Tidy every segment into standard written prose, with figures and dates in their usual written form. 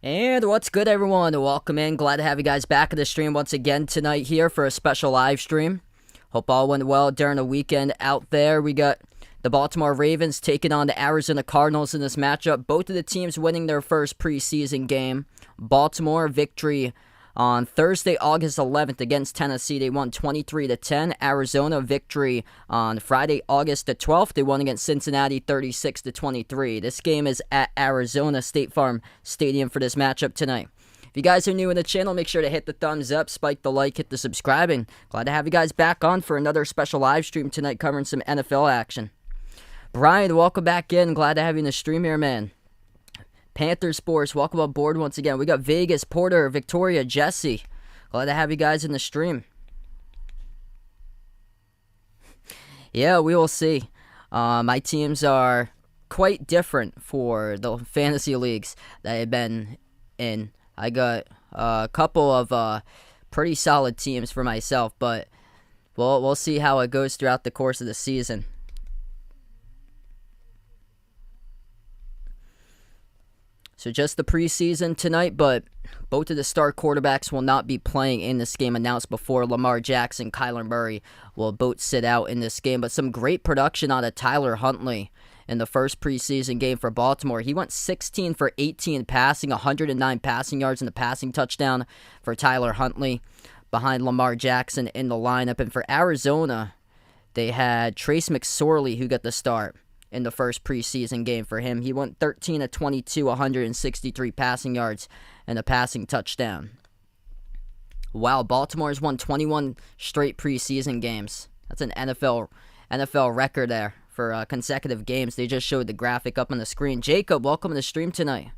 And what's good, everyone? Welcome in. Glad to have you guys back in the stream once again tonight here for a special live stream. Hope all went well during the weekend out there. We got the Baltimore Ravens taking on the Arizona Cardinals in this matchup. Both of the teams winning their first preseason game. Baltimore victory on Thursday, August 11th against Tennessee. They won 23-10. Arizona victory on Friday, August the 12th. They won against Cincinnati 36-23. This game is at Arizona State Farm Stadium for this matchup tonight. If you guys are new in the channel, make sure to hit the thumbs up, spike the like, hit the subscribing. Glad to have you guys back on for another special live stream tonight covering some NFL action. Brian, welcome back in. Glad to have you in the stream here, man. Panther Sports, welcome aboard once again. We got Vegas, Porter, Victoria, Jesse. Glad to have you guys in the stream. Yeah, we will see. My teams are quite different for the fantasy leagues that I've been in. I got a couple of pretty solid teams for myself, but we'll see how it goes throughout the course of the season. So just the preseason tonight, but both of the star quarterbacks will not be playing in this game announced before. Lamar Jackson, Kyler Murray will both sit out in this game. But some great production out of Tyler Huntley in the first preseason game for Baltimore. He went 16 for 18 passing, 109 passing yards and a passing touchdown for Tyler Huntley behind Lamar Jackson in the lineup. And for Arizona, they had Trace McSorley who got the start in the first preseason game for him. He went 13 of 22, 163 passing yards and a passing touchdown. Wow, Baltimore's won 21 straight preseason games. That's an NFL record there for consecutive games. They just showed the graphic up on the screen. Jacob, welcome to the stream tonight.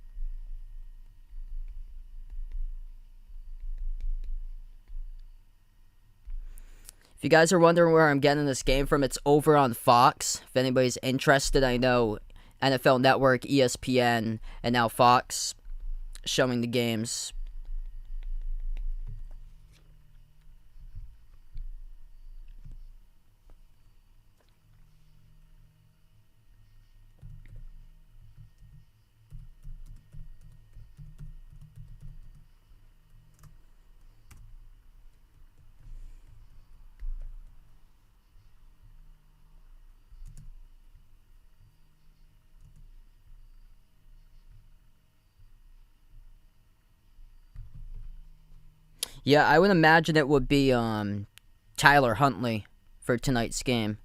If you guys are wondering where I'm getting this game from, it's over on Fox. If anybody's interested, I know NFL Network, ESPN, and now Fox showing the games. Yeah, I would imagine it would be Tyler Huntley for tonight's game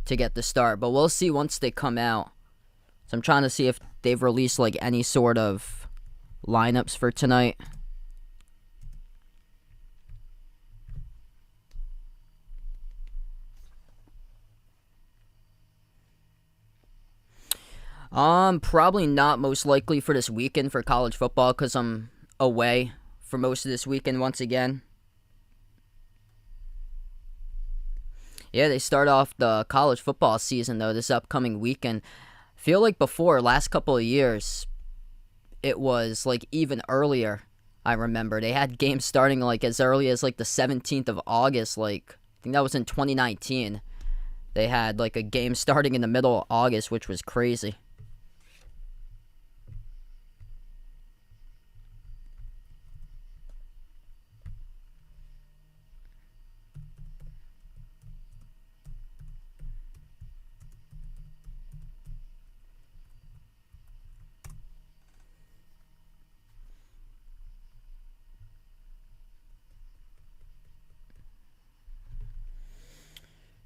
to get the start. But we'll see once they come out. So I'm trying to see if they've released like any sort of lineups for tonight. Probably not most likely for this weekend for college football because I'm away for most of this weekend once again. Yeah, they start off the college football season, though, this upcoming weekend. I feel like before, last couple of years, it was, like, even earlier, I remember. They had games starting, like, as early as, like, the 17th of August, like, I think that was in 2019. They had, like, a game starting in the middle of August, which was crazy.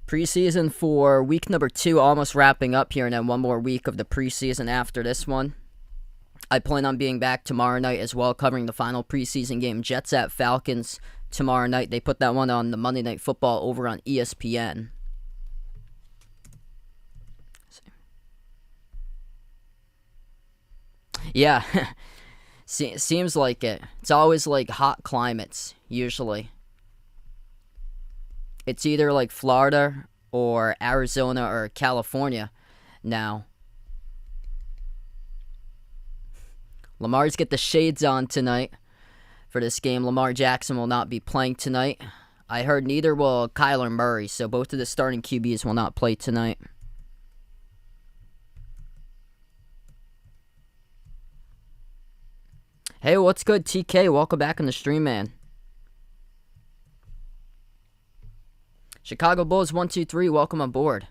Preseason for week number 2, almost wrapping up here, and then one more week of the preseason after this one. I plan on being back tomorrow night as well, covering the final preseason game, Jets at Falcons, tomorrow night. They put that one on the Monday Night Football over on ESPN. Yeah, seems like it. It's always like hot climates, usually. It's either like Florida or Arizona or California now. Lamar's get the shades on tonight for this game. Lamar Jackson will not be playing tonight. I heard neither will Kyler Murray, so both of the starting QBs will not play tonight. Hey, what's good, TK? Welcome back in the stream, man. Chicago Bulls 123, welcome aboard.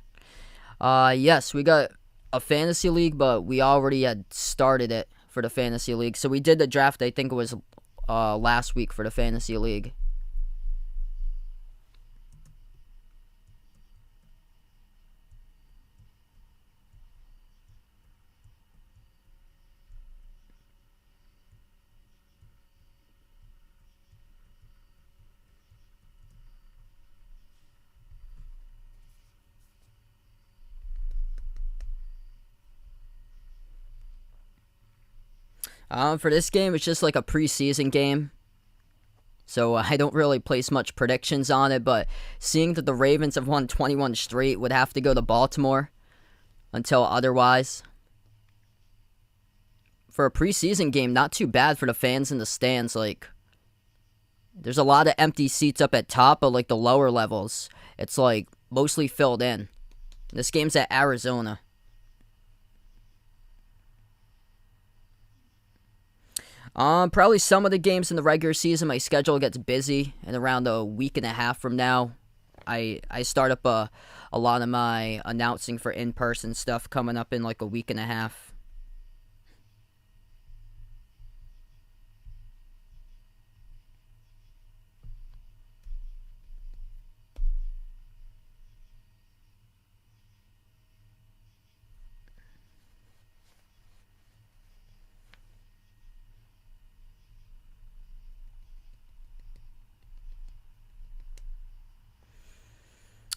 Yes, we got a fantasy league, but we already had started it for the fantasy league. So we did the draft, I think it was last week for the fantasy league. For this game, it's just like a preseason game. So I don't really place much predictions on it, but seeing that the Ravens have won 21 straight, would have to go to Baltimore until otherwise. For a preseason game, not too bad for the fans in the stands. Like, there's a lot of empty seats up at top, but like the lower levels, it's like mostly filled in. This game's at Arizona. Probably some of the games in the regular season, my schedule gets busy, and around a week and a half from now, I start up a lot of my announcing for in-person stuff coming up in like a week and a half.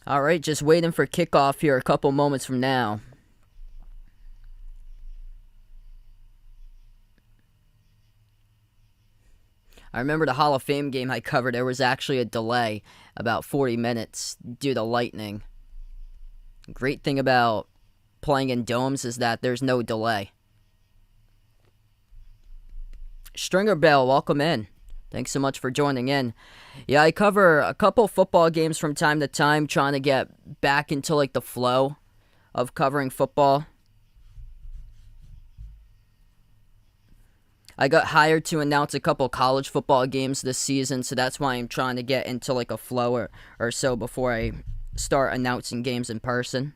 All right, just waiting for kickoff here a couple moments from now. I remember the Hall of Fame game I covered, there was actually a delay, about 40 minutes, due to lightning. Great thing about playing in domes is that there's no delay. Stringer Bell, welcome in. Thanks so much for joining in. Yeah, I cover a couple football games from time to time, trying to get back into like the flow of covering football. I got hired to announce a couple college football games this season, so that's why I'm trying to get into like a flow or so before I start announcing games in person.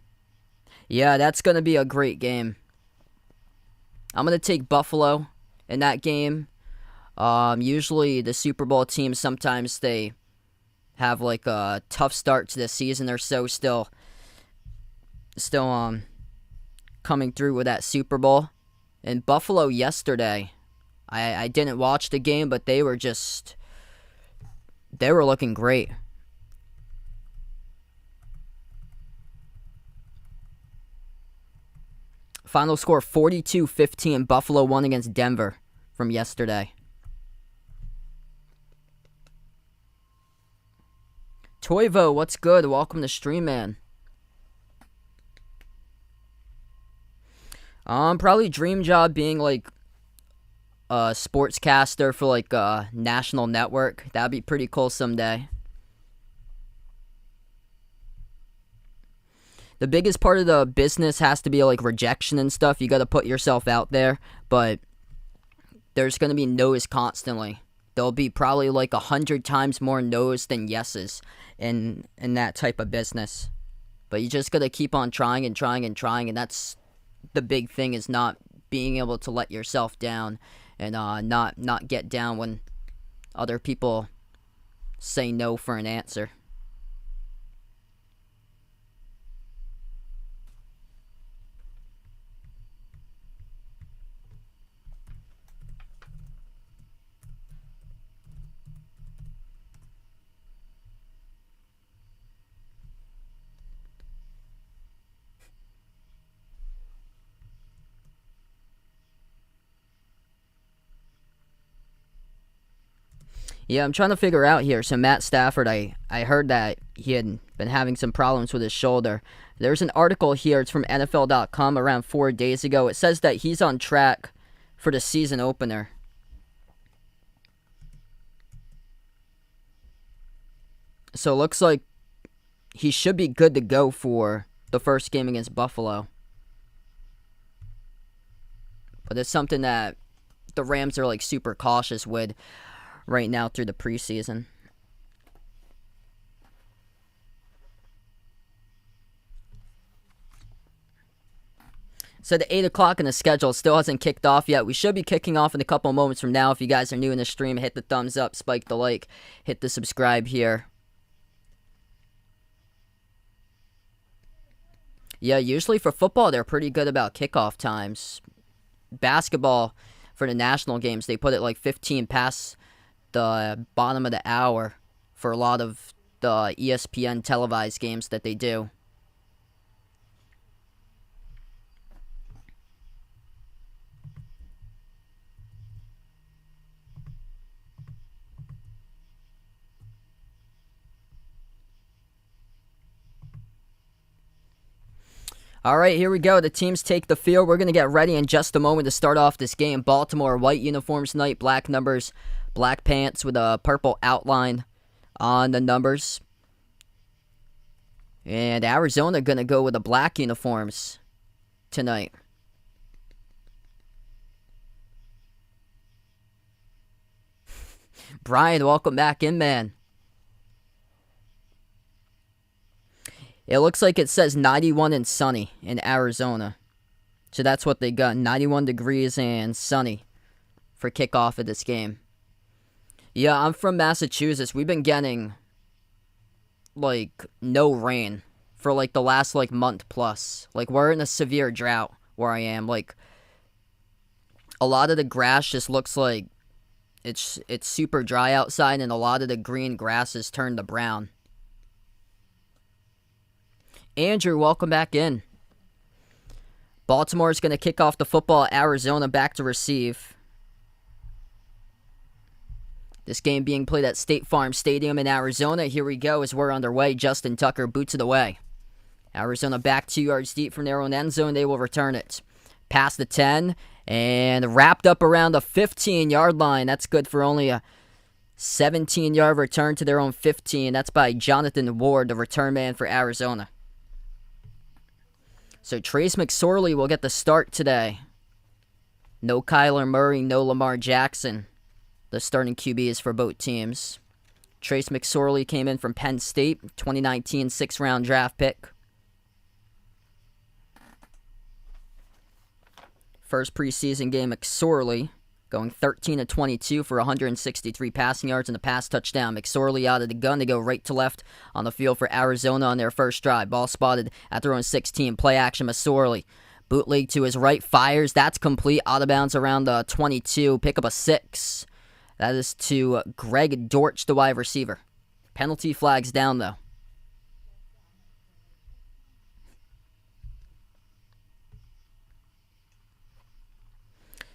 Yeah, that's going to be a great game. I'm going to take Buffalo in that game. Usually the Super Bowl teams, sometimes they have like a tough start to the season or so, still coming through with that Super Bowl. And Buffalo yesterday, I didn't watch the game, but they were looking great. Final score 42-15, Buffalo won against Denver from yesterday. Toivo, what's good? Welcome to stream, man. Probably dream job being like a sportscaster for like a national network. That'd be pretty cool someday. The biggest part of the business has to be like rejection and stuff. You got to put yourself out there, but there's going to be no's constantly. There'll be probably like 100 times more no's than yeses in that type of business. But you just got to keep on trying and trying and trying, and that's the big thing, is not being able to let yourself down and not get down when other people say no for an answer. Yeah, I'm trying to figure out here. So Matt Stafford, I heard that he had been having some problems with his shoulder. There's an article here. It's from NFL.com around 4 days ago. It says that he's on track for the season opener. So it looks like he should be good to go for the first game against Buffalo. But it's something that the Rams are like super cautious with right now through the preseason. So the 8 o'clock in the schedule still hasn't kicked off yet. We should be kicking off in a couple moments from now. If you guys are new in the stream, hit the thumbs up, spike the like, hit the subscribe here. Yeah, usually for football, they're pretty good about kickoff times. Basketball, for the national games, they put it like 15 past the bottom of the hour for a lot of the ESPN televised games that they do. All right, here we go. The teams take the field. We're going to get ready in just a moment to start off this game. Baltimore, white uniforms tonight, black numbers, black pants with a purple outline on the numbers. And Arizona going to go with the black uniforms tonight. Brian, welcome back in, man. It looks like it says 91 and sunny in Arizona. So that's what they got, 91 degrees and sunny for kickoff of this game. Yeah, I'm from Massachusetts. We've been getting, like, no rain for, like, the last, like, month plus. Like, we're in a severe drought where I am. Like, a lot of the grass just looks like it's super dry outside, and a lot of the green grass has turned to brown. Andrew, welcome back in. Baltimore is going to kick off the football. Arizona back to receive. This game being played at State Farm Stadium in Arizona. Here we go as we're underway. Justin Tucker boots it away. Arizona back 2 yards deep from their own end zone. They will return it. Past the 10 and wrapped up around the 15-yard line. That's good for only a 17-yard return to their own 15. That's by Jonathan Ward, the return man for Arizona. So Trace McSorley will get the start today. No Kyler Murray, no Lamar Jackson. The starting QBs for both teams. Trace McSorley came in from Penn State, 2019 6th-round draft pick. First preseason game, McSorley going 13-22 for 163 passing yards and a pass touchdown. McSorley out of the gun to go right to left on the field for Arizona on their first drive. Ball spotted at their own 16. Play action, McSorley. Bootleg to his right, fires. That's complete. Out of bounds around the 22. Pick up a 6. That is to Greg Dortch, the wide receiver. Penalty flags down, though.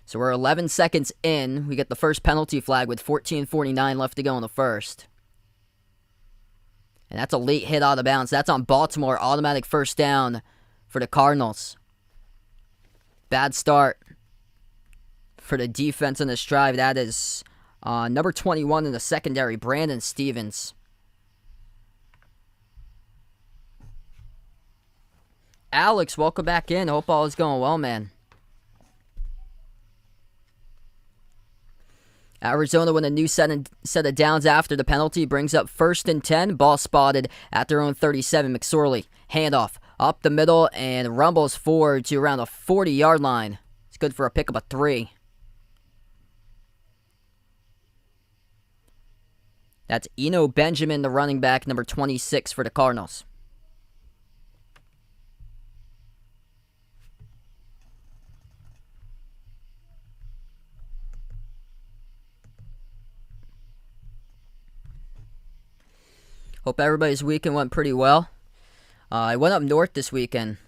So we're 11 seconds in. We get the first penalty flag with 14:49 left to go in the first. And that's a late hit out of bounds. That's on Baltimore. Automatic first down for the Cardinals. Bad start for the defense in this drive. That is number 21 in the secondary, Brandon Stevens. Alex, welcome back in. Hope all is going well, man. Arizona with a new set of downs after the penalty. Brings up 1st and 10. Ball spotted at their own 37. McSorley, handoff up the middle and rumbles forward to around the 40-yard line. It's good for a pick of a 3. That's Eno Benjamin, the running back, number 26 for the Cardinals. Hope everybody's weekend went pretty well. I went up north this weekend.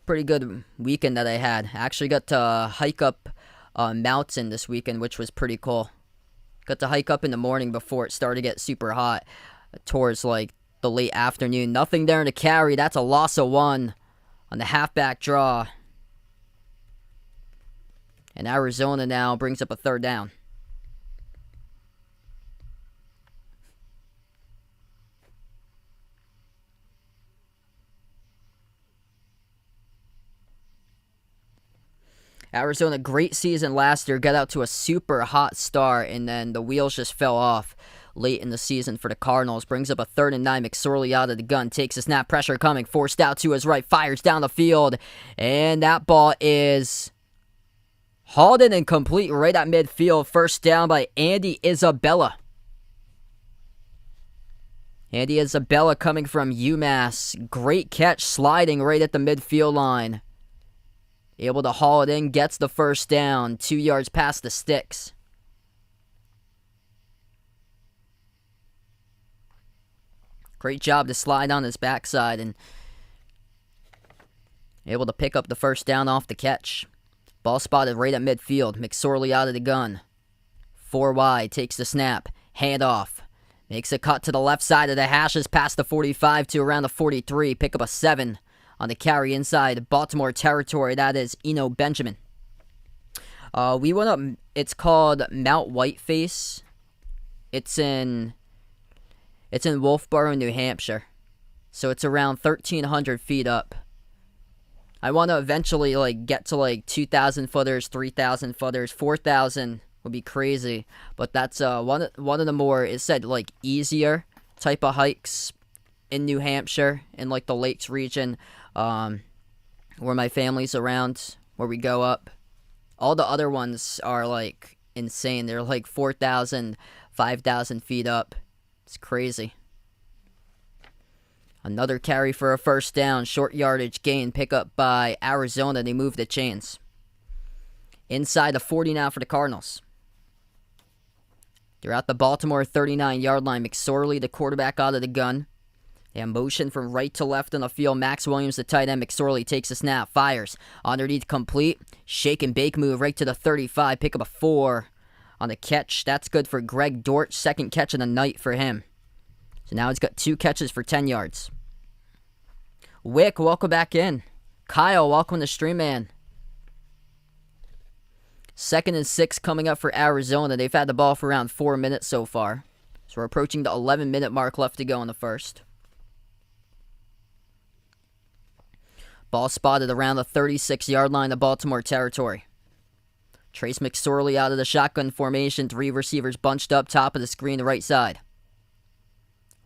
Pretty good weekend that I had. I actually got to hike up mountain this weekend, which was pretty cool. Got to hike up in the morning before it started to get super hot towards like the late afternoon. Nothing there to carry. That's a loss of 1 on the halfback draw. And Arizona now brings up a 3rd down. Arizona, great season last year, got out to a super hot start, and then the wheels just fell off late in the season for the Cardinals. Brings up a 3rd and 9. McSorley out of the gun, takes a snap, pressure coming, forced out to his right, fires down the field, and that ball is hauled in and complete right at midfield. First down by Andy Isabella. Andy Isabella coming from UMass. Great catch, sliding right at the midfield line. Able to haul it in, gets the first down, 2 yards past the sticks. Great job to slide on his backside and able to pick up the first down off the catch. Ball spotted right at midfield. McSorley out of the gun. 4 wide, takes the snap, handoff. Makes a cut to the left side of the hashes past the 45 to around the 43. Pick up a 7 on the carry inside Baltimore territory. That is Eno Benjamin. We went up, it's called Mount Whiteface. It's in Wolfboro, New Hampshire. So it's around 1,300 feet up. I want to eventually get to 2,000 footers, 3,000 footers, 4,000 would be crazy. But that's one of the more, it said easier type of hikes in New Hampshire, in the Lakes region, where my family's around, where we go up. All the other ones are insane. They're 4,000, 5,000 feet up. It's crazy. Another carry for a first down. Short yardage gain. Pick up by Arizona. They move the chains. Inside the 40 now for the Cardinals. They're at the Baltimore 39-yard line. McSorley, the quarterback, out of the gun. They have motion from right to left on the field. Max Williams, the tight end. McSorley takes a snap. Fires. Underneath complete. Shake and bake move right to the 35. Pick up a 4 on the catch. That's good for Greg Dortch. Second catch of the night for him. So now he's got 2 catches for 10 yards. Wick, welcome back in. Kyle, welcome to Stream Man. 2nd and 6 coming up for Arizona. They've had the ball for around 4 minutes so far. So we're approaching the 11-minute mark left to go in the first. Ball spotted around the 36-yard line of Baltimore territory. Trace McSorley out of the shotgun formation. 3 receivers bunched up top of the screen, the right side.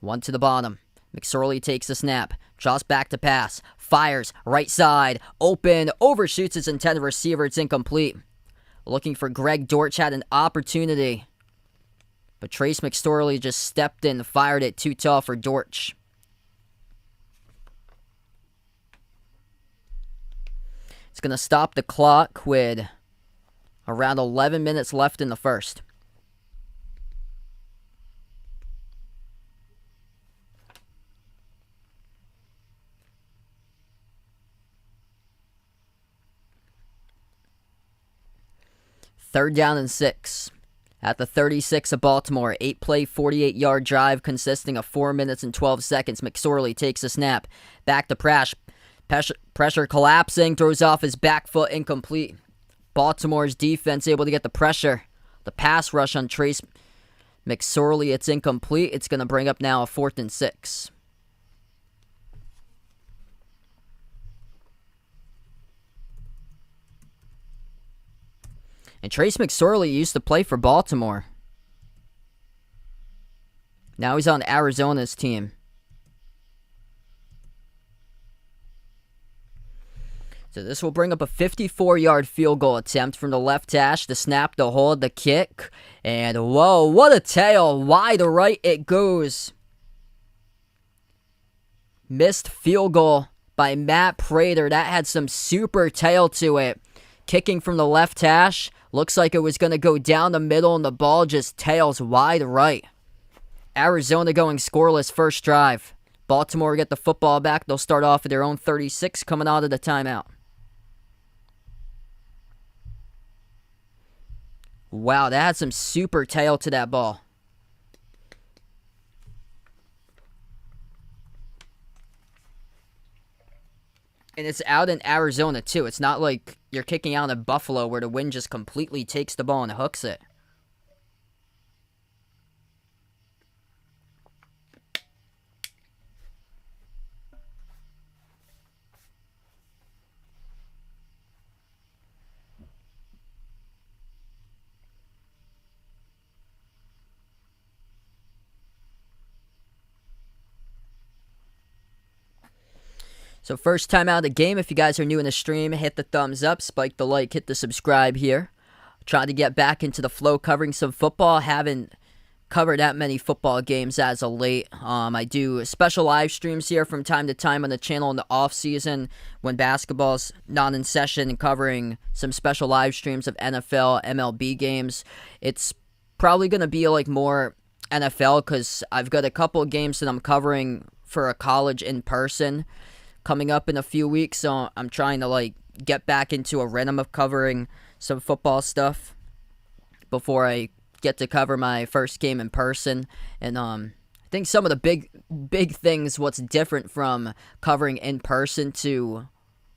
1 to the bottom. McSorley takes the snap. Draws back to pass. Fires. Right side. Open. Overshoots his intended receiver. It's incomplete. Looking for Greg Dortch. Had an opportunity. But Trace McSorley just stepped in. Fired it too tall for Dortch. It's going to stop the clock with around 11 minutes left in the first. Third down and 6. At the 36 of Baltimore, 8-play, 48-yard drive consisting of 4 minutes and 12 seconds. McSorley takes a snap. Back to pressure collapsing, throws off his back foot, incomplete. Baltimore's defense able to get the pressure. The pass rush on Trace McSorley, it's incomplete. It's going to bring up now a 4th and 6. And Trace McSorley used to play for Baltimore. Now he's on Arizona's team. So this will bring up a 54-yard field goal attempt from the left hash. The snap, the hold, the kick. And whoa, what a tail. Wide right it goes. Missed field goal by Matt Prater. That had some super tail to it. Kicking from the left hash. Looks like it was going to go down the middle and the ball just tails wide right. Arizona going scoreless first drive. Baltimore get the football back. They'll start off at their own 36 coming out of the timeout. Wow, that had some super tail to that ball. And it's out in Arizona, too. It's not like you're kicking out in Buffalo where the wind just completely takes the ball and hooks it. So first time out of the game, if you guys are new in the stream, hit the thumbs up, spike the like, hit the subscribe here. Trying to get back into the flow covering some football. Haven't covered that many football games as of late. I do special live streams here from time to time on the channel in the off season when basketball's not in session, covering some special live streams of NFL, MLB games. It's probably going to be like more NFL because I've got a couple of games that I'm covering for a college in person coming up in a few weeks, so I'm trying to like get back into a rhythm of covering some football stuff before I get to cover my first game in person. And I think some of the big things, what's different from covering in person to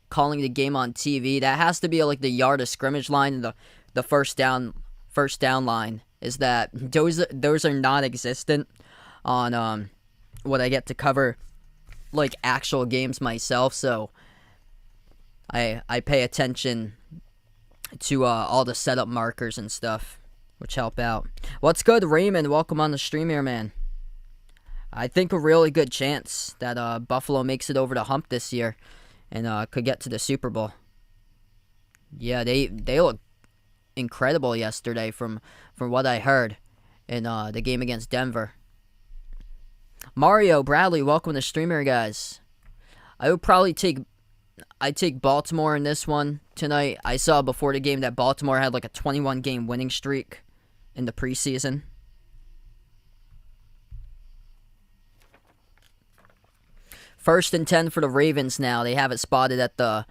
calling the game on TV, that has to be like the yard of scrimmage line and the first down line, is that those are non-existent on what I get to cover like actual games myself. So I pay attention to all the setup markers and stuff, which help out. What's good, Raymond? Welcome on the stream here, man. I think a really good chance that Buffalo makes it over the hump this year and could get to the Super Bowl. Yeah, they look incredible yesterday from what I heard in the game against Denver. Mario Bradley, welcome to the stream here, guys. I would probably take Baltimore in this one tonight. I saw before the game that Baltimore had like a 21-game winning streak in the preseason. First and 10 for the Ravens now. They have it spotted at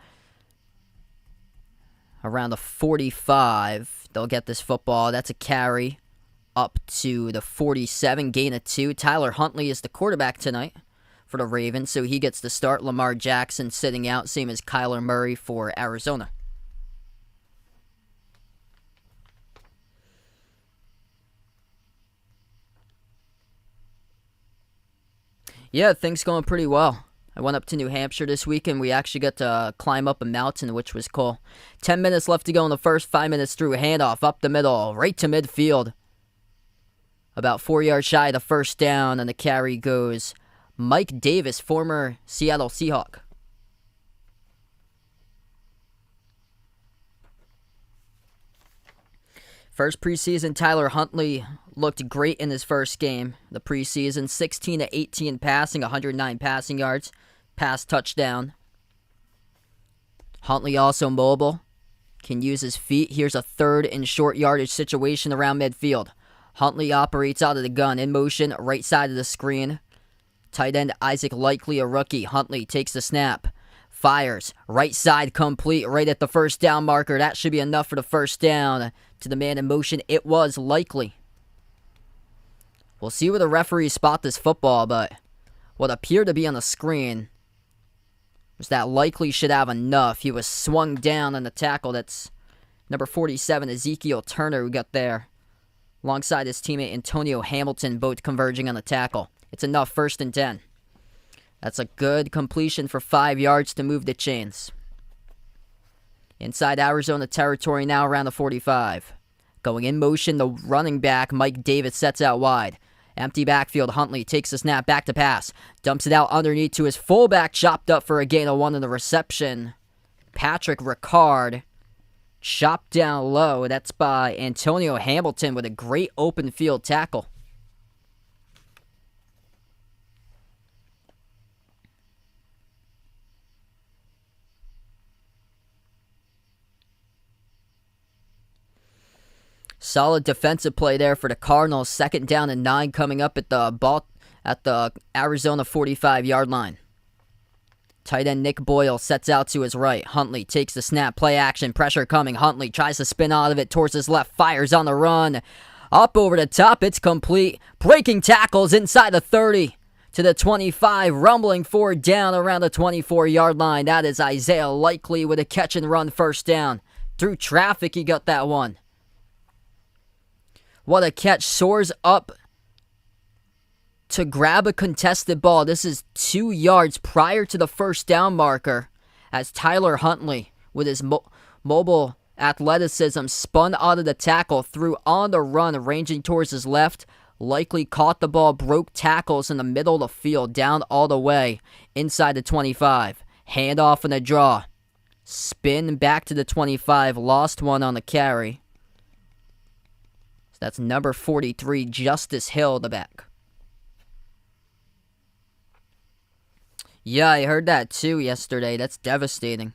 around the 45. They'll get this football. That's a carry up to the 47, gain of 2. Tyler Huntley is the quarterback tonight for the Ravens, so he gets to start. Lamar Jackson sitting out, same as Kyler Murray for Arizona. Yeah, things going pretty well. I went up to New Hampshire this weekend. We actually got to climb up a mountain, which was cool. 10 minutes left to go in the first, 5 minutes through. Handoff up the middle, right to midfield. About 4 yards shy of the first down, and the carry goes Mike Davis, former Seattle Seahawk. First preseason, Tyler Huntley looked great in his first game. The preseason, 16-18 passing, 109 passing yards, pass touchdown. Huntley also mobile, can use his feet. Here's a third and short yardage situation around midfield. Huntley operates out of the gun, in motion, right side of the screen. Tight end Isaac Likely, a rookie. Huntley takes the snap, fires, right side complete, right at the first down marker. That should be enough for the first down. To the man in motion, it was Likely. We'll see where the referees spot this football, but what appeared to be on the screen was that Likely should have enough. He was swung down on the tackle. That's number 47, Ezekiel Turner, who got there, alongside his teammate Antonio Hamilton, both converging on the tackle. It's enough, first and 10. That's a good completion for 5 yards to move the chains. Inside Arizona territory now around the 45. Going in motion, the running back, Mike Davis, sets out wide. Empty backfield, Huntley takes the snap, back to pass. Dumps it out underneath to his fullback, chopped up for a gain of 1 in the reception. Patrick Ricard, chopped down low. That's by Antonio Hamilton with a great open field tackle. Solid defensive play there for the Cardinals. 2nd down and 9 coming up at the Arizona 45-yard line. Tight end Nick Boyle sets out to his right. Huntley takes the snap, play action, pressure coming. Huntley tries to spin out of it towards his left, fires on the run. Up over the top, it's complete. Breaking tackles inside the 30 to the 25, rumbling forward down around the 24-yard line. That is Isaiah Likely with a catch and run first down. Through traffic, he got that one. What a catch. Soars up to grab a contested ball. This is 2 yards prior to the first down marker as Tyler Huntley, with his mobile athleticism, spun out of the tackle, threw on the run, ranging towards his left. Likely caught the ball, broke tackles in the middle of the field, down all the way inside the 25. Handoff and a draw. Spin back to the 25. Lost one on the carry. So that's number 43, Justice Hill, the back. Yeah, I heard that too yesterday. That's devastating.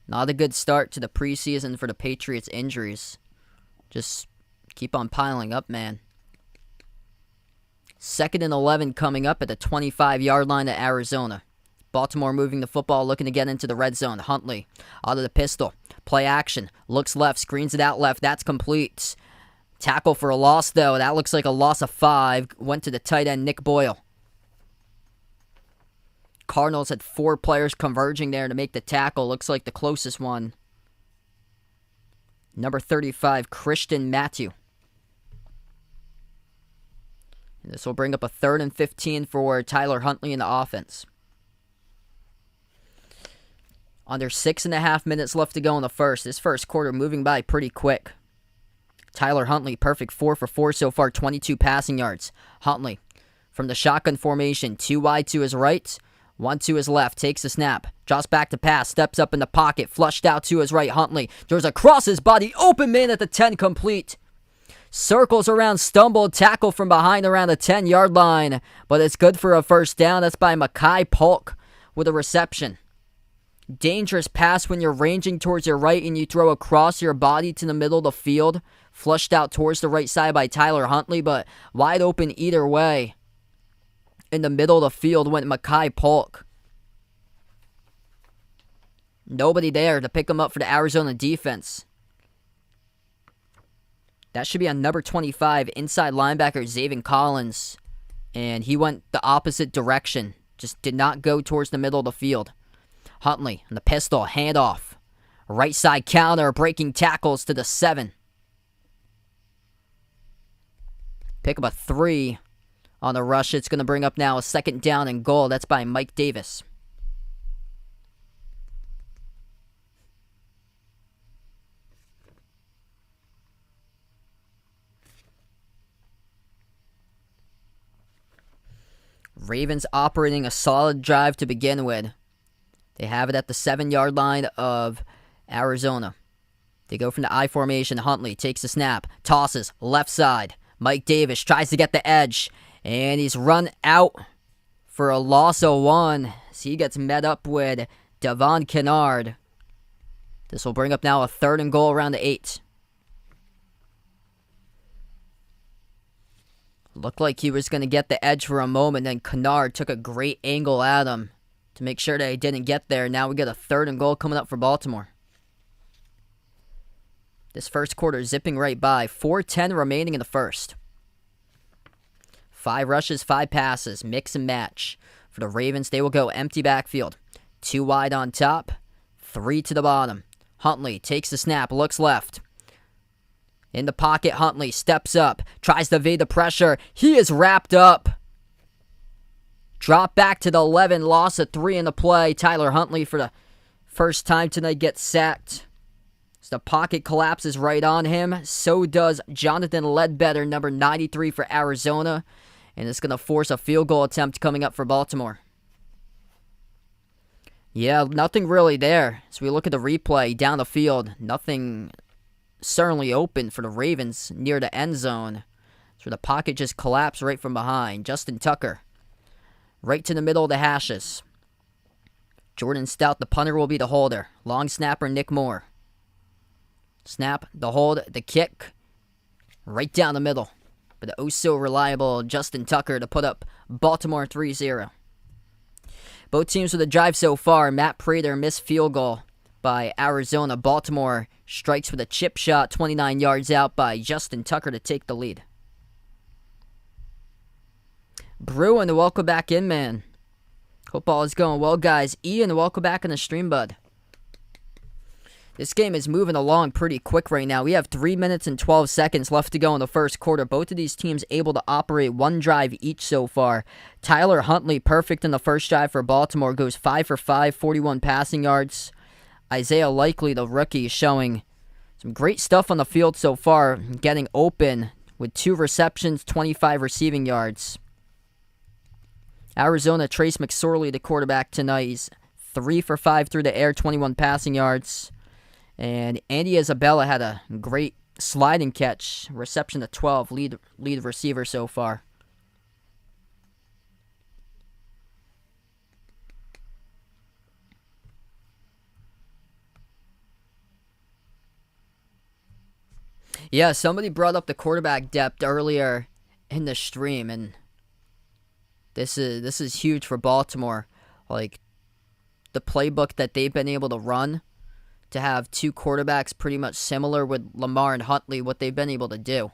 Not a good start to the preseason for the Patriots' injuries. Just keep on piling up, man. 2nd and 11 coming up at the 25-yard line of Arizona. Baltimore moving the football, looking to get into the red zone. Huntley out of the pistol. Play action. Looks left, screens it out left. That's complete. Tackle for a loss, though. That looks like a loss of 5. Went to the tight end, Nick Boyle. Cardinals had 4 players converging there to make the tackle. Looks like the closest one. Number 35, Christian Matthew. And this will bring up a 3rd and 15 for Tyler Huntley in the offense. Under 6.5 minutes left to go in the first. This first quarter moving by pretty quick. Tyler Huntley, perfect 4 for 4 so far, 22 passing yards. Huntley from the shotgun formation, 2 wide to his right, 1 to his left, takes the snap, drops back to pass, steps up in the pocket, flushed out to his right. Huntley throws across his body, open man at the 10, complete. Circles around, stumbled, tackle from behind around the 10-yard line, but it's good for a first down. That's by Mekhi Polk with a reception. Dangerous pass when you're ranging towards your right and you throw across your body to the middle of the field. Flushed out towards the right side by Tyler Huntley, but wide open either way. In the middle of the field went Mekhi Polk. Nobody there to pick him up for the Arizona defense. That should be on number 25, inside linebacker Zaven Collins. And he went the opposite direction. Just did not go towards the middle of the field. Huntley on the pistol, handoff. Right side counter, breaking tackles to the 7. Pick up a 3 on the rush. It's going to bring up now a 2nd down and goal. That's by Mike Davis. Ravens operating a solid drive to begin with. They have it at the 7-yard line of Arizona. They go from the I formation. Huntley takes the snap, tosses, left side. Mike Davis tries to get the edge, and he's run out for a loss of 1. So he gets met up with Devon Kennard. This will bring up now a 3rd and goal around the 8. Looked like he was going to get the edge for a moment, then Kennard took a great angle at him to make sure that he didn't get there. Now we got a 3rd and goal coming up for Baltimore. This first quarter zipping right by. 4:10 remaining in the first. 5 rushes, 5 passes. Mix and match. For the Ravens, they will go empty backfield. 2 wide on top. 3 to the bottom. Huntley takes the snap, looks left. In the pocket, Huntley steps up. Tries to evade the pressure. He is wrapped up. Drop back to the 11. Loss of 3 in the play. Tyler Huntley for the first time tonight gets sacked. So the pocket collapses right on him. So does Jonathan Ledbetter, number 93 for Arizona. And it's going to force a field goal attempt coming up for Baltimore. Yeah, nothing really there. So we look at the replay down the field. Nothing certainly open for the Ravens near the end zone. So the pocket just collapsed right from behind. Justin Tucker. Right to the middle of the hashes. Jordan Stout, the punter, will be the holder. Long snapper, Nick Moore. Snap, the hold, the kick. Right down the middle. But the oh-so-reliable Justin Tucker to put up Baltimore 3-0. Both teams with a drive so far. Matt Prater missed field goal by Arizona. Baltimore strikes with a chip shot 29 yards out by Justin Tucker to take the lead. Bruin, welcome back in, man. Hope all is going well, guys. Ian, welcome back in the stream, bud. This game is moving along pretty quick right now. We have 3 minutes and 12 seconds left to go in the first quarter. Both of these teams able to operate 1 drive each so far. Tyler Huntley, perfect in the first drive for Baltimore, goes 5 for 5, 41 passing yards. Isaiah Likely, the rookie, showing some great stuff on the field so far, getting open with 2 receptions, 25 receiving yards. Arizona, Trace McSorley, the quarterback tonight. He's 3 for 5 through the air, 21 passing yards. And Andy Isabella had a great sliding catch, reception to 12, lead receiver so far. Yeah, somebody brought up the quarterback depth earlier in the stream, and this is huge for Baltimore. Like, the playbook that they've been able to run, to have two quarterbacks pretty much similar with Lamar and Huntley, what they've been able to do.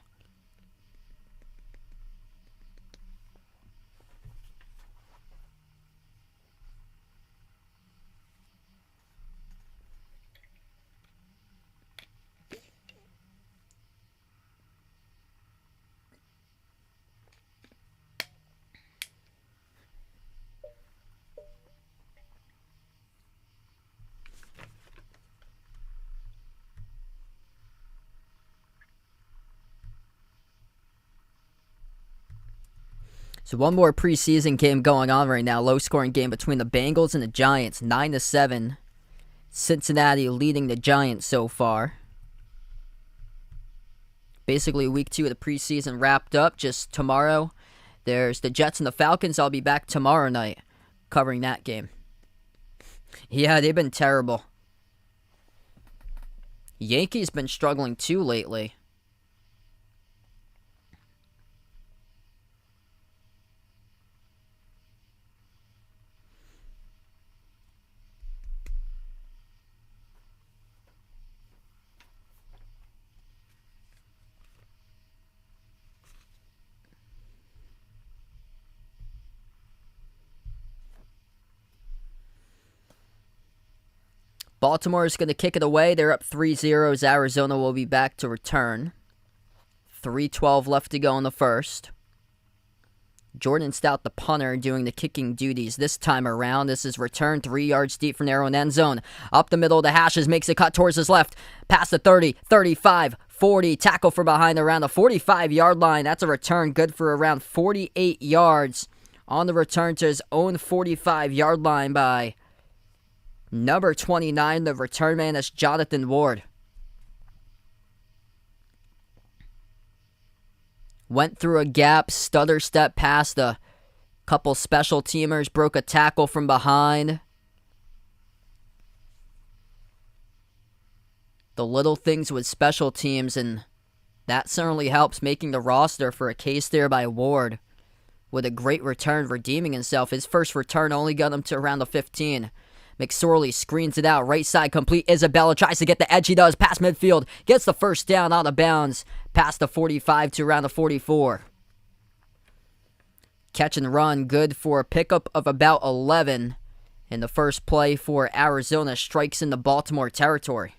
So one more preseason game going on right now. Low-scoring game between the Bengals and the Giants, 9-7. Cincinnati leading the Giants so far. Basically, week 2 of the preseason wrapped up. Just tomorrow, there's the Jets and the Falcons. I'll be back tomorrow night covering that game. Yeah, they've been terrible. Yankees been struggling too lately. Baltimore is going to kick it away. They're up 3-0. Arizona will be back to return. 3:12 left to go in the first. Jordan Stout, the punter, doing the kicking duties this time around. This is return 3 yards deep from their own end zone. Up the middle of the hashes, makes a cut towards his left. Past the 30, 35, 40. Tackle from behind around the 45-yard line. That's a return good for around 48 yards. On the return to his own 45-yard line by number 29, the return man, is Jonathan Ward. Went through a gap, stutter step past a couple special teamers, broke a tackle from behind. The little things with special teams, and that certainly helps making the roster for a case there by Ward. With a great return, redeeming himself. His first return only got him to around the 15. McSorley screens it out. Right side complete. Isabella tries to get the edge. He does. Past midfield. Gets the first down out of bounds. Past the 45 to around the 44. Catch and run. Good for a pickup of about 11. And the first play for Arizona strikes into Baltimore territory.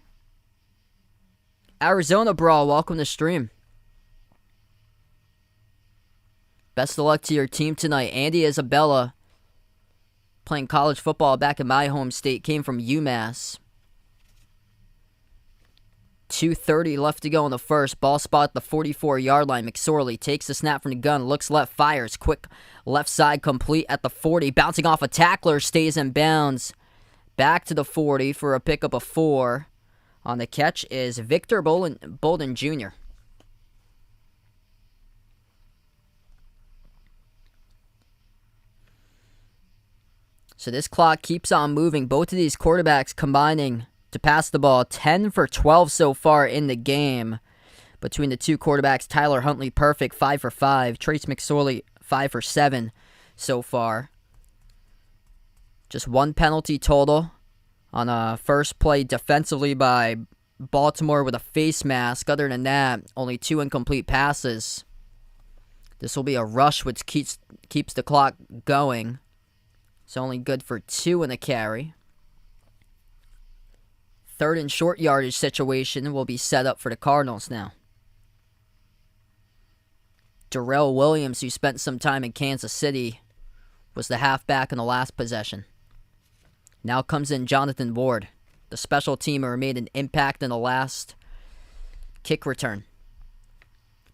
Arizona Brawl, welcome to stream. Best of luck to your team tonight. Andy Isabella, playing college football back in my home state, came from UMass. 2:30 left to go in the first. Ball spot at the 44-yard line. McSorley takes the snap from the gun, looks left, fires. Quick left side complete at the 40. Bouncing off a tackler, stays in bounds. Back to the 40 for a pickup of 4. On the catch is Victor Bolden Jr. So this clock keeps on moving. Both of these quarterbacks combining to pass the ball. 10 for 12 so far in the game. Between the two quarterbacks, Tyler Huntley perfect, 5 for 5. Trace McSorley, 5 for 7 so far. Just one penalty total on a first play defensively by Baltimore with a face mask. Other than that, only 2 incomplete passes. This will be a rush which keeps the clock going. It's only good for 2 in a carry. Third and short yardage situation will be set up for the Cardinals now. Darrell Williams, who spent some time in Kansas City, was the halfback in the last possession. Now comes in Jonathan Ward, the special teamer who made an impact in the last kick return.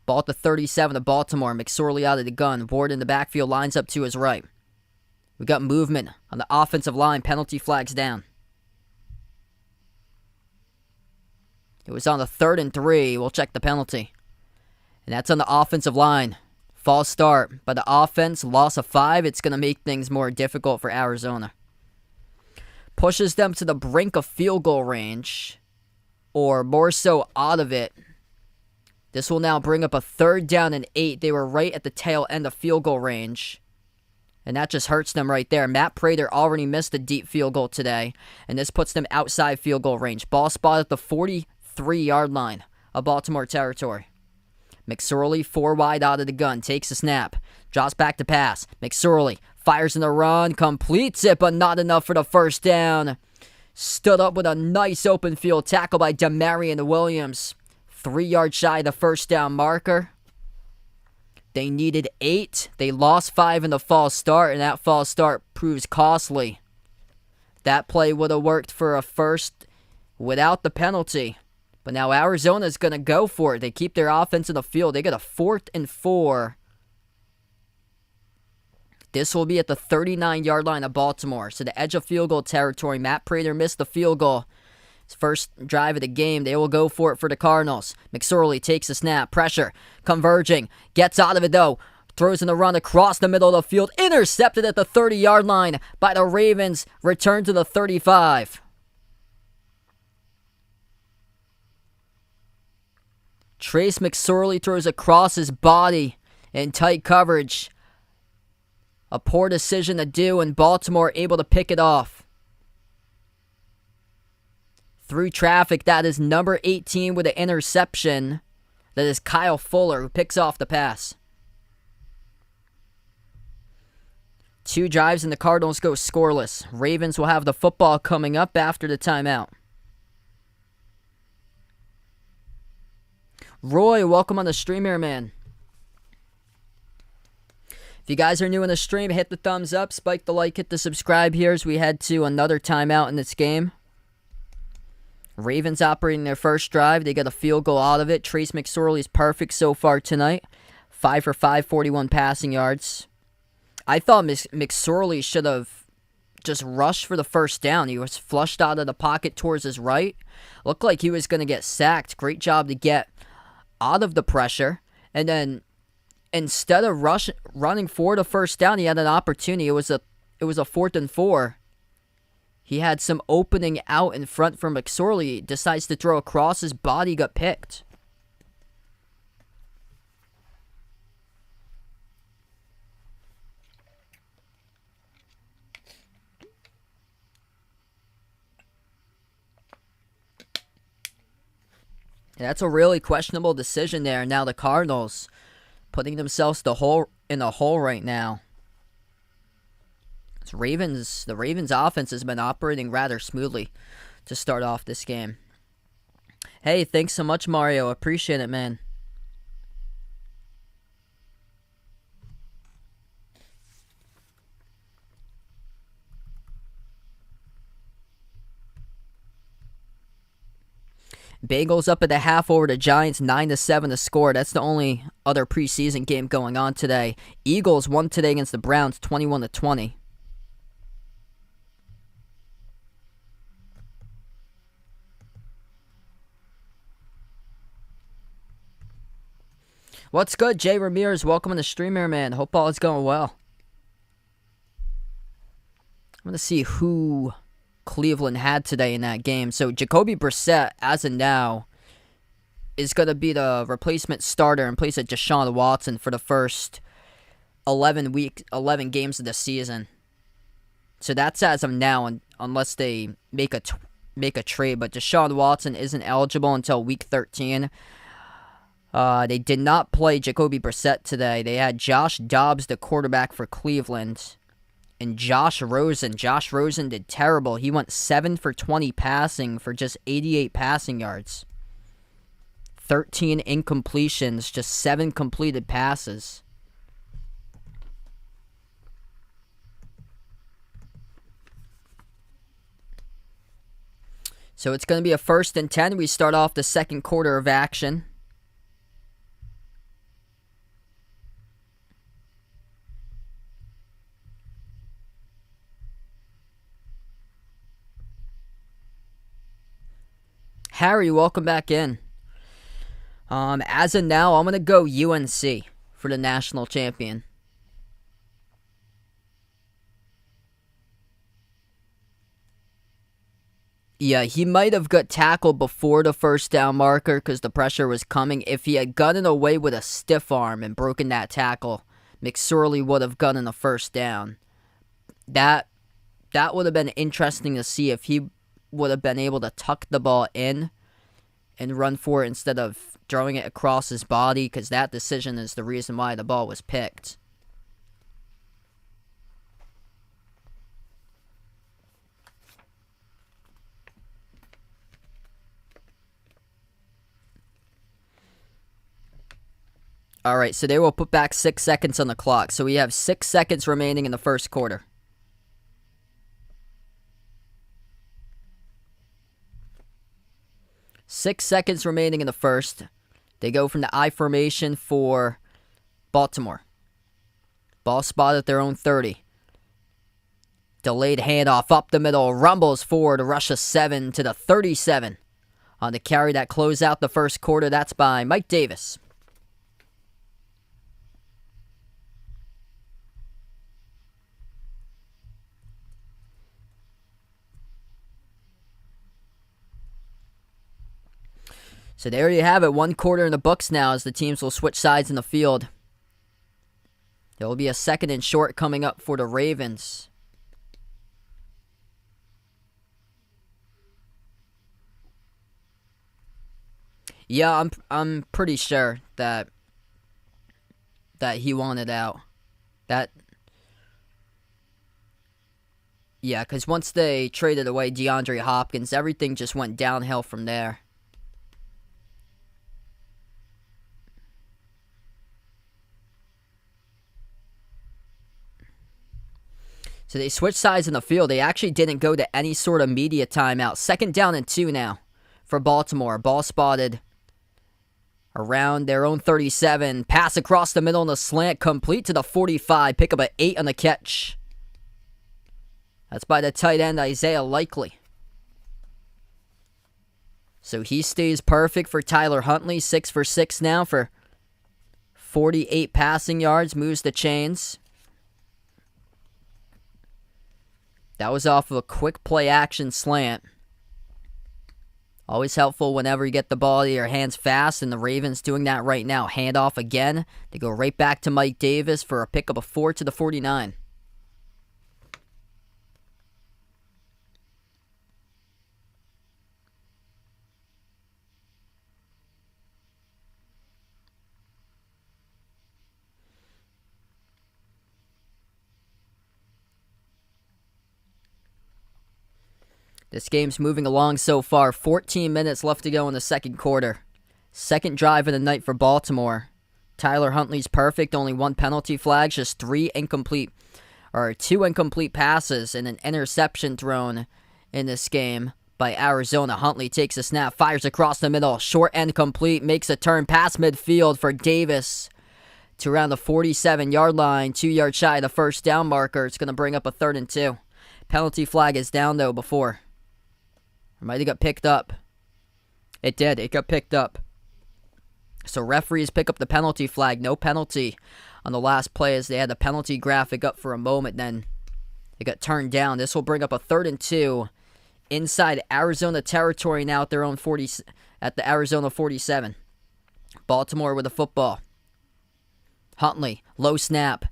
Ball at the 37 of Baltimore. McSorley out of the gun. Ward in the backfield lines up to his right. We got movement on the offensive line. Penalty flags down. It was on the 3rd and 3. We'll check the penalty. And that's on the offensive line. False start by the offense. Loss of 5. It's going to make things more difficult for Arizona. Pushes them to the brink of field goal range. Or more so out of it. This will now bring up a 3rd down and 8. They were right at the tail end of field goal range. And that just hurts them right there. Matt Prater already missed a deep field goal today. And this puts them outside field goal range. Ball spot at the 43-yard line of Baltimore territory. McSorley 4 wide out of the gun. Takes a snap. Drops back to pass. McSorley fires in the run. Completes it, but not enough for the first down. Stood up with a nice open field tackle by Demarion Williams. 3 yards shy of the first down marker. They needed 8. They lost 5 in the false start, and that false start proves costly. That play would have worked for a first without the penalty. But now Arizona's going to go for it. They keep their offense in the field. They got a 4th and 4. This will be at the 39-yard line of Baltimore. So the edge of field goal territory. Matt Prater missed the field goal. His first drive of the game. They will go for it for the Cardinals. McSorley takes a snap. Pressure. Converging. Gets out of it though. Throws in the run across the middle of the field. Intercepted at the 30-yard line by the Ravens. Return to the 35. Trace McSorley throws across his body in tight coverage. A poor decision to do, and Baltimore able to pick it off. Through traffic, that is number 18 with an interception. That is Kyle Fuller, who picks off the pass. 2 drives and the Cardinals go scoreless. Ravens will have the football coming up after the timeout. Roy, welcome on the stream here, man. If you guys are new in the stream, hit the thumbs up, spike the like, hit the subscribe here as we head to another timeout in this game. Ravens operating their first drive. They got a field goal out of it. Trace McSorley's perfect so far tonight. 5 for 5, 41 passing yards. I thought McSorley should have just rushed for the first down. He was flushed out of the pocket towards his right. Looked like he was going to get sacked. Great job to get out of the pressure. And then instead of running for the first down, he had an opportunity. It was a 4th and 4. He had some opening out in front for McSorley. Decides to throw across his body, got picked. And that's a really questionable decision there. Now the Cardinals putting themselves in a hole right now. The Ravens offense has been operating rather smoothly to start off this game. Hey, thanks so much, Mario. Appreciate it, man. Bengals up at the half over the Giants, 9-7 to score. That's the only other preseason game going on today. Eagles won today against the Browns, 21-20. What's good, Jay Ramirez? Welcome to the stream here, man. Hope all is going well. I'm going to see who Cleveland had today in that game. So Jacoby Brissett, as of now, is going to be the replacement starter in place of Deshaun Watson for the first 11 games of the season. So that's as of now, unless they make a trade. But Deshaun Watson isn't eligible until week 13. They did not play Jacoby Brissett today. They had Josh Dobbs, the quarterback for Cleveland, and Josh Rosen. Josh Rosen did terrible. He went 7 for 20 passing for just 88 passing yards. 13 incompletions, just 7 completed passes. So it's going to be a 1st and 10. We start off the second quarter of action. Harry, welcome back in. As of now, I'm going to go UNC for the national champion. Yeah, he might have got tackled before the first down marker because the pressure was coming. If he had gotten away with a stiff arm and broken that tackle, McSorley would have gotten the first down. That would have been interesting to see if he would have been able to tuck the ball in and run for it instead of throwing it across his body, because that decision is the reason why the ball was picked. All right, so they will put back 6 seconds on the clock. So we have 6 seconds remaining in the first quarter. Six seconds remaining in the first. They go from the I formation for Baltimore. Ball spot at their own 30. Delayed handoff up the middle. Rumbles forward. A rush of 7 to the 37. On the carry that closed out the first quarter. That's by Mike Davis. So there you have it. 1 quarter in the books now as the teams will switch sides in the field. There will be a 2nd and short coming up for the Ravens. Yeah, I'm pretty sure that he wanted out. Yeah, because once they traded away DeAndre Hopkins, everything just went downhill from there. So they switched sides in the field. They actually didn't go to any sort of media timeout. 2nd down and 2 now for Baltimore. Ball spotted around their own 37. Pass across the middle in the slant. Complete to the 45. Pick up an 8 on the catch. That's by the tight end, Isaiah Likely. So he stays perfect for Tyler Huntley. 6 for 6 now for 48 passing yards. Moves the chains. That was off of a quick play action slant. Always helpful whenever you get the ball to your hands fast, and the Ravens doing that right now. Handoff again. They go right back to Mike Davis for a pickup of 4 to the 49. This game's moving along so far. 14 minutes left to go in the second quarter. 2nd drive of the night for Baltimore. Tyler Huntley's perfect. Only 1 penalty flag. Just 2 incomplete passes and an interception thrown in this game by Arizona. Huntley takes a snap. Fires across the middle. Short end complete. Makes a turn past midfield for Davis to around the 47-yard line. 2 yards shy of the first down marker. It's going to bring up a 3rd and 2. Penalty flag is down, though, before. It might have got picked up. It did. It got picked up. So referees pick up the penalty flag. No penalty on the last play as they had the penalty graphic up for a moment. Then it got turned down. This will bring up a 3rd and 2 inside Arizona territory now at their own 40, at the Arizona 47. Baltimore with the football. Huntley, low snap.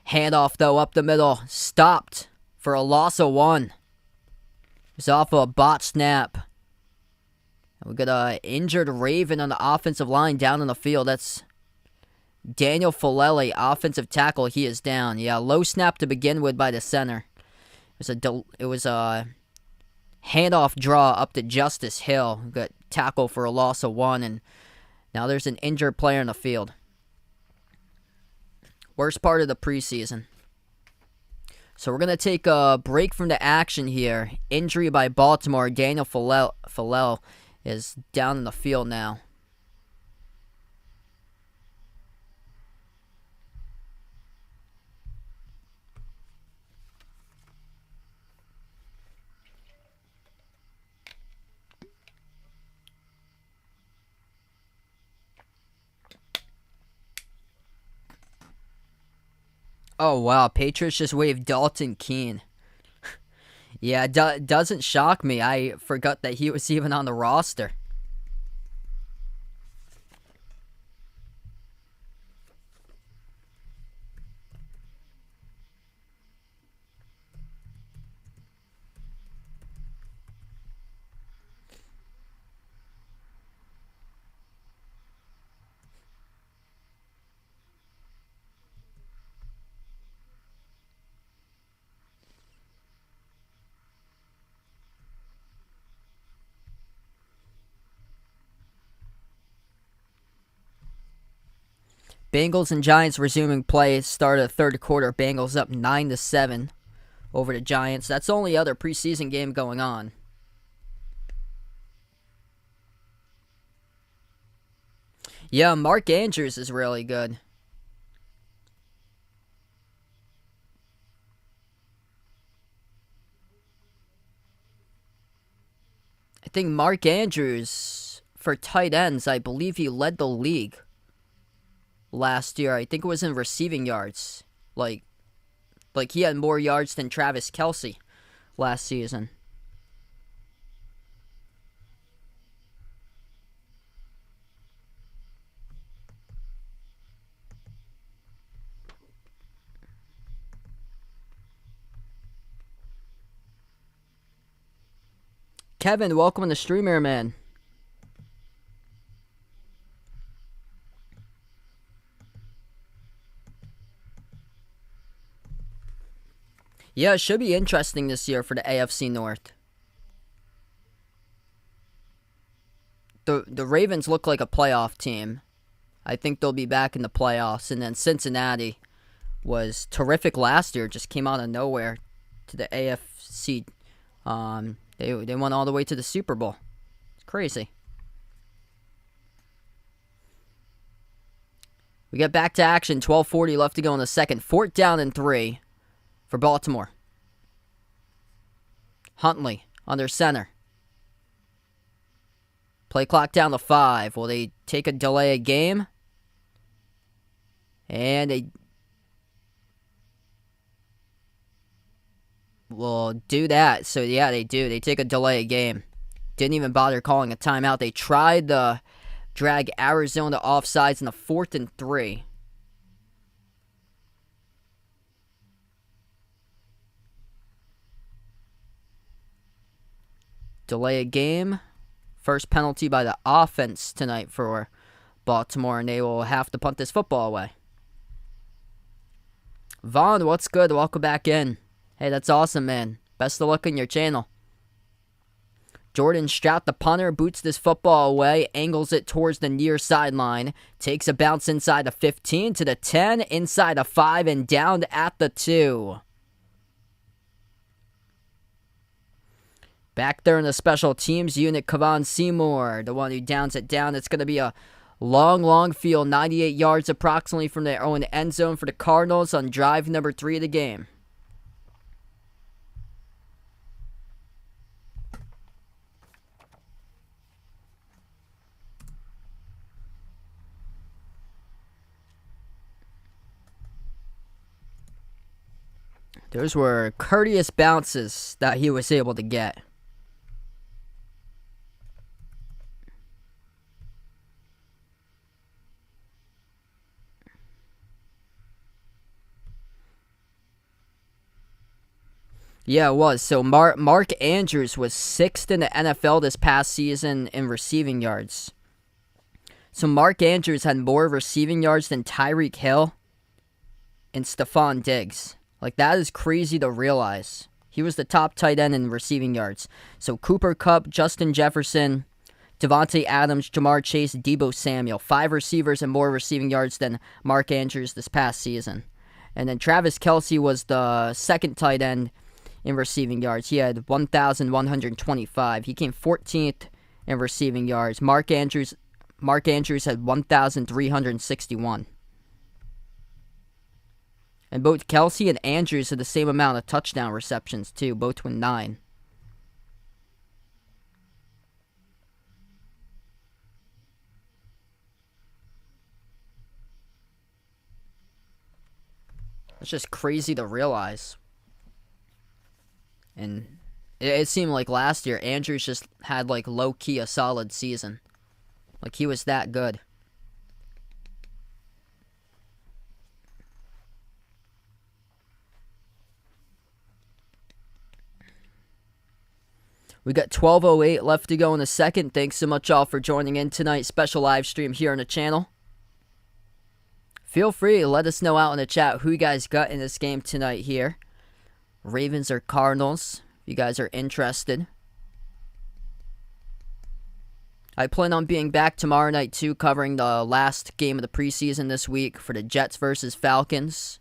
Handoff, though, up the middle. Stopped for a loss of 1. It's off of a bot snap. We got an injured Raven on the offensive line down in the field. That's Daniel Filelli, offensive tackle. He is down. Yeah, low snap to begin with by the center. It was a handoff draw up to Justice Hill. Got tackle for a loss of 1, and now there's an injured player in the field. Worst part of the preseason. So we're going to take a break from the action here. Injury by Baltimore. Daniel Filel is down in the field now. Oh, wow. Patriots just waived Dalton Keene. Yeah, doesn't shock me. I forgot that he was even on the roster. Bengals and Giants resuming play. Start of the third quarter. Bengals up 9-7 over the Giants. That's the only other preseason game going on. Yeah, Mark Andrews is really good. I think Mark Andrews, for tight ends, I believe he led the league last year. I think it was in receiving yards. Like he had more yards than Travis Kelce last season. Kevin, welcome to the stream here, man. Yeah, it should be interesting this year for the AFC North. The Ravens look like a playoff team. I think they'll be back in the playoffs. And then Cincinnati was terrific last year. Just came out of nowhere to the AFC. They went all the way to the Super Bowl. It's crazy. We get back to action. 12:40 left to go in the second. 4th down and 3 for Baltimore. Huntley under center. Play clock down to 5. Will they take a delay of game? And they will do that. So, yeah, they do. They take a delay of game. Didn't even bother calling a timeout. They tried to drag Arizona offsides in the 4th and 3. Delay a game. First penalty by the offense tonight for Baltimore, and they will have to punt this football away. Vaughn, what's good? Welcome back in. Hey, that's awesome, man. Best of luck on your channel. Jordan Stroud, the punter, boots this football away, angles it towards the near sideline, takes a bounce inside the 15 to the 10, inside the 5, and down at the 2. Back there in the special teams unit, Kevon Seymour, the one who downs it down. It's going to be a long field, 98 yards approximately from their own end zone for the Cardinals on drive number 3 of the game. Those were courteous bounces that he was able to get. Yeah, it was. So Mark Andrews was 6th in the NFL this past season in receiving yards. So Mark Andrews had more receiving yards than Tyreek Hill and Stephon Diggs. Like, that is crazy to realize. He was the top tight end in receiving yards. So Cooper Kupp, Justin Jefferson, Devontae Adams, Jamar Chase, Deebo Samuel. 5 receivers and more receiving yards than Mark Andrews this past season. And then Travis Kelce was the second tight end in receiving yards. He had 1,125. He came 14th in receiving yards. Mark Andrews had 1,361. And both Kelce and Andrews had the same amount of touchdown receptions, too, both with 9. It's just crazy to realize. And it seemed like last year, Andrews just had, like, low-key a solid season. Like, he was that good. We got 12:08 left to go in the second. Thanks so much all for joining in tonight. Special live stream here on the channel. Feel free to let us know out in the chat who you guys got in this game tonight here. Ravens or Cardinals, if you guys are interested. I plan on being back tomorrow night too, covering the last game of the preseason this week for the Jets versus Falcons.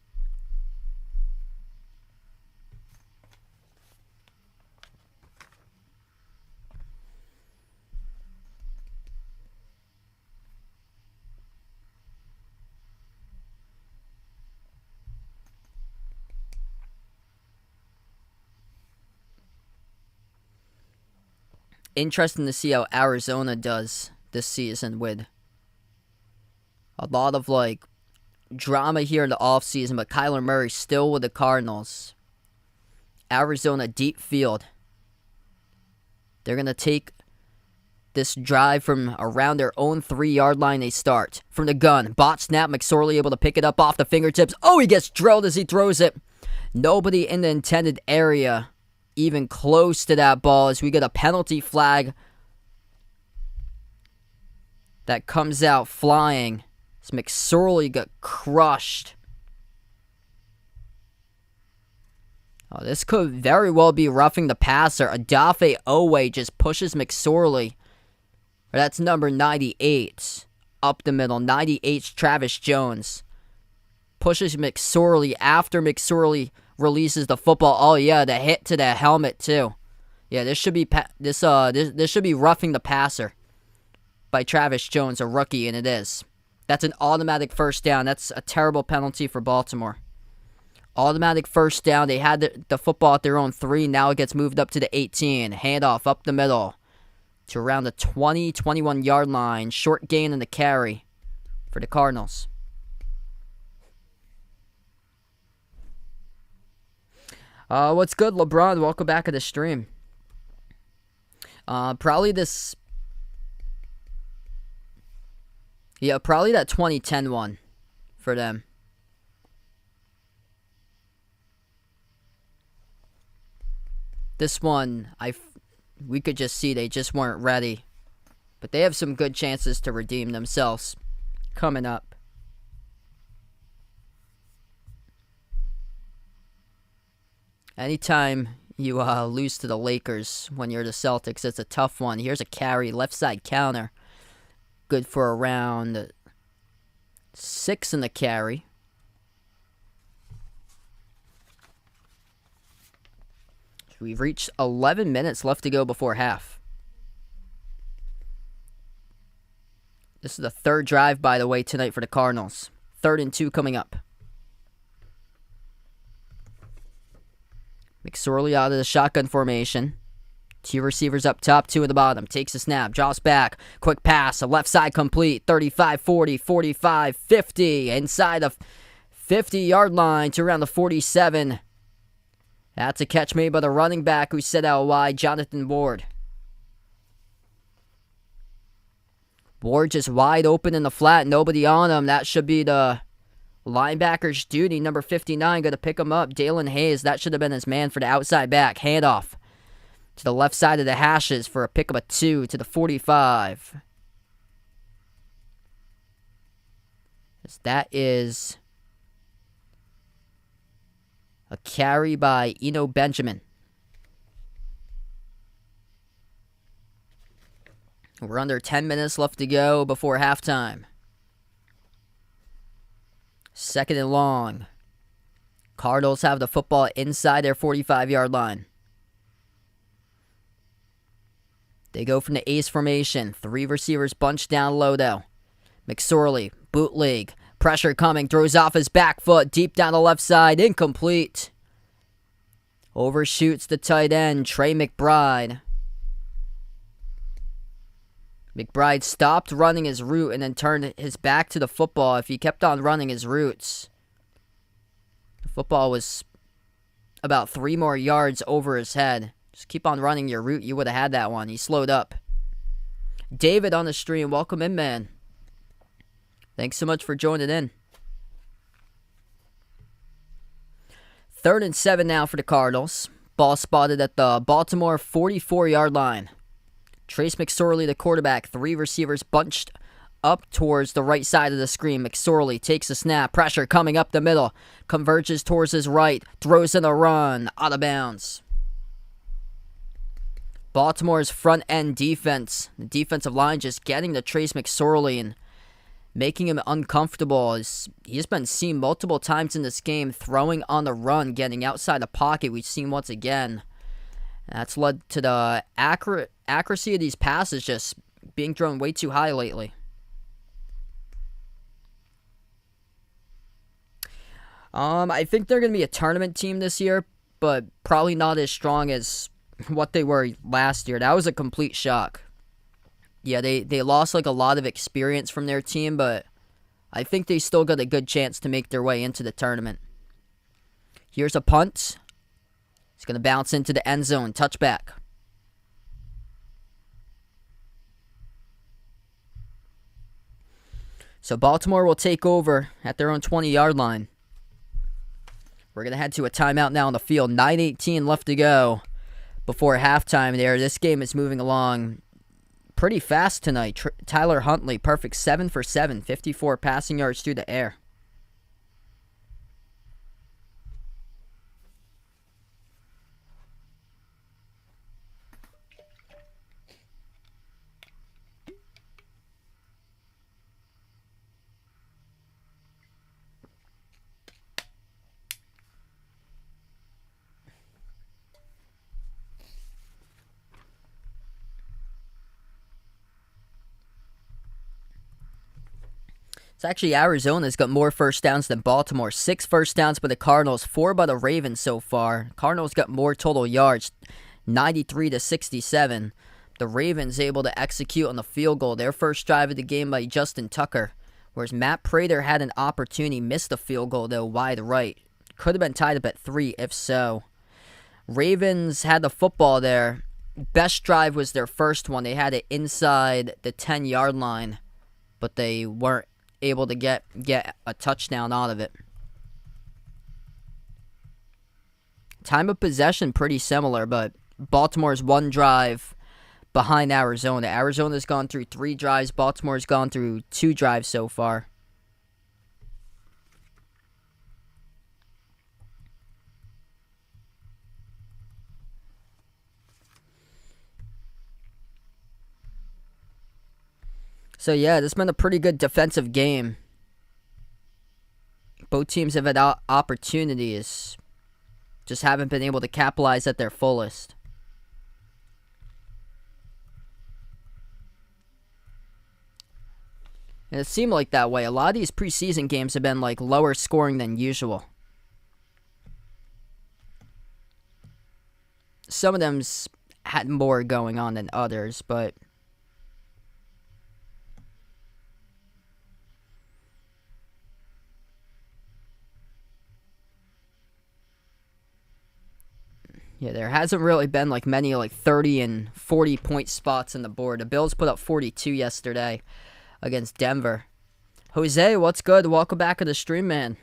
Interesting to see how Arizona does this season with a lot of, like, drama here in the offseason, but Kyler Murray still with the Cardinals. Arizona deep field. They're going to take this drive from around their own 3-yard line. They start from the gun. Bot snap. McSorley able to pick it up off the fingertips. Oh, he gets drilled as he throws it. Nobody in the intended area even close to that ball as we get a penalty flag that comes out flying as McSorley got crushed. Oh, this could very well be roughing the passer. Adafe Owe just pushes McSorley. That's number 98 up the middle. 98's Travis Jones pushes McSorley after McSorley releases the football. Oh yeah, the hit to the helmet too. Yeah, this should be this should be roughing the passer by Travis Jones, a rookie, and it is. That's an automatic first down. That's a terrible penalty for Baltimore. Automatic first down. They had the football at their own 3. Now it gets moved up to the 18. Handoff up the middle to around the 20, 21-yard line. Short gain in the carry for the Cardinals. What's good, LeBron? Welcome back to the stream. Probably this... Yeah, probably that 2010 one for them. This one, we could just see they just weren't ready. But they have some good chances to redeem themselves coming up. Anytime you lose to the Lakers when you're the Celtics, it's a tough one. Here's a carry, left side counter. Good for around 6 in the carry. We've reached 11 minutes left to go before half. This is the third drive, by the way, tonight for the Cardinals. 3rd and 2 coming up. McSorley out of the shotgun formation. 2 receivers up top, 2 at the bottom. Takes a snap, drops back. Quick pass, a left side complete. 35, 40, 45, 50. Inside the 50-yard line to around the 47. That's a catch made by the running back who set out wide, Jonathan Ward. Ward just wide open in the flat, nobody on him. That should be the linebacker's duty. Number 59 going to pick him up. Dalen Hayes, that should have been his man for the outside back. Handoff to the left side of the hashes for a pickup of 2 to the 45. That is a carry by Eno Benjamin. We're under 10 minutes left to go before halftime. 2nd and long. Cardinals have the football inside their 45-yard line. They go from the ace formation. 3 receivers bunched down low, though. McSorley, bootleg. Pressure coming. Throws off his back foot. Deep down the left side. Incomplete. Overshoots the tight end, Trey McBride. McBride stopped running his route and then turned his back to the football. If he kept on running his routes, The football was about 3 more yards over his head. Just keep on running your route. You would have had that one. He slowed up. David on the stream. Welcome in, man. Thanks so much for joining in. 3rd and 7 now for the Cardinals. Ball spotted at the Baltimore 44-yard line. Trace McSorley, the quarterback. 3 receivers bunched up towards the right side of the screen. McSorley takes a snap. Pressure coming up the middle. Converges towards his right. Throws in a run. Out of bounds. Baltimore's front end defense. The defensive line just getting to Trace McSorley and making him uncomfortable. He's been seen multiple times in this game throwing on the run, getting outside the pocket. We've seen once again. That's led to the accuracy of these passes just being thrown way too high lately. I think they're going to be a tournament team this year, but probably not as strong as what they were last year. That was a complete shock. Yeah, they lost like a lot of experience from their team, but I think they still got a good chance to make their way into the tournament. Here's a punt. It's going to bounce into the end zone. Touchback. So Baltimore will take over at their own 20-yard line. We're going to head to a timeout now on the field. 9:18 left to go before halftime there. This game is moving along pretty fast tonight. Tyler Huntley, perfect 7 for 7, 54 passing yards through the air. It's actually Arizona's got more first downs than Baltimore. 6 first downs by the Cardinals, 4 by the Ravens so far. Cardinals got more total yards, 93-67. The Ravens able to execute on the field goal. Their first drive of the game by Justin Tucker. Whereas Matt Prater had an opportunity, missed the field goal though, wide right. Could have been tied up at 3 if so. Ravens had the football there. Best drive was their first one. They had it inside the 10-yard line, but they weren't able to get a touchdown out of it. Time of possession pretty similar, but Baltimore's 1 drive behind Arizona. Arizona's gone through 3 drives. Baltimore's gone through 2 drives so far. So yeah, this has been a pretty good defensive game. Both teams have had opportunities, just haven't been able to capitalize at their fullest. And it seemed like that way. A lot of these preseason games have been like lower scoring than usual. Some of them's had more going on than others, but yeah, there hasn't really been like many like 30 and 40 point spots on the board. The Bills put up 42 yesterday against Denver. Jose, what's good? Welcome back to the stream, man.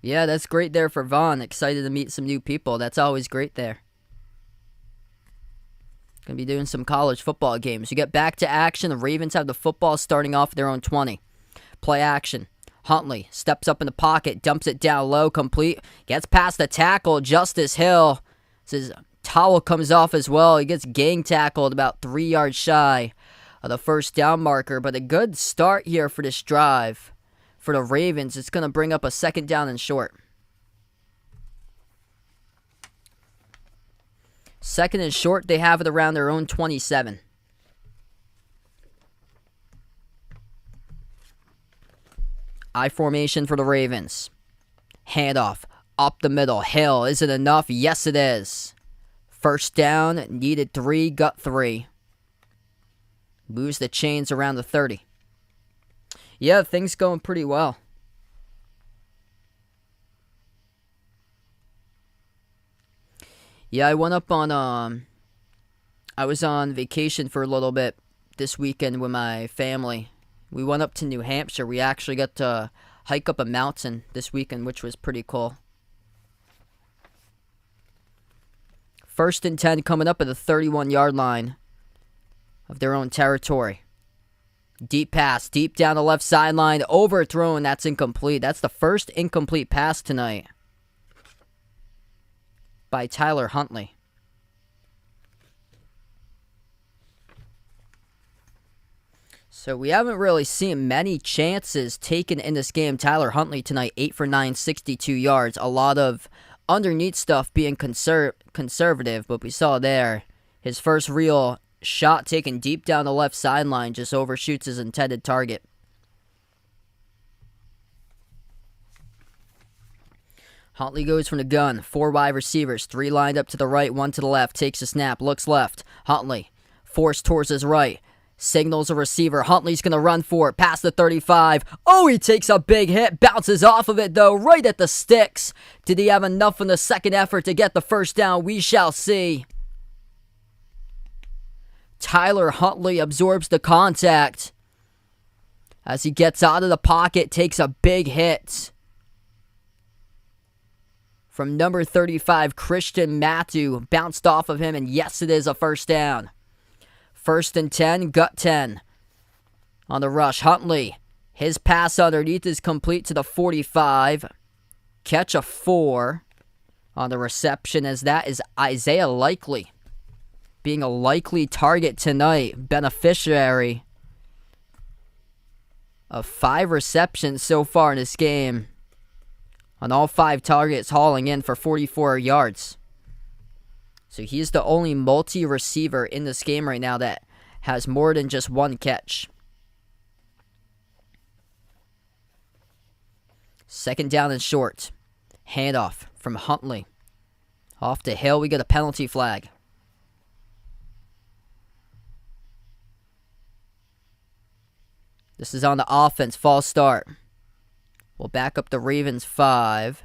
Yeah, that's great there for Vaughn. Excited to meet some new people. That's always great there. Gonna be doing some college football games. You get back to action. The Ravens have the football starting off their own 20. Play action. Huntley steps up in the pocket, dumps it down low, complete. Gets past the tackle, Justice Hill. His towel comes off as well. He gets gang tackled about 3 yards shy of the first down marker. But a good start here for this drive. For the Ravens, it's going to bring up a 2nd down and short. 2nd and short, they have it around their own 27. I formation for the Ravens. Handoff up the middle. Hill, is it enough? Yes, it is. First down, needed 3, got 3. Moves the chains around the 30. Yeah, things going pretty well. Yeah, I went up on I was on vacation for a little bit this weekend with my family. We went up to New Hampshire. We actually got to hike up a mountain this weekend, which was pretty cool. 1st and 10 coming up at the 31-yard line of their own territory. Deep pass, deep down the left sideline, overthrown. That's incomplete. That's the first incomplete pass tonight by Tyler Huntley. So we haven't really seen many chances taken in this game. Tyler Huntley tonight, 8 for 9, 62 yards. A lot of underneath stuff being conservative, but we saw there his first real shot taken deep down the left sideline, just overshoots his intended target. Huntley goes from the gun. 4 wide receivers, 3 lined up to the right, 1 to the left. Takes a snap, looks left. Huntley forced towards his right. Signals a receiver. Huntley's going to run for it. Past the 35. Oh, he takes a big hit. Bounces off of it, though, right at the sticks. Did he have enough in the second effort to get the first down? We shall see. Tyler Huntley absorbs the contact as he gets out of the pocket, takes a big hit from number 35, Christian Matthew. Bounced off of him, and yes, it is a first down. 1st and 10, gut 10. On the rush, Huntley. His pass underneath is complete to the 45. Catch a 4 on the reception, as that is Isaiah Likely. Being a likely target tonight. Beneficiary of 5 receptions so far in this game. On all 5 targets, hauling in for 44 yards. So he's the only multi-receiver in this game right now that has more than just 1 catch. 2nd down and short. Handoff from Huntley. Off to Hill, we get a penalty flag. This is on the offense, false start. We'll back up the Ravens 5.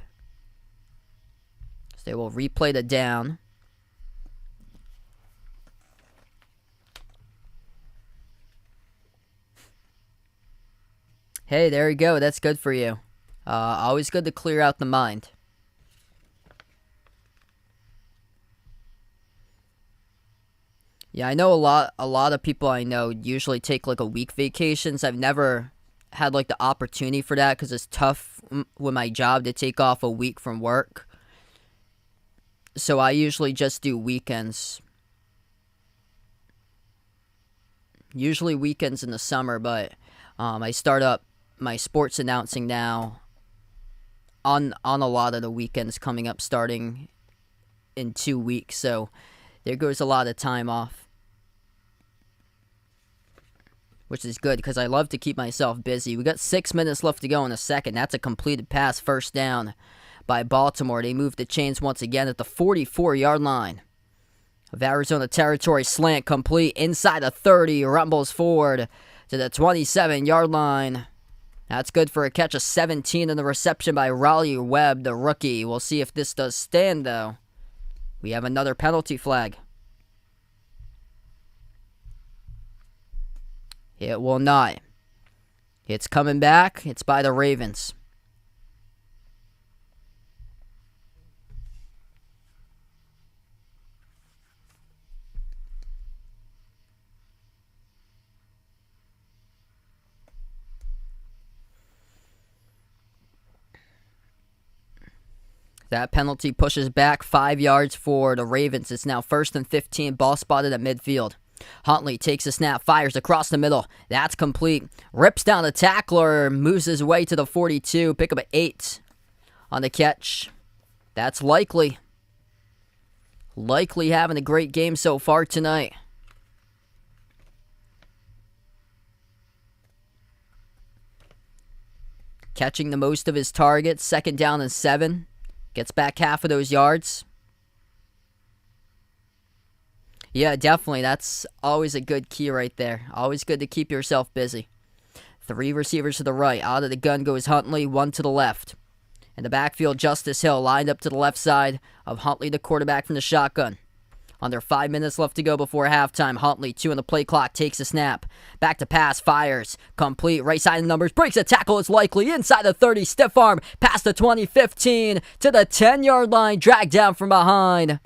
So they will replay the down. Hey, there you go. That's good for you. Always good to clear out the mind. Yeah, I know a lot of people I know usually take like a week vacations. I've never had like the opportunity for that because it's tough with my job to take off a week from work. So I usually just do weekends. Usually weekends in the summer, but I start up my sports announcing now on a lot of the weekends coming up starting in 2 weeks. So there goes a lot of time off, which is good because I love to keep myself busy. We got 6 minutes left to go in the second. That's a completed pass, first down by Baltimore. They move the chains once again at the 44-yard line of Arizona territory. Slant complete inside the 30. Rumbles forward to the 27-yard line. That's good for a catch of 17 in the reception by Raleigh Webb, the rookie. We'll see if this does stand, though. We have another penalty flag. It will not. It's coming back. It's by the Ravens. That penalty pushes back 5 yards for the Ravens. It's now 1st and 15. Ball spotted at midfield. Huntley takes a snap, fires across the middle. That's complete. Rips down the tackler, moves his way to the 42. Pick up an 8 on the catch. That's Likely. Likely having a great game so far tonight. Catching the most of his targets. 2nd down and 7. Gets back half of those yards. Yeah, definitely. That's always a good key right there. Always good to keep yourself busy. Three receivers to the right. Out of the gun goes Huntley, one to the left. In the backfield, Justice Hill lined up to the left side of Huntley, the quarterback from the shotgun. Under 5 minutes left to go before halftime. Huntley, 2 on the play clock, takes a snap. Back to pass, fires. Complete, right side of the numbers, breaks a tackle, is likely. Inside the 30, stiff arm, past the 20, 15, to the 10-yard line, dragged down from behind.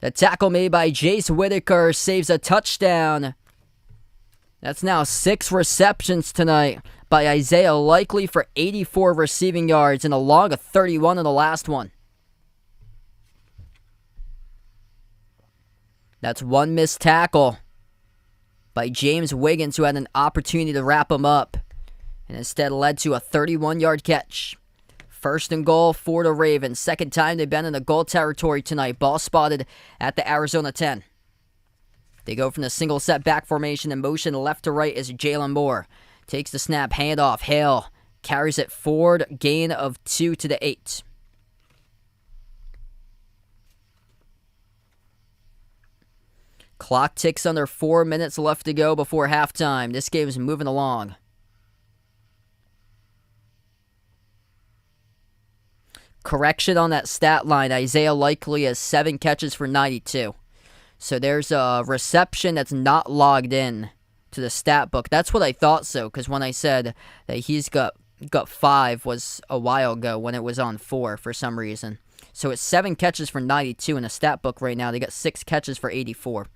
The tackle made by Jace Whitaker saves a touchdown. That's now 6 receptions tonight by Isaiah Likely for 84 receiving yards and a log of 31 in the last one. That's one missed tackle by James Wiggins, who had an opportunity to wrap him up and instead led to a 31-yard catch. First and goal for the Ravens. Second time they've been in the goal territory tonight. Ball spotted at the Arizona 10. They go from the single set back formation and motion left to right as Jalen Moore takes the snap, handoff. Hale carries it forward, gain of 2 to the 8. Clock ticks under 4 minutes left to go before halftime. This game is moving along. Correction on that stat line. Isaiah Likely has 7 catches for 92. So there's a reception that's not logged in to the stat book. That's what I thought so, because when I said that he's got 5 was a while ago when it was on 4 for some reason. So it's 7 catches for 92 in the stat book right now. They got 6 catches for 84.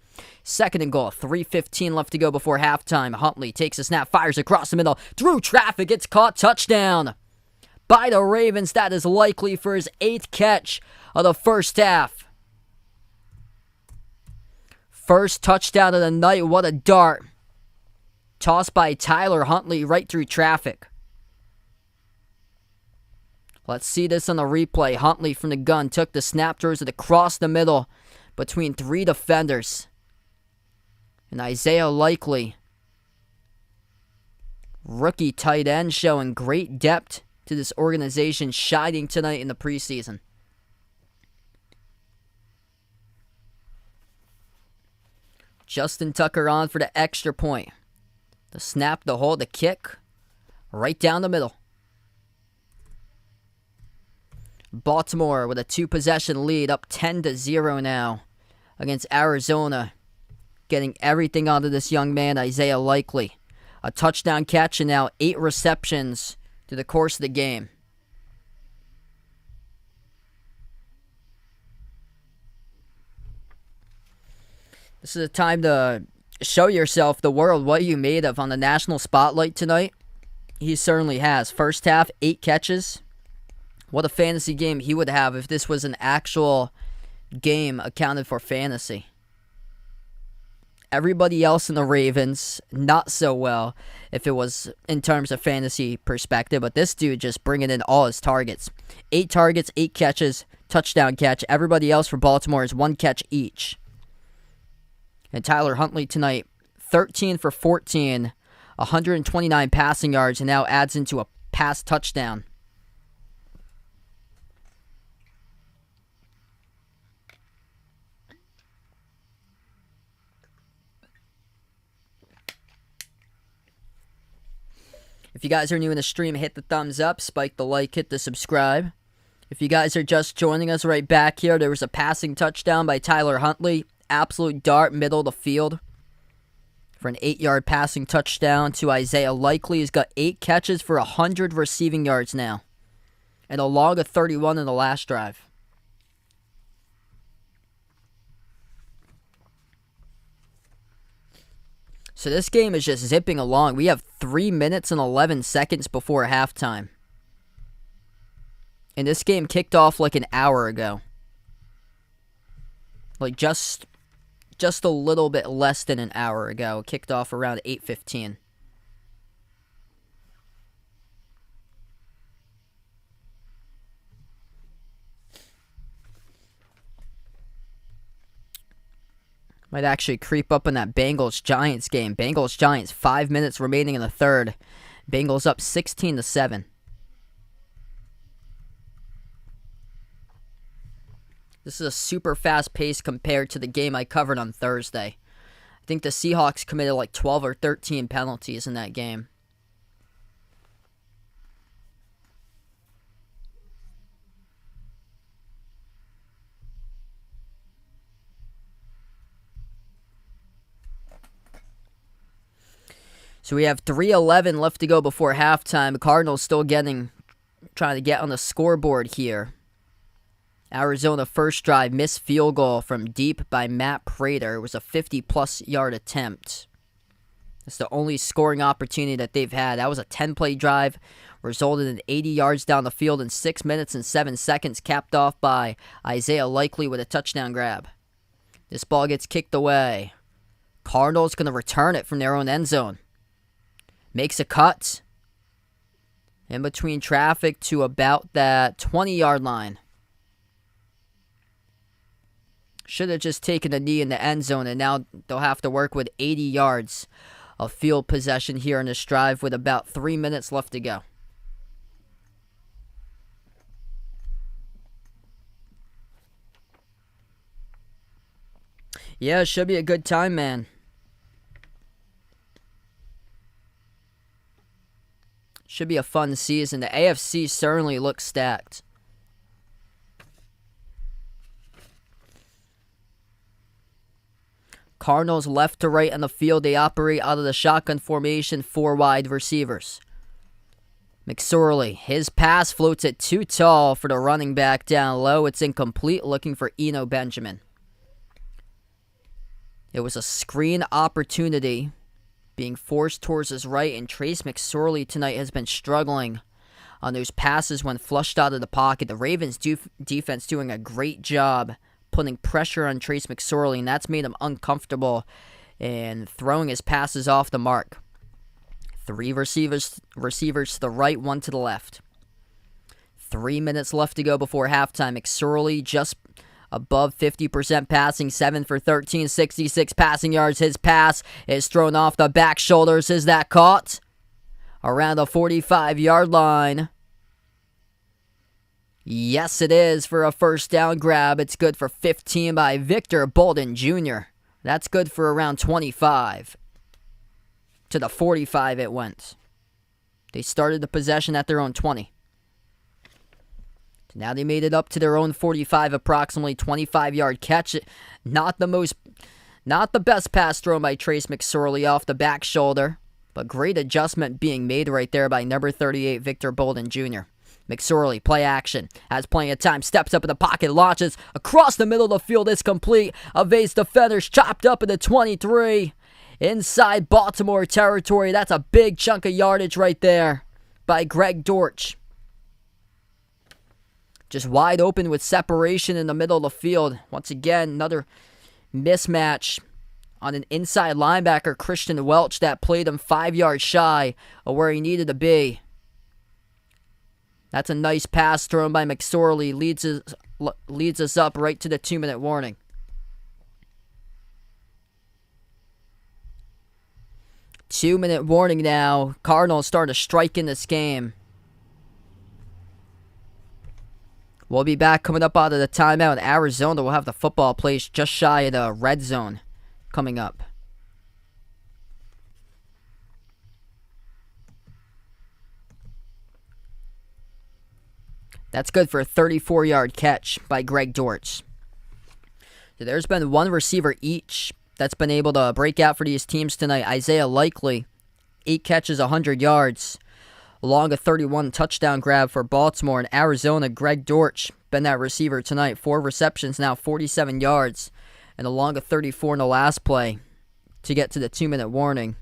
Second and goal, 3:15 left to go before halftime. Huntley takes a snap, fires across the middle, through traffic, gets caught, touchdown by the Ravens. That is Likely for his 8th catch of the first half. First touchdown of the night. What a dart. Tossed by Tyler Huntley right through traffic. Let's see this on the replay. Huntley from the gun took the snap, throws it across the middle between 3 defenders. And Isaiah Likely, rookie tight end, showing great depth to this organization, shining tonight in the preseason. Justin Tucker on for the extra point. The snap, the hold, the kick, right down the middle. Baltimore with a 2-possession lead, up 10-0 now against Arizona. Getting everything out of this young man, Isaiah Likely. A touchdown catch and now 8 receptions through the course of the game. This is a time to show yourself, the world, what you made of on the national spotlight tonight. He certainly has. First half, 8 catches. What a fantasy game he would have if this was an actual game accounted for fantasy. Everybody else in the Ravens, not so well if it was in terms of fantasy perspective, but this dude just bringing in all his targets. 8 targets, 8 catches, touchdown catch. Everybody else for Baltimore is 1 catch each. And Tyler Huntley tonight, 13 for 14, 129 passing yards, and now adds into a pass touchdown. If you guys are new in the stream, hit the thumbs up, spike the like, hit the subscribe. If you guys are just joining us right back here, there was a passing touchdown by Tyler Huntley. Absolute dart, middle of the field for an 8-yard passing touchdown to Isaiah Likely. He's got 8 catches for 100 receiving yards now and a log of 31 in the last drive. So this game is just zipping along. We have 3 minutes and 11 seconds before halftime. And this game kicked off like an hour ago. Like just a little bit less than an hour ago. It kicked off around 8:15. Might actually creep up in that Bengals-Giants game. Bengals-Giants, 5 minutes remaining in the third. Bengals up 16-7. This is a super fast pace compared to the game I covered on Thursday. I think the Seahawks committed like 12 or 13 penalties in that game. So we have 3:11 left to go before halftime. The Cardinals still trying to get on the scoreboard here. Arizona first drive, missed field goal from deep by Matt Prater. It was a 50-plus yard attempt. That's the only scoring opportunity that they've had. That was a 10-play drive, resulted in 80 yards down the field in 6 minutes and 7 seconds, capped off by Isaiah Likely with a touchdown grab. This ball gets kicked away. Cardinals going to return it from their own end zone. Makes a cut in between traffic to about that 20-yard line. Should have just taken a knee in the end zone, and now they'll have to work with 80 yards of field possession here in this drive with about 3 minutes left to go. Yeah, it should be a good time, man. Should be a fun season. The AFC certainly looks stacked. Cardinals left to right on the field. They operate out of the shotgun formation, 4 wide receivers. McSorley, his pass floats it too tall for the running back down low. It's incomplete, looking for Eno Benjamin. It was a screen opportunity being forced towards his right, and Trace McSorley tonight has been struggling on those passes when flushed out of the pocket. The Ravens defense doing a great job putting pressure on Trace McSorley, and that's made him uncomfortable and throwing his passes off the mark. 3 receivers to the right, 1 to the left. 3 minutes left to go before halftime. McSorley just above 50% passing, 7 for 13, 66 passing yards. His pass is thrown off the back shoulders. Is that caught? Around the 45-yard line. Yes, it is for a first down grab. It's good for 15 by Victor Bolden Jr. That's good for around 25. To the 45 it went. They started the possession at their own 20. Now they made it up to their own 45, approximately 25-yard catch. Not the best pass thrown by Trace McSorley off the back shoulder, but great adjustment being made right there by number 38, Victor Bolden Jr. McSorley, play action, has plenty of time, steps up in the pocket, launches across the middle of the field. It's complete. Evades defenders, chopped up in the 23. Inside Baltimore territory. That's a big chunk of yardage right there by Greg Dortch. Just wide open with separation in the middle of the field. Once again, another mismatch on an inside linebacker, Christian Welch, that played him 5 yards shy of where he needed to be. That's a nice pass thrown by McSorley. Leads us up right to the 2-minute warning. Two-minute warning now. Cardinals starting to strike in this game. We'll be back coming up out of the timeout. Arizona will have the football placed just shy of the red zone coming up. That's good for a 34-yard catch by Greg Dortch. So there's been one receiver each that's been able to break out for these teams tonight. Isaiah Likely, 8 catches, 100 yards. Along a 31 touchdown grab for Baltimore. And Arizona, Greg Dortch, been that receiver tonight. 4 receptions, now 47 yards. And along a 34 in the last play to get to the 2-minute warning.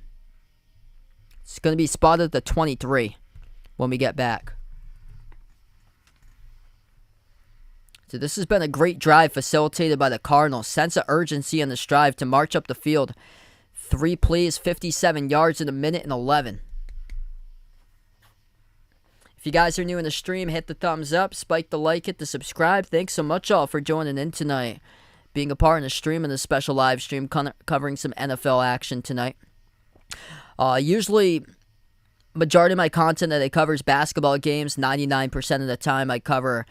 It's going to be spotted at the 23 when we get back. So this has been a great drive facilitated by the Cardinals. Sense of urgency in this drive to march up the field. 3 plays, 57 yards in a minute and 11. If you guys are new in the stream, hit the thumbs up, spike the like, hit the subscribe. Thanks so much all for joining in tonight. Being a part in the stream and the special live stream covering some NFL action tonight. Usually, majority of my content that I cover is basketball games. 99% of the time I cover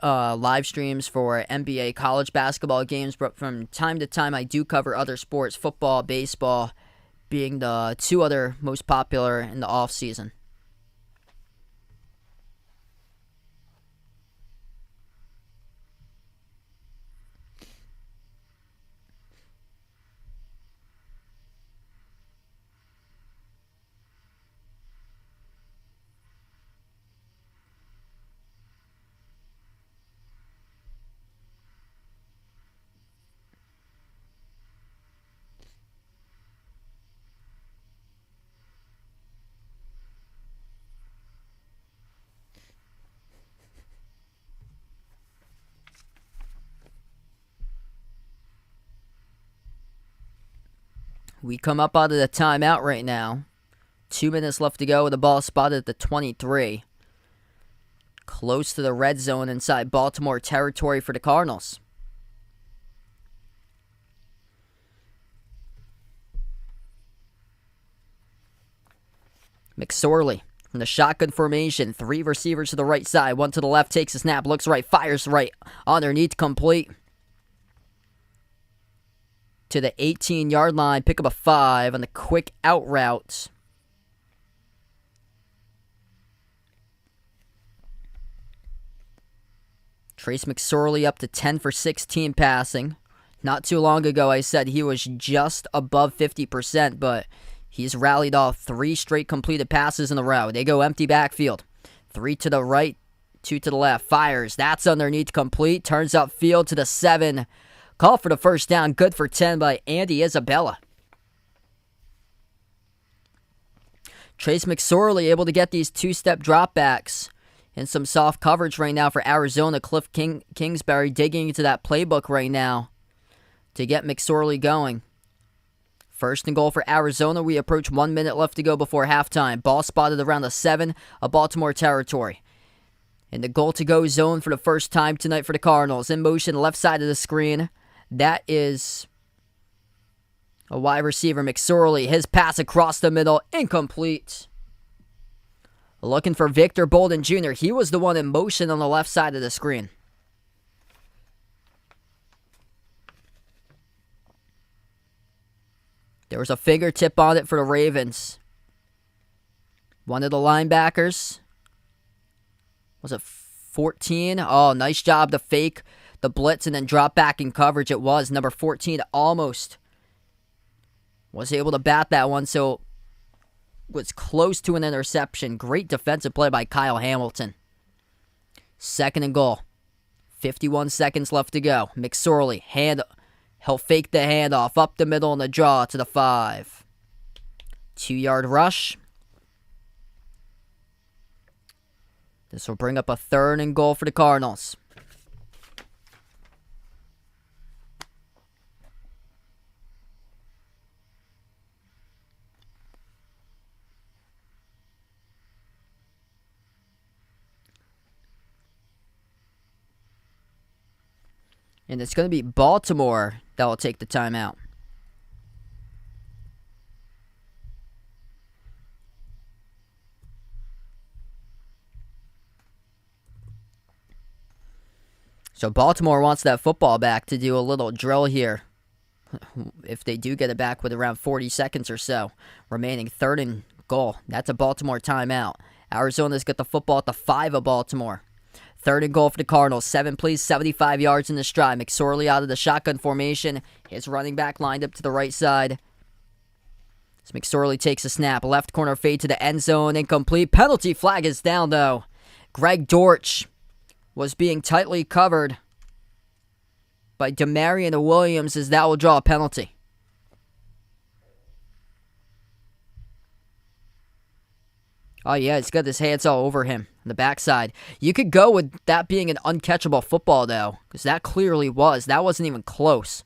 live streams for NBA college basketball games, but from time to time I do cover other sports, football, baseball being the two other most popular in the off season. We come up out of the timeout right now. 2 minutes left to go with the ball spotted at the 23. Close to the red zone inside Baltimore territory for the Cardinals. McSorley from the shotgun formation. 3 receivers to the right side. 1 to the left. Takes a snap. Looks right. Fires right. Underneath. Complete. To the 18-yard line. Pick up a 5 on the quick out route. Trace McSorley up to 10 for 16 passing. Not too long ago I said he was just above 50%, but he's rallied off 3 straight completed passes in a row. They go empty backfield. 3 to the right, 2 to the left. Fires. That's underneath. Complete. Turns upfield to the 7. Call for the first down. Good for 10 by Andy Isabella. Trace McSorley able to get these 2-step dropbacks in some soft coverage right now for Arizona. Cliff Kingsbury digging into that playbook right now to get McSorley going. First and goal for Arizona. We approach 1 minute left to go before halftime. Ball spotted around the 7 of Baltimore territory. In the goal-to-go zone for the first time tonight for the Cardinals. In motion, left side of the screen. That is a wide receiver, McSorley. His pass across the middle, incomplete. Looking for Victor Bolden Jr. He was the one in motion on the left side of the screen. There was a fingertip on it for the Ravens. One of the linebackers. Was it 14? Oh, nice job to fake the blitz and then drop back in coverage. It was number 14 almost was able to bat that one, so was close to an interception. Great defensive play by Kyle Hamilton. Second and goal. 51 seconds left to go. McSorley, he'll fake the handoff up the middle in the draw to the 5. 2-yard rush. This will bring up a third and goal for the Cardinals. And it's going to be Baltimore that will take the timeout. So Baltimore wants that football back to do a little drill here. If they do get it back with around 40 seconds or so remaining. Third and goal. That's a Baltimore timeout. Arizona's got the football at the 5 of Baltimore. Third and goal for the Cardinals. 7 plays, 75 yards in the stride. McSorley out of the shotgun formation. His running back lined up to the right side. As McSorley takes a snap. Left corner fade to the end zone. Incomplete. Penalty flag is down, though. Greg Dortch was being tightly covered by Demarion Williams, as that will draw a penalty. Oh, yeah, he's got his hands all over him on the backside. You could go with that being an uncatchable football, though, because that clearly was. That wasn't even close.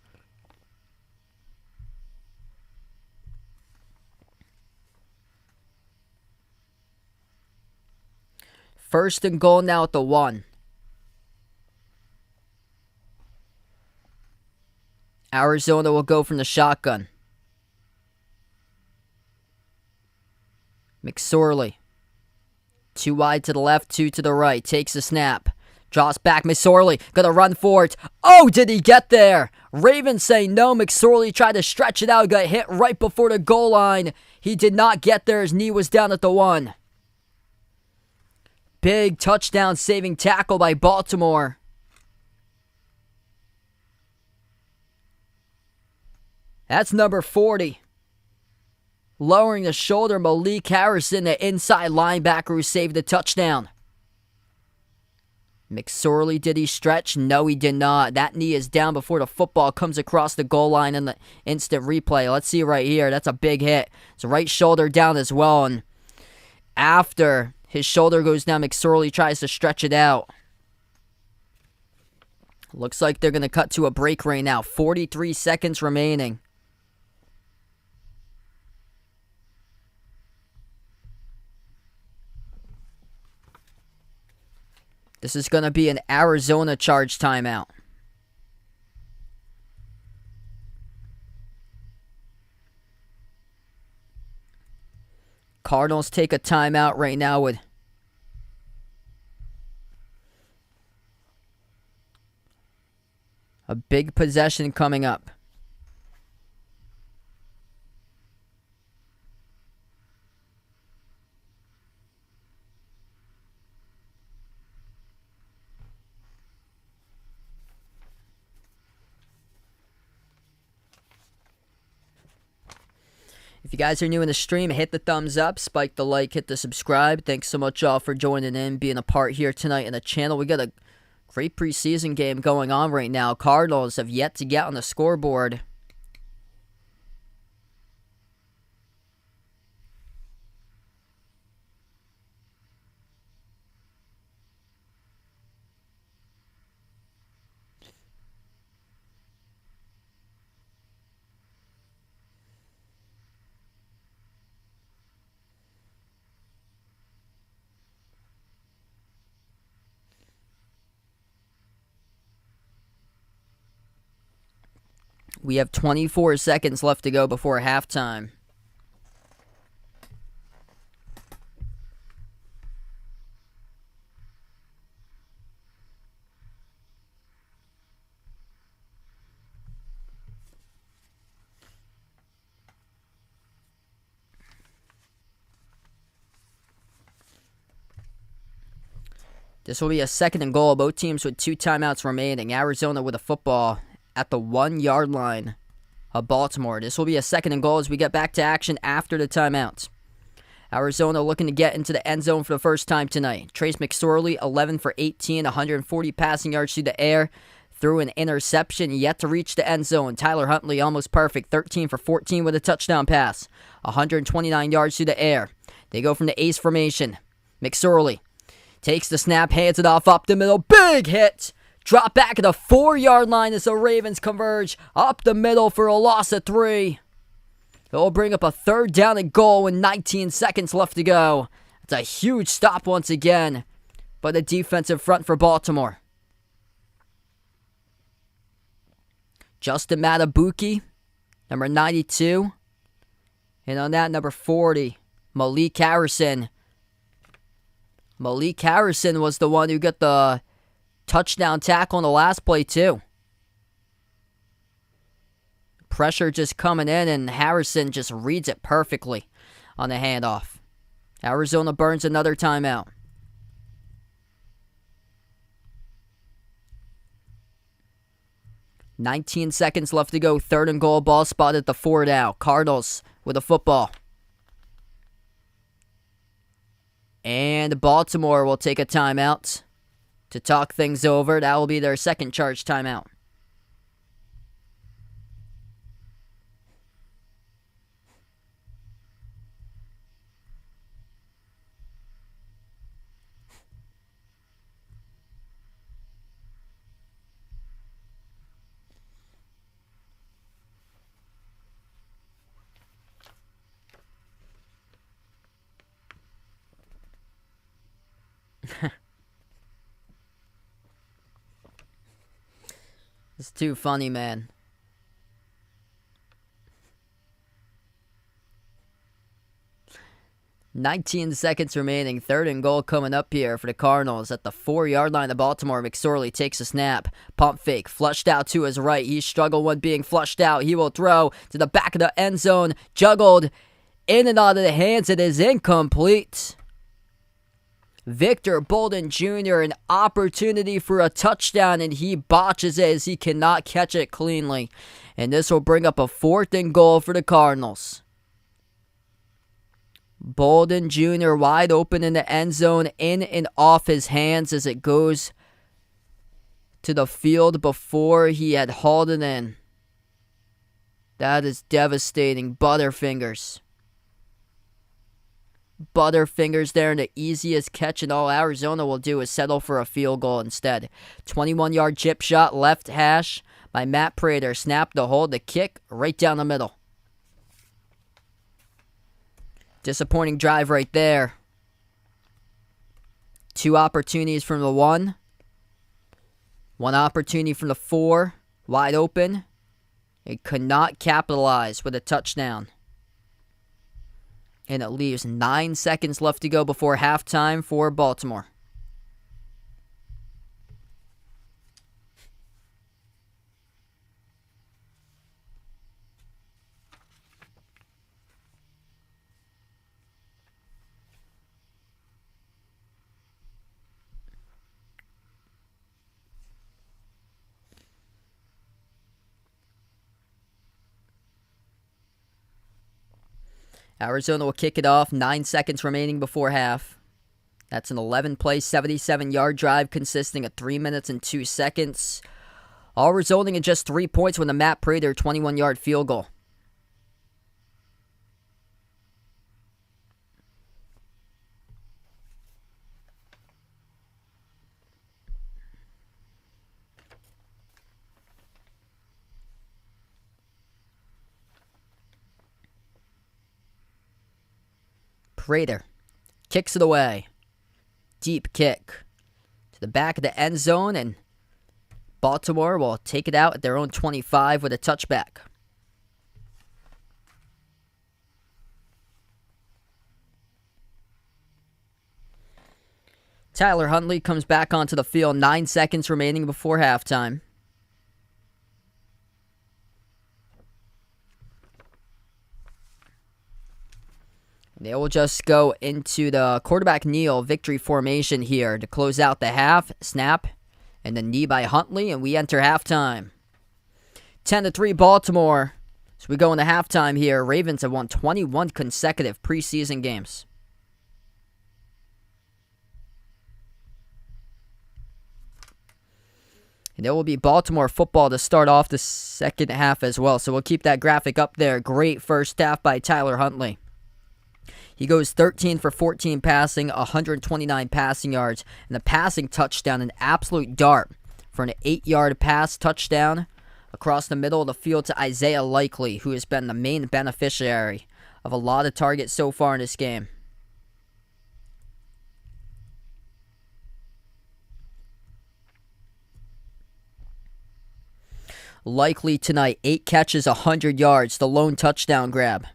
First and goal now at the 1. Arizona will go from the shotgun. McSorley. 2 wide to the left, 2 to the right. Takes a snap. Draws back, McSorley gonna run for it. Oh, did he get there? Ravens say no. McSorley tried to stretch it out, got hit right before the goal line. He did not get there. His knee was down at the 1. Big touchdown saving tackle by Baltimore. That's number 40. Lowering the shoulder, Malik Harrison, the inside linebacker who saved the touchdown. McSorley, did he stretch? No, he did not. That knee is down before the football comes across the goal line in the instant replay. Let's see right here. That's a big hit. His right shoulder down as well. And after his shoulder goes down, McSorley tries to stretch it out. Looks like they're going to cut to a break right now. 43 seconds remaining. This is going to be an Arizona charge timeout. Cardinals take a timeout right now with a big possession coming up. If you guys are new in the stream, hit the thumbs up, spike the like, hit the subscribe. Thanks so much, y'all, for joining in, being a part here tonight in the channel. We got a great preseason game going on right now. Cardinals have yet to get on the scoreboard. We have 24 seconds left to go before halftime. This will be a 2nd and goal. Both teams with 2 timeouts remaining. Arizona with a football at the 1-yard line of Baltimore. This will be a 2nd and goal as we get back to action after the timeouts. Arizona looking to get into the end zone for the first time tonight. Trace McSorley, 11 for 18, 140 passing yards through the air. Threw an interception, yet to reach the end zone. Tyler Huntley, almost perfect, 13 for 14 with a touchdown pass. 129 yards through the air. They go from the ace formation. McSorley takes the snap, hands it off up the middle. Big hit! Drop back at the 4-yard line as the Ravens converge up the middle for a loss of 3. It'll bring up a 3rd down and goal with 19 seconds left to go. It's a huge stop once again by the defensive front for Baltimore. Justin Matabuki, number 92. And on that, number 40, Malik Harrison. Malik Harrison was the one who got the touchdown tackle on the last play, too. Pressure just coming in, and Harrison just reads it perfectly on the handoff. Arizona burns another timeout. "19 seconds left to go. 3rd and goal. Ball spotted at the 4 now. Cardinals with a football. And Baltimore will take a timeout to talk things over. That will be their 2nd charge timeout. It's too funny, man. 19 seconds remaining. 3rd and goal coming up here for the Cardinals at the 4-yard line of Baltimore. McSorley takes a snap. Pump fake. Flushed out to his right. He struggled when being flushed out. He will throw to the back of the end zone. Juggled in and out of the hands. It is incomplete. Victor Bolden Jr. an opportunity for a touchdown, and he botches it as he cannot catch it cleanly. And this will bring up a 4th and goal for the Cardinals. Bolden Jr. wide open in the end zone, in and off his hands as it goes to the field before he had hauled it in. That is devastating. Butterfingers. Butterfingers there, and the easiest catch in all Arizona will do is settle for a field goal instead. 21-yard chip shot, left hash by Matt Prater. Snap to hold the kick right down the middle. Disappointing drive right there. 2 opportunities from the 1. 1 opportunity from the 4. Wide open. It could not capitalize with a touchdown. And it leaves 9 seconds left to go before halftime for Baltimore. Arizona will kick it off. 9 seconds remaining before half. That's an 11-play, 77-yard drive consisting of 3 minutes and 2 seconds. All resulting in just 3 points with a Matt Prater 21-yard field goal. Prater kicks it away. Deep kick to the back of the end zone, and Baltimore will take it out at their own 25 with a touchback. Tyler Huntley comes back onto the field. 9 seconds remaining before halftime. They will just go into the quarterback kneel victory formation here to close out the half. Snap and then knee by Huntley, and we enter halftime. 10-3 Baltimore. So we go into halftime here. Ravens have won 21 consecutive preseason games. And there will be Baltimore football to start off the second half as well. So we'll keep that graphic up there. Great first half by Tyler Huntley. He goes 13 for 14 passing, 129 passing yards, and a passing touchdown, an absolute dart for an 8-yard pass touchdown across the middle of the field to Isaiah Likely, who has been the main beneficiary of a lot of targets so far in this game. Likely tonight, 8 catches, 100 yards, the lone touchdown grab.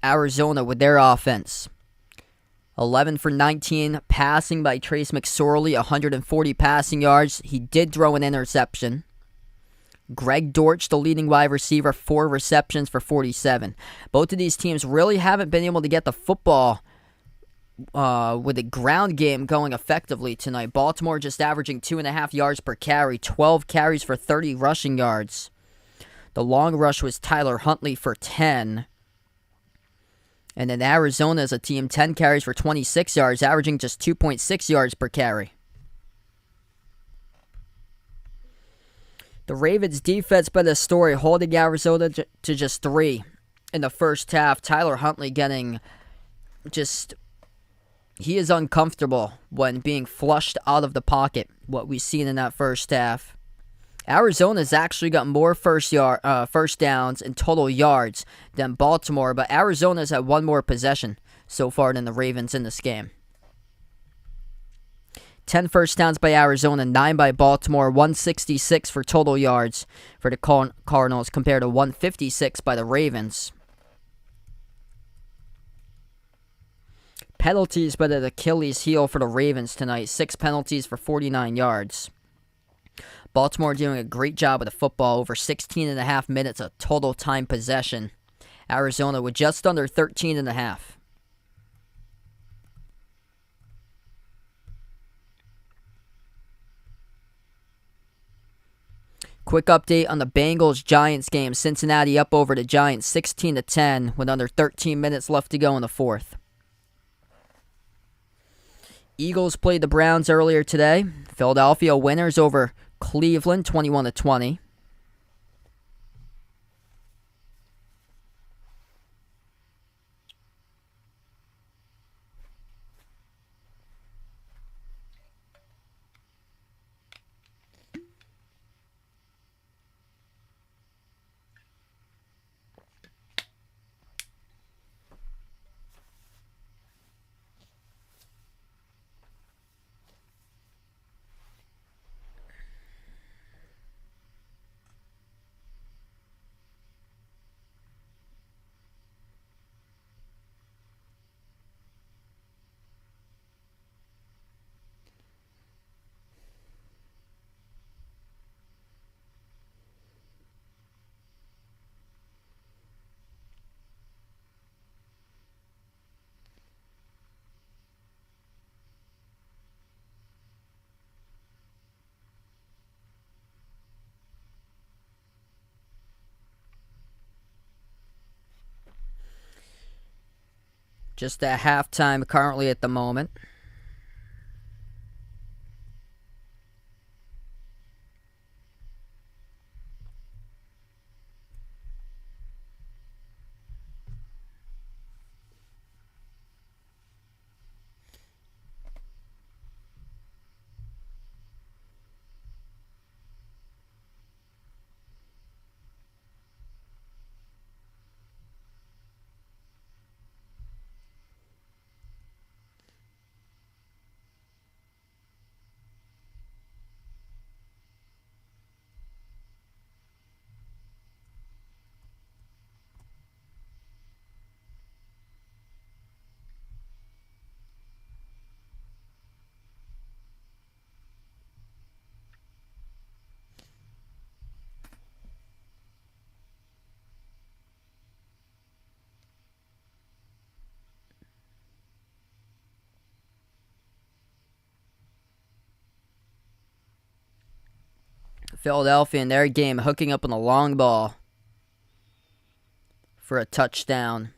Arizona with their offense. 11 for 19 passing by Trace McSorley, 140 passing yards. He did throw an interception. Greg Dortch, the leading wide receiver, 4 receptions for 47. Both of these teams really haven't been able to get the football with the ground game going effectively tonight. Baltimore just averaging 2.5 yards per carry, 12 carries for 30 rushing yards. The long rush was Tyler Huntley for 10. And then Arizona as a team, 10 carries for 26 yards, averaging just 2.6 yards per carry. The Ravens' defense been a story, holding Arizona to just 3 in the first half. Tyler Huntley getting just... He is uncomfortable when being flushed out of the pocket, what we've seen in that first half. Arizona's actually got more first downs and total yards than Baltimore, but Arizona's had 1 more possession so far than the Ravens in this game. 10 first downs by Arizona, 9 by Baltimore, 166 for total yards for the Cardinals compared to 156 by the Ravens. Penalties, but an Achilles heel for the Ravens tonight. 6 penalties for 49 yards. Baltimore doing a great job with the football. Over 16.5 minutes of total time possession. Arizona with just under 13.5. Quick update on the Bengals-Giants game. Cincinnati up over the Giants 16-10 with under 13 minutes left to go in the fourth. Eagles played the Browns earlier today. Philadelphia winners over Cleveland 21-20. Just at halftime currently at the moment. Philadelphia in their game hooking up on the long ball for a touchdown.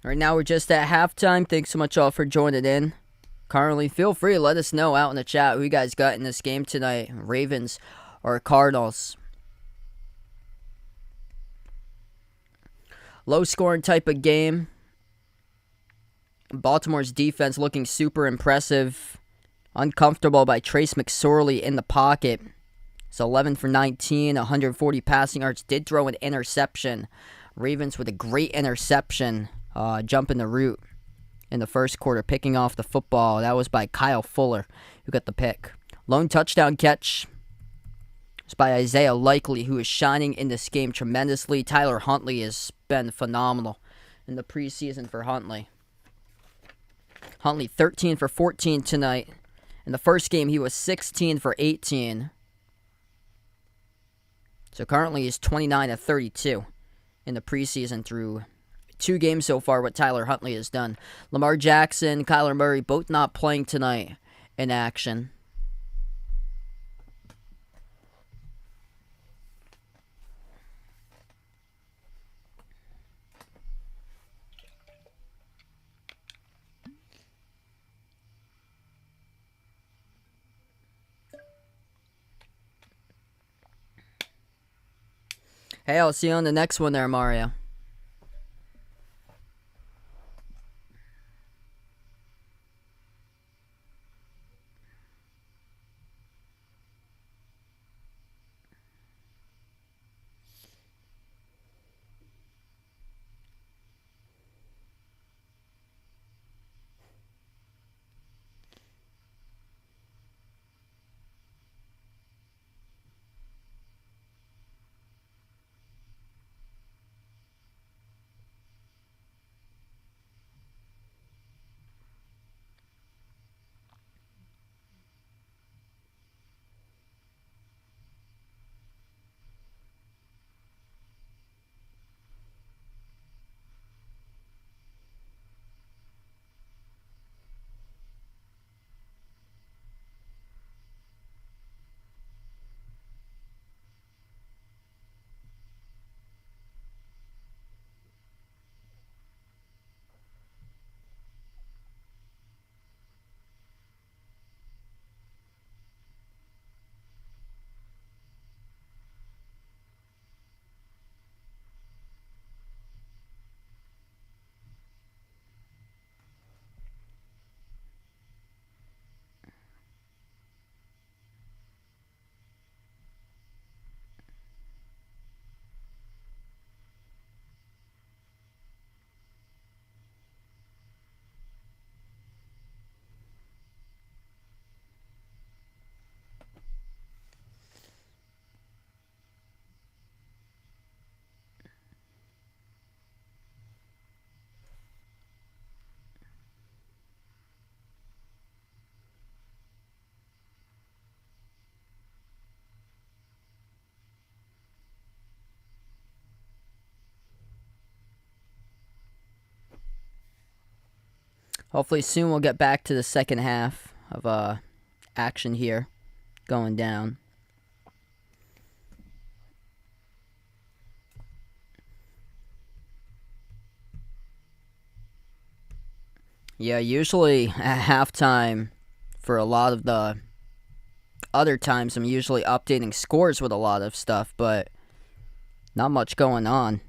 All right, now we're just at halftime. Thanks so much all for joining in. Currently, feel free to let us know out in the chat who you guys got in this game tonight, Ravens or Cardinals. Low-scoring type of game. Baltimore's defense looking super impressive. Uncomfortable by Trace McSorley in the pocket. It's 11 for 19, 140 passing yards. Did throw an interception. Ravens with a great interception. Jumping the route in the first quarter, picking off the football. That was by Kyle Fuller, who got the pick. Lone touchdown catch was by Isaiah Likely, who is shining in this game tremendously. Tyler Huntley has been phenomenal in the preseason for Huntley. Huntley 13 for 14 tonight. In the first game, he was 16 for 18. So currently he's 29 of 32 in the preseason through 2 games so far what Tyler Huntley has done. Lamar Jackson, Kyler Murray, both not playing tonight in action. Hey, I'll see you on the next one there, Mario. Hopefully soon we'll get back to the second half of action here going down. Yeah, usually at halftime for a lot of the other times I'm usually updating scores with a lot of stuff, but not much going on.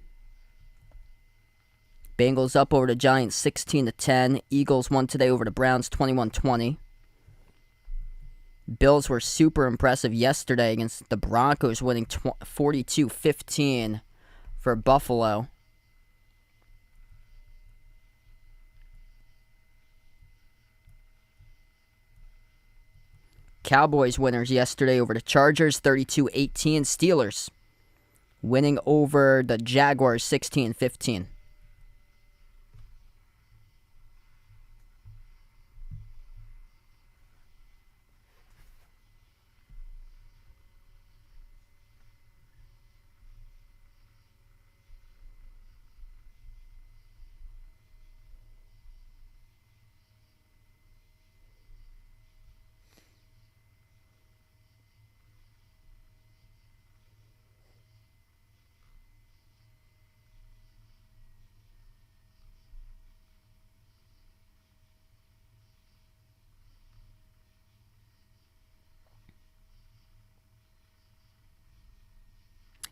Bengals up over the Giants 16-10. Eagles won today over the Browns 21-20. Bills were super impressive yesterday against the Broncos, winning 42-15 for Buffalo. Cowboys winners yesterday over the Chargers 32-18. Steelers winning over the Jaguars 16-15.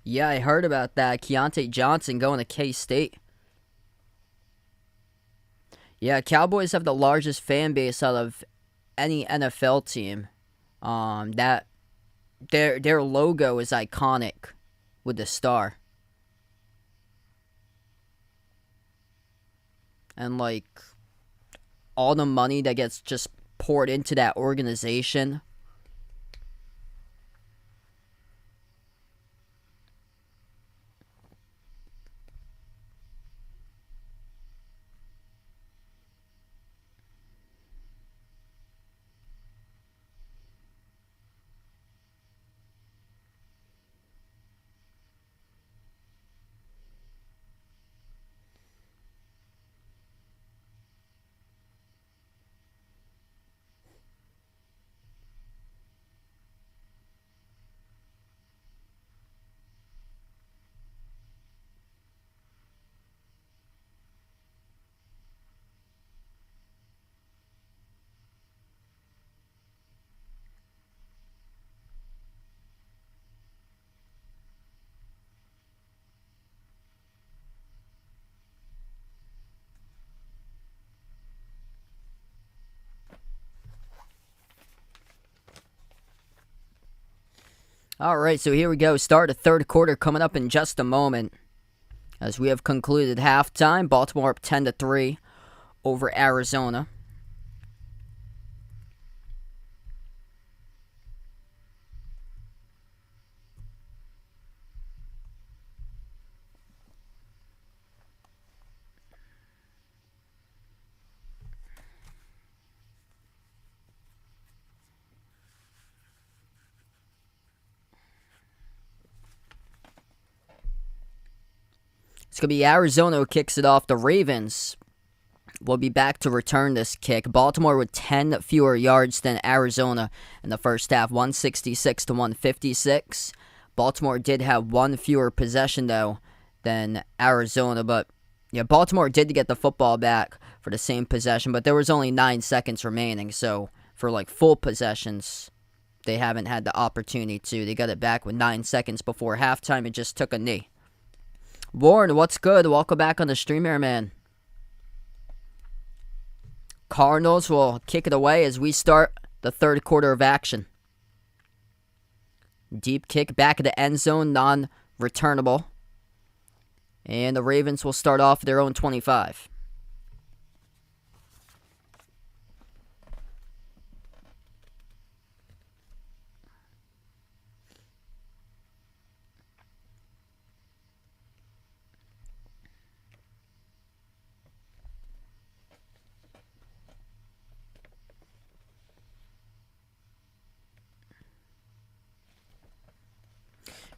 Yeah, I heard about that. Keontae Johnson going to K-State. Yeah, Cowboys have the largest fan base out of any NFL team. That their logo is iconic with the star. And like all the money that gets just poured into that organization. All right, so here we go. Start of third quarter coming up in just a moment. As we have concluded halftime, Baltimore up 10-3 over Arizona. It's going to be Arizona who kicks it off. The Ravens will be back to return this kick. Baltimore with 10 fewer yards than Arizona in the first half, 166 to 156. Baltimore did have one fewer possession, though, than Arizona. But, yeah, Baltimore did get the football back for the same possession, but there was only 9 seconds remaining. So, for, full possessions, they haven't had the opportunity to. They got it back with 9 seconds before halftime and just took a knee. Warren, what's good? Welcome back on the stream here, man. Cardinals will kick it away as we start the third quarter of action. Deep kick back of the end zone, non-returnable. And the Ravens will start off their own 25.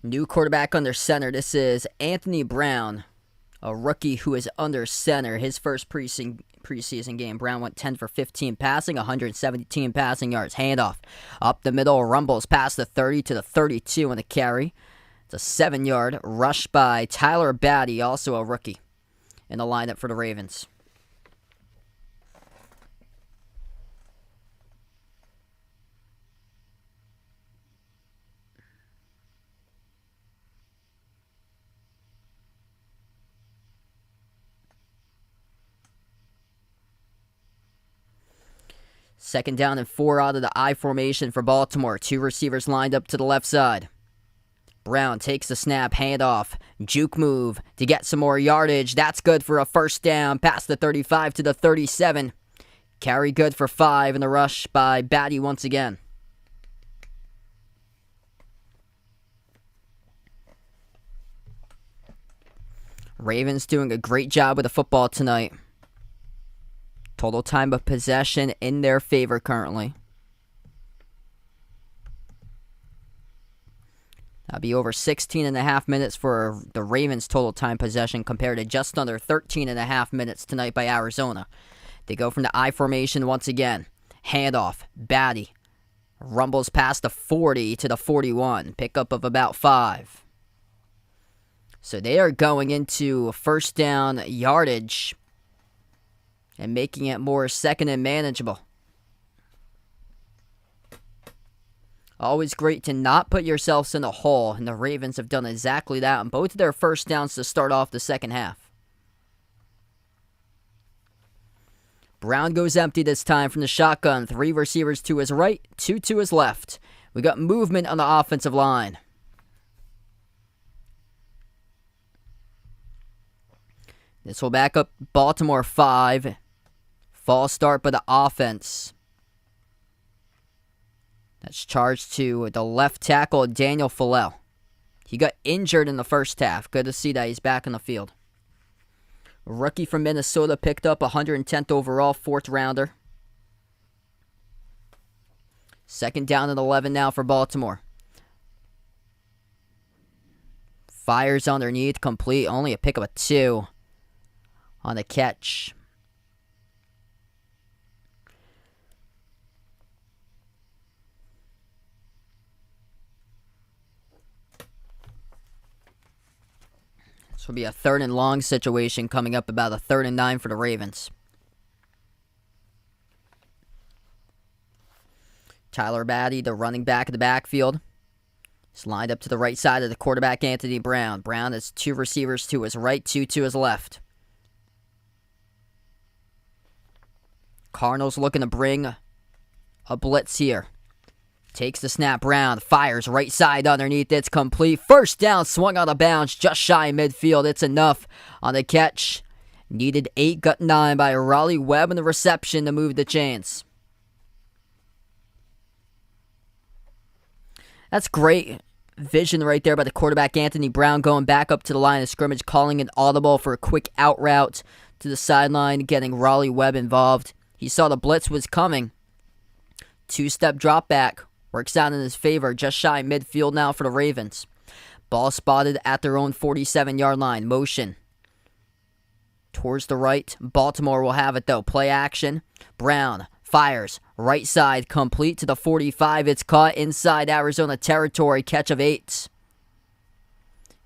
New quarterback under center. This is Anthony Brown, a rookie who is under center. His first preseason game, Brown went 10 for 15 passing, 117 passing yards. Handoff up the middle, rumbles past the 30 to the 32 on the carry. It's a 7-yard rush by Tyler Batty, also a rookie, in the lineup for the Ravens. Second down and 4 out of the I formation for Baltimore. 2 receivers lined up to the left side. Brown takes the snap, handoff, juke move to get some more yardage. That's good for a first down, past the 35 to the 37. Carry good for 5 in the rush by Batty once again. Ravens doing a great job with the football tonight. Total time of possession in their favor currently. That'll be over 16.5 minutes for the Ravens' total time possession compared to just under 13.5 minutes tonight by Arizona. They go from the I formation once again. Handoff, Batty. Rumbles past the 40 to the 41. Pickup of about 5. So they are going into first down yardage and making it more second and manageable. Always great to not put yourselves in a hole, and the Ravens have done exactly that on both of their first downs to start off the second half. Brown goes empty this time from the shotgun. 3 receivers to his right, 2 to his left. We got movement on the offensive line. This will back up Baltimore 5. False start by the offense. That's charged to the left tackle, Daniel Fillell. He got injured in the first half. Good to see that he's back on the field. A rookie from Minnesota picked up 110th overall, 4th rounder. Second down and 11 now for Baltimore. Fires underneath, complete. Only a pickup of 2 on the catch. This will be a 3rd and long situation coming up, about a 3rd and 9 for the Ravens. Tyler Batty, the running back of the backfield, is lined up to the right side of the quarterback, Anthony Brown. Brown has 2 receivers to his right, 2 to his left. Cardinals looking to bring a blitz here. Takes the snap. Brown fires right side underneath. It's complete. First down, swung out of bounds, just shy of midfield. It's enough on the catch. Needed 8, got 9 by Raleigh Webb in the reception to move the chains. That's great vision right there by the quarterback, Anthony Brown, going back up to the line of scrimmage, calling an audible for a quick out route to the sideline, getting Raleigh Webb involved. He saw the blitz was coming. 2-step drop back. Works out in his favor. Just shy midfield now for the Ravens. Ball spotted at their own 47-yard line. Motion towards the right. Baltimore will have it, though. Play action. Brown fires. Right side. Complete to the 45. It's caught inside Arizona territory. Catch of 8.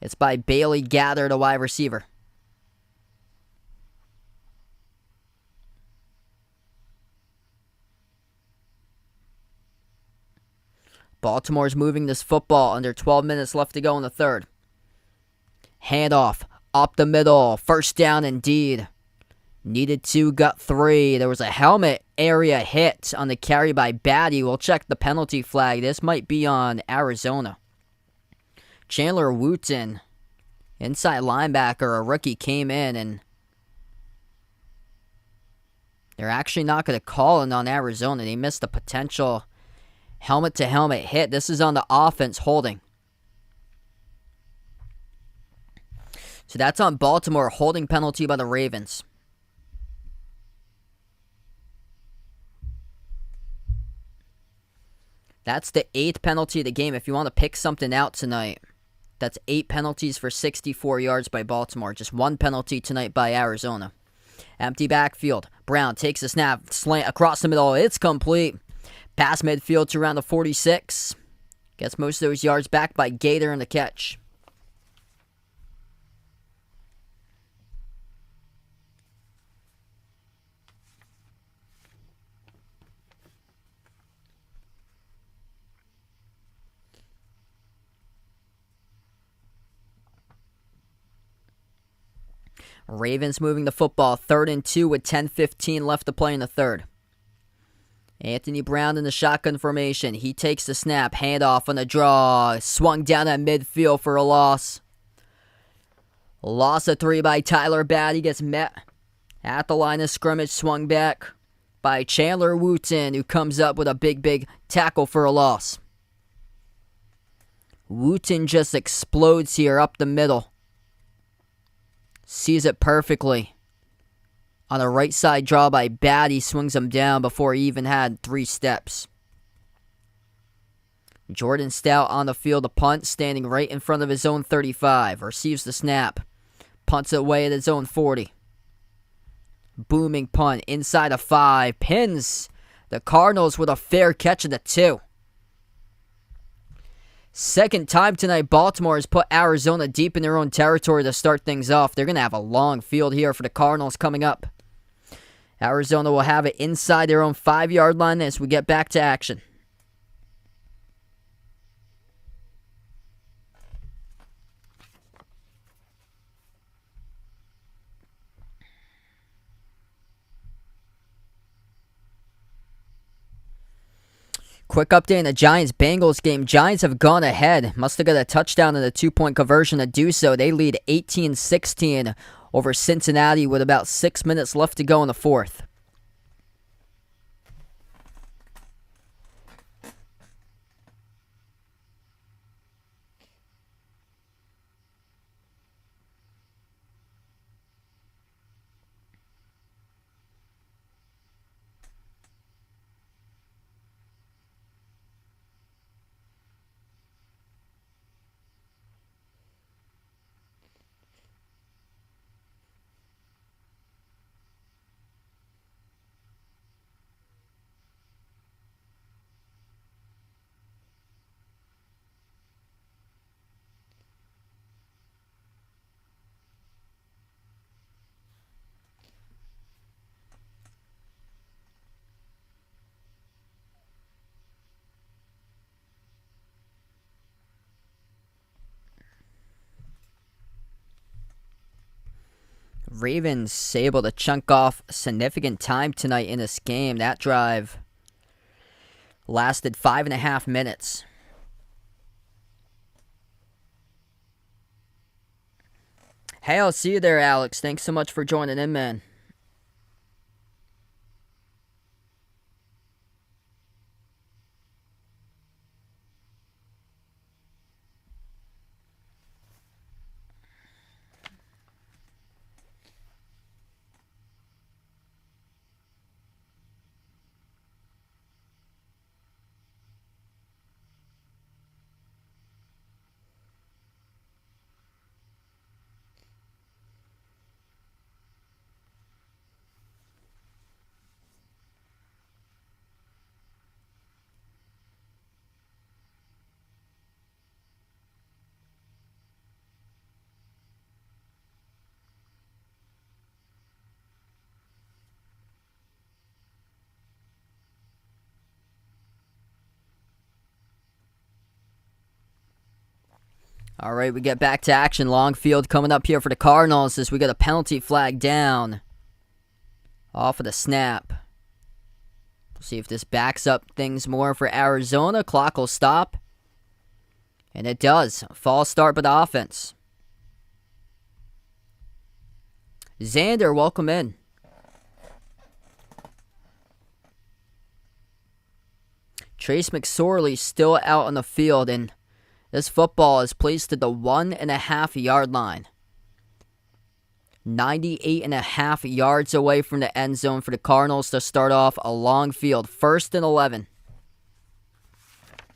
It's by Bailey Gather, the wide receiver. Baltimore's moving this football under 12 minutes left to go in the third. Handoff up the middle. First down indeed. Needed 2, got 3. There was a helmet area hit on the carry by Batty. We'll check the penalty flag. This might be on Arizona. Chandler Wooten, inside linebacker, a rookie, came in, and they're actually not going to call it on Arizona. They missed a potential helmet-to-helmet hit. This is on the offense holding. So that's on Baltimore. Holding penalty by the Ravens. That's the 8th penalty of the game. If you want to pick something out tonight, that's 8 penalties for 64 yards by Baltimore. Just 1 penalty tonight by Arizona. Empty backfield. Brown takes a snap. Slant across the middle. It's complete. Pass midfield to around the 46. Gets most of those yards back by Gator in the catch. Ravens moving the football. 3rd and 2 with 10:15 left to play in the third. Anthony Brown in the shotgun formation. He takes the snap. Handoff on the draw. Swung down at midfield for a loss. Loss of 3 by Tyler Batty. Gets met at the line of scrimmage. Swung back by Chandler Wooten, who comes up with a big tackle for a loss. Wooten just explodes here up the middle. Sees it perfectly. On the right side draw by Batty, swings him down before he even had 3 steps. Jordan Stout on the field to punt, standing right in front of his own 35. Receives the snap. Punts it away at his own 40. Booming punt inside of 5. Pins the Cardinals with a fair catch of the 2. Second time tonight, Baltimore has put Arizona deep in their own territory to start things off. They're going to have a long field here for the Cardinals coming up. Arizona will have it inside their own 5-yard line as we get back to action. Quick update in the Giants-Bengals game. Giants have gone ahead. Must have got a touchdown and a 2-point conversion to do so. They lead 18-16 over Cincinnati with about 6 minutes left to go in the fourth. Ravens able to chunk off significant time tonight in this game. That drive Lasted 5.5 minutes. Hey, I'll see you there, Alex. Thanks so much for joining in, man. All right, we get back to action. Long field coming up here for the Cardinals as we get a penalty flag down off of the snap. We'll see if this backs up things more for Arizona. Clock will stop. And it does. False start by the offense. Xander, welcome in. Trace McSorley still out on the field, and this football is placed at the 1.5 yard line. 98.5 yards away from the end zone for the Cardinals to start off a long field. 1st and 11.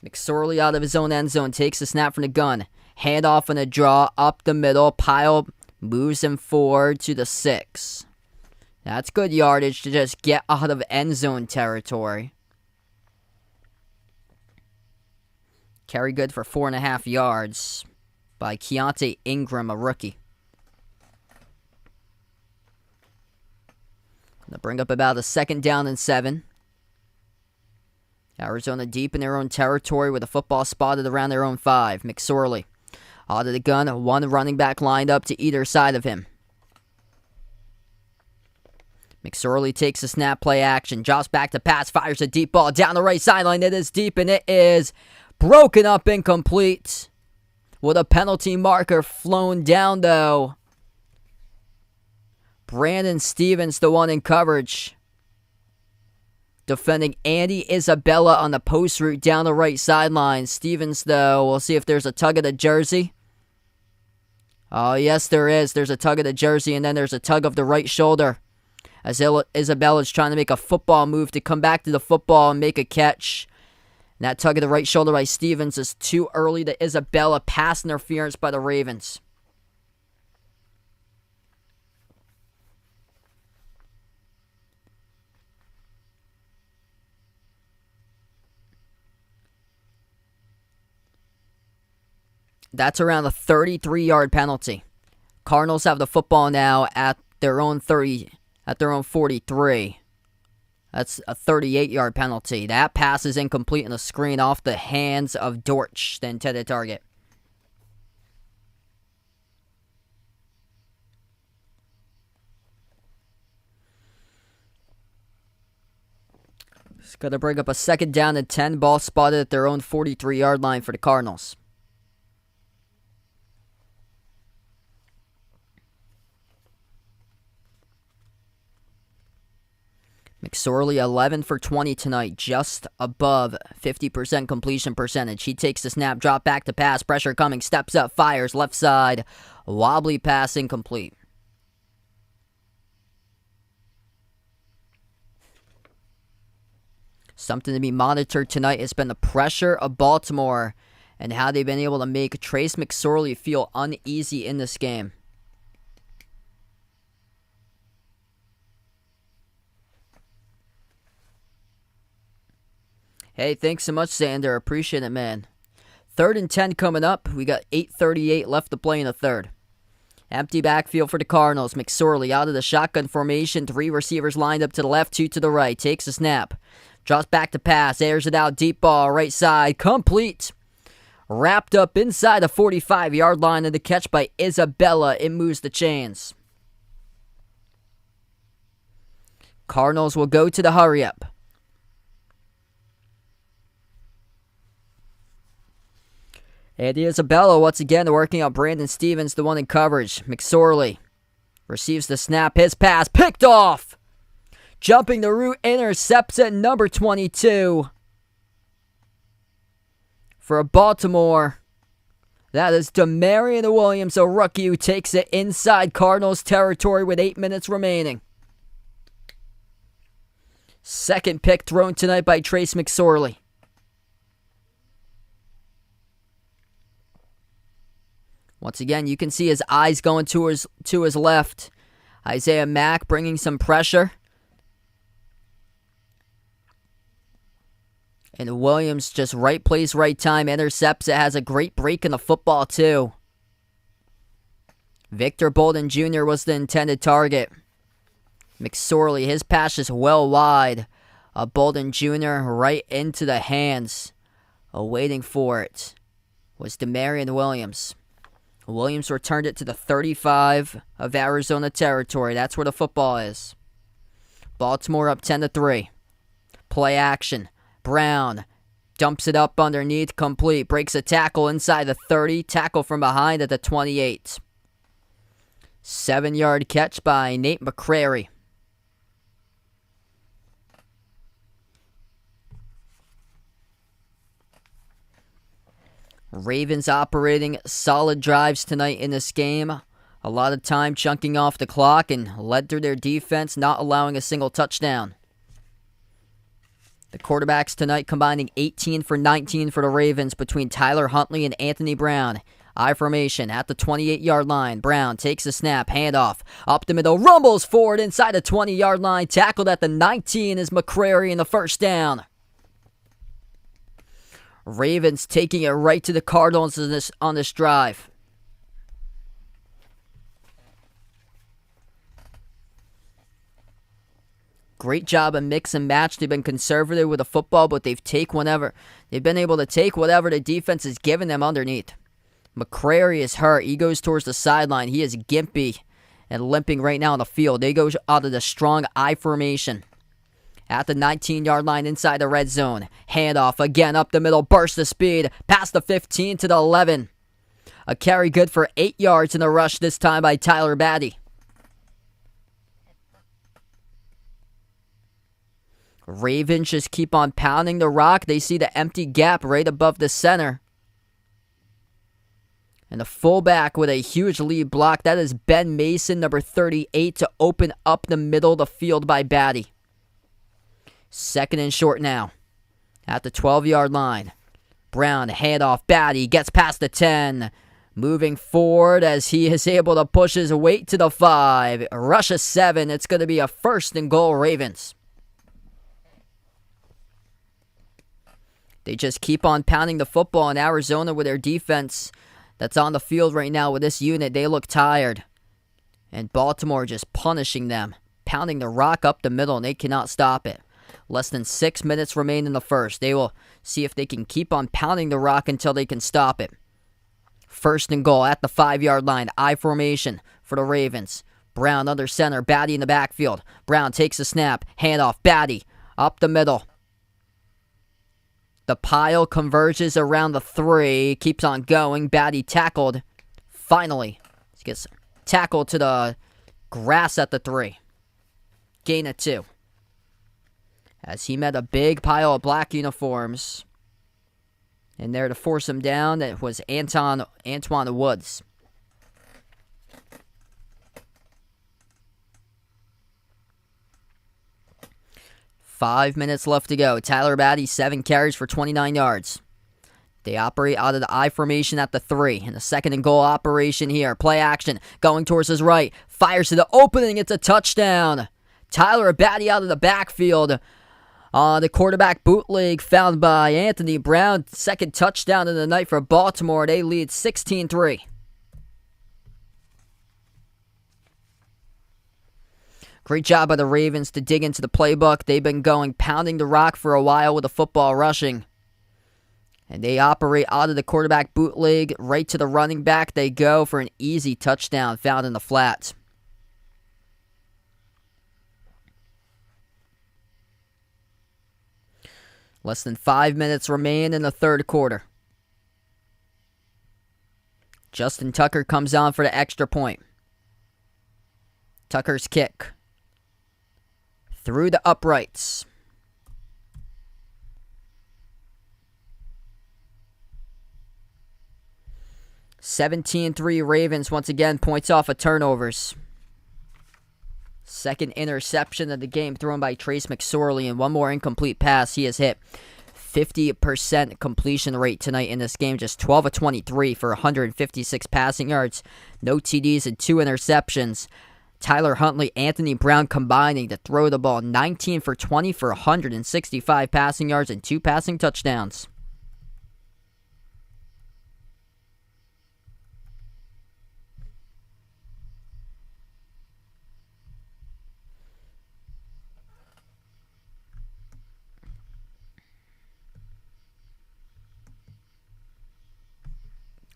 McSorley out of his own end zone, takes the snap from the gun. Handoff and a draw up the middle. Pile moves him forward to the 6. That's good yardage to just get out of end zone territory. Carry good for 4.5 yards by Keontae Ingram, a rookie. Gonna bring up about a 2nd down and 7. Arizona deep in their own territory with a football spotted around their own 5. McSorley out of the gun, one running back lined up to either side of him. McSorley takes a snap, play action, drops back to pass, fires a deep ball down the right sideline. It is deep and it is broken up, incomplete. With a penalty marker flown down, though. Brandon Stevens, the one in coverage. Defending Andy Isabella on the post route down the right sideline. Stevens, though, we'll see if there's a tug of the jersey. Oh, yes, there is. There's a tug of the jersey, and then there's a tug of the right shoulder. As Isabella's trying to make a football move to come back to the football and make a catch. And that tug of the right shoulder by Stevens is too early to Isabella. Pass interference by the Ravens. That's around a 33-yard penalty. Cardinals have the football now at their own 43. That's a 38-yard penalty. That pass is incomplete in the screen off the hands of Dortch, the intended target. It's going to bring up a 2nd down and 10. Ball spotted at their own 43-yard line for the Cardinals. McSorley 11 for 20 tonight, just above 50% completion percentage. He takes the snap, drop back to pass, pressure coming, steps up, fires, left side, wobbly pass, incomplete. Something to be monitored tonight has been the pressure of Baltimore and how they've been able to make Trace McSorley feel uneasy in this game. Hey, thanks so much, Xander. Appreciate it, man. 3rd and 10 coming up. We got 8:38 left to play in the 3rd. Empty backfield for the Cardinals. McSorley out of the shotgun formation. 3 receivers lined up to the left, 2 to the right. Takes a snap. Drops back to pass. Airs it out. Deep ball. Right side. Complete. Wrapped up inside the 45-yard line. And the catch by Isabella. It moves the chains. Cardinals will go to the hurry-up. Andy Isabella once again working on Brandon Stevens, the one in coverage. McSorley receives the snap. His pass picked off. Jumping the route, intercepts at number 22. For Baltimore, that is Demarion Williams, a rookie who takes it inside Cardinals territory with 8 minutes remaining. Second pick thrown tonight by Trace McSorley. Once again, you can see his eyes going to his left. Isaiah Mack bringing some pressure. And Williams just right place, right time, intercepts it, has a great break in the football too. Victor Bolden Jr. was the intended target. McSorley, his pass is well wide. Bolden Jr. right into the hands. Waiting for it was Demarion Williams. Williams returned it to the 35 of Arizona territory. That's where the football is. Baltimore up 10-3. Play action. Brown dumps it up underneath, complete. Breaks a tackle inside the 30. Tackle from behind at the 28. 7-yard catch by Nate McCrary. Ravens operating solid drives tonight in this game. A lot of time chunking off the clock and led through their defense, not allowing a single touchdown. The quarterbacks tonight combining 18 for 19 for the Ravens between Tyler Huntley and Anthony Brown. I formation at the 28-yard line. Brown takes a snap, handoff, up the middle, rumbles forward inside the 20-yard line. Tackled at the 19 is McCrary in the first down. Ravens taking it right to the Cardinals on this drive. Great job of mix and match. They've been conservative with the football, but they've been able to take whatever the defense has given them underneath. McCrary is hurt. He goes towards the sideline. He is gimpy and limping right now on the field. They go out of the strong I formation. At the 19-yard line inside the red zone. Handoff again up the middle. Burst of speed. Past the 15 to the 11. A carry good for 8 yards in the rush this time by Tyler Batty. Ravens just keep on pounding the rock. They see the empty gap right above the center. And the fullback with a huge lead block. That is Ben Mason, number 38, to open up the middle of the field by Batty. Second and short now. At the 12-yard line. Brown, handoff. Batty gets past the 10. Moving forward as he is able to push his weight to the 5. A rush of 7. It's going to be a first and goal Ravens. They just keep on pounding the football in Arizona with their defense that's on the field right now with this unit. They look tired. And Baltimore just punishing them. Pounding the rock up the middle and they cannot stop it. Less than 6 minutes remain in the first. They will see if they can keep on pounding the rock until they can stop it. First and goal at the 5-yard line. I formation for the Ravens. Brown under center. Batty in the backfield. Brown takes a snap. Handoff. Batty up the middle. The pile converges around the 3. Keeps on going. Batty tackled. Finally, he gets tackled to the grass at the 3. Gain of 2. As he met a big pile of black uniforms. And there to force him down, it was Antoine Woods. Five minutes left to go. Tyler Batty, 7 carries for 29 yards. They operate out of the I formation at the 3. In the second and goal operation here. Play action. Going towards his right. Fires to the opening. It's a touchdown. Tyler Batty out of the backfield. The quarterback bootleg found by Anthony Brown. Second touchdown of the night for Baltimore. They lead 16-3. Great job by the Ravens to dig into the playbook. They've been pounding the rock for a while with the football rushing. And they operate out of the quarterback bootleg right to the running back. They go for an easy touchdown found in the flat. Less than 5 minutes remain in the third quarter. Justin Tucker comes on for the extra point. Tucker's kick. Through the uprights. (17-3) Ravens once again, points off of turnovers. Second interception of the game thrown by Trace McSorley, and one more incomplete pass. He has hit 50% completion rate tonight in this game. Just 12 of 23 for 156 passing yards. No TDs and 2 interceptions. Tyler Huntley, Anthony Brown combining to throw the ball 19 for 20 for 165 passing yards and 2 passing touchdowns.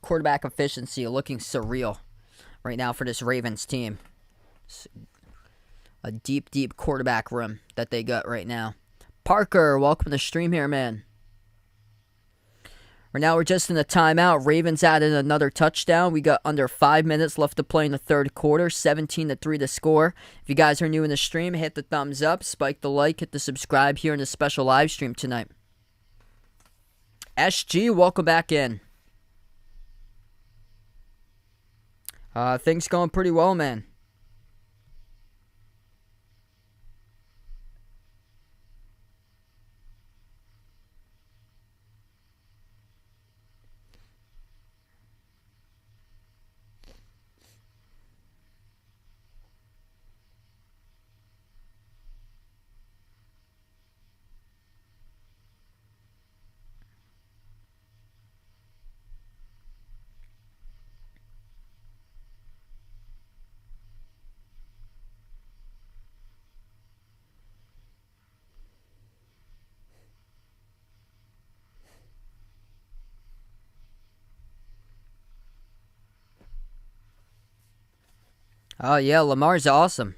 Quarterback efficiency looking surreal right now for this Ravens team. A deep, deep quarterback room that they got right now. Parker, welcome to the stream here, man. Right now we're just in a timeout. Ravens added another touchdown. We got under 5 minutes left to play in the third quarter. 17-3 to score. If you guys are new in the stream, hit the thumbs up, spike the like, hit the subscribe here in the special live stream tonight. SG, welcome back in. Things going pretty well, man. Oh, yeah, Lamar's awesome.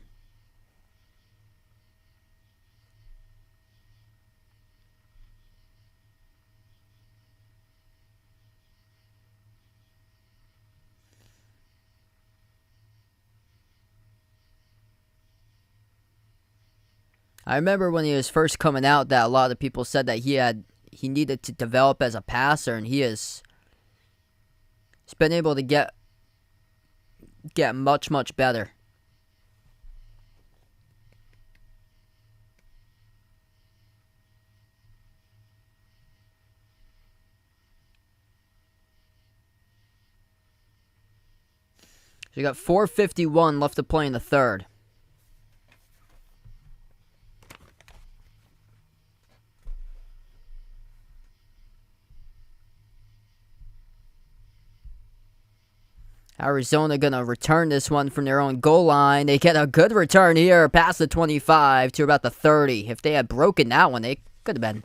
I remember when he was first coming out that a lot of people said that he needed to develop as a passer, and he's been able to get much, much better. So you got 4:51 left to play in the third. Arizona going to return this one from their own goal line. They get a good return here past the 25 to about the 30. If they had broken that one, they could have been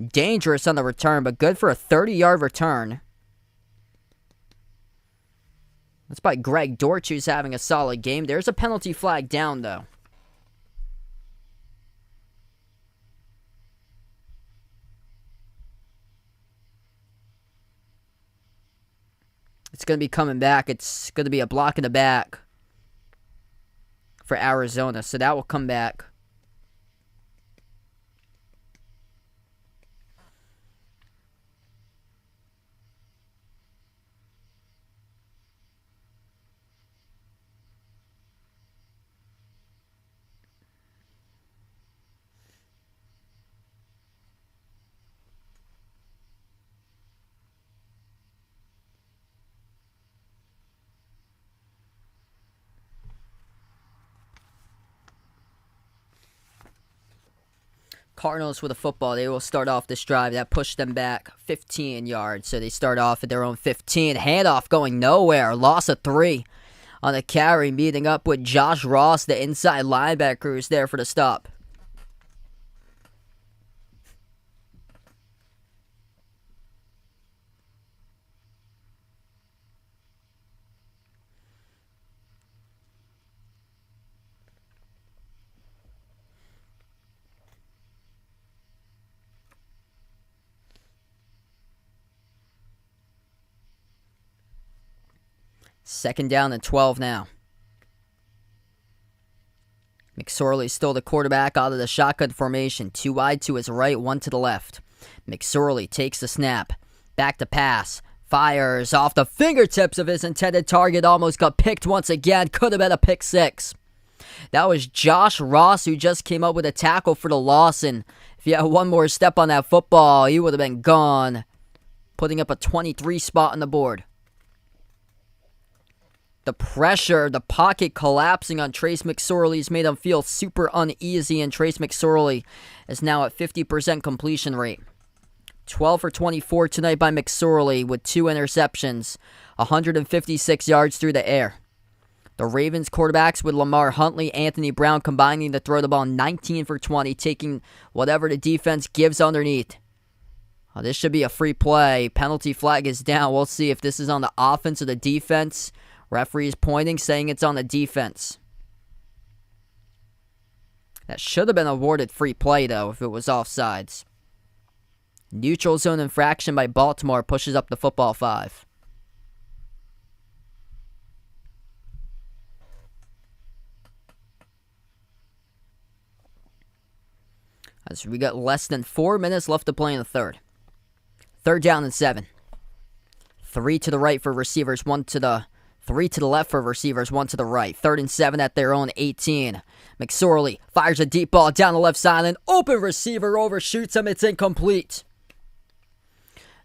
dangerous on the return, but good for a 30-yard return. That's by Greg Dortch, who's having a solid game. There's a penalty flag down, though. It's going to be coming back. It's going to be a block in the back for Arizona, so that will come back. Cardinals with a football. They will start off this drive. That pushed them back 15 yards. So they start off at their own 15. Handoff going nowhere. Loss of 3 on the carry. Meeting up with Josh Ross, the inside linebacker, who's there for the stop. 2nd down and 12 now. McSorley still the quarterback out of the shotgun formation. 2 wide to his right, 1 to the left. McSorley takes the snap. Back to pass. Fires off the fingertips of his intended target. Almost got picked once again. Could have been a pick 6. That was Josh Ross who just came up with a tackle for the loss. And if you had one more step on that football, he would have been gone. Putting up a 23 spot on the board. The pressure, the pocket collapsing on Trace McSorley has made him feel super uneasy, and Trace McSorley is now at 50% completion rate. 12 for 24 tonight by McSorley with 2 interceptions, 156 yards through the air. The Ravens quarterbacks with Lamar Huntley, Anthony Brown combining to throw the ball 19 for 20, taking whatever the defense gives underneath. This should be a free play. Penalty flag is down. We'll see if this is on the offense or the defense. Referee's pointing, saying it's on the defense. That should have been awarded free play, though, if it was offsides. Neutral zone infraction by Baltimore pushes up the football 5. As we got less than 4 minutes left to play in the third. 3rd down and 7. 3 to the right for receivers, 3 to the left for receivers, 1 to the right. 3rd and 7 at their own 18. McSorley fires a deep ball down the left sideline. Open receiver overshoots him. It's incomplete.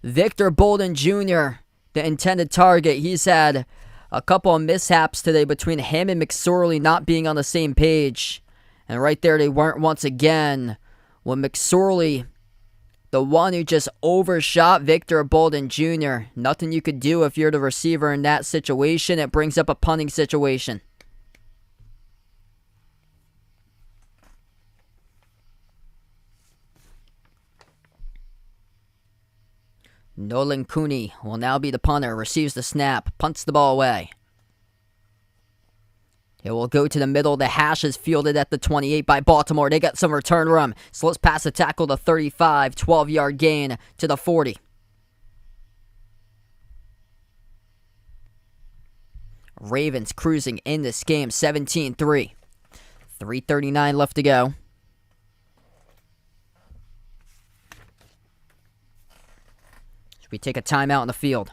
Victor Bolden Jr., the intended target. He's had a couple of mishaps today between him and McSorley not being on the same page. And right there they weren't once again. When McSorley, the one who just overshot Victor Bolden Jr. Nothing you could do if you're the receiver in that situation. It brings up a punting situation. Nolan Cooney will now be the punter. Receives the snap. Punts the ball away. It will go to the middle. The hash is fielded at the 28 by Baltimore. They got some return room. So let's pass the tackle to 35. 12-yard gain to the 40. Ravens cruising in this game. 17-3. 3:39 left to go. We take a timeout on the field.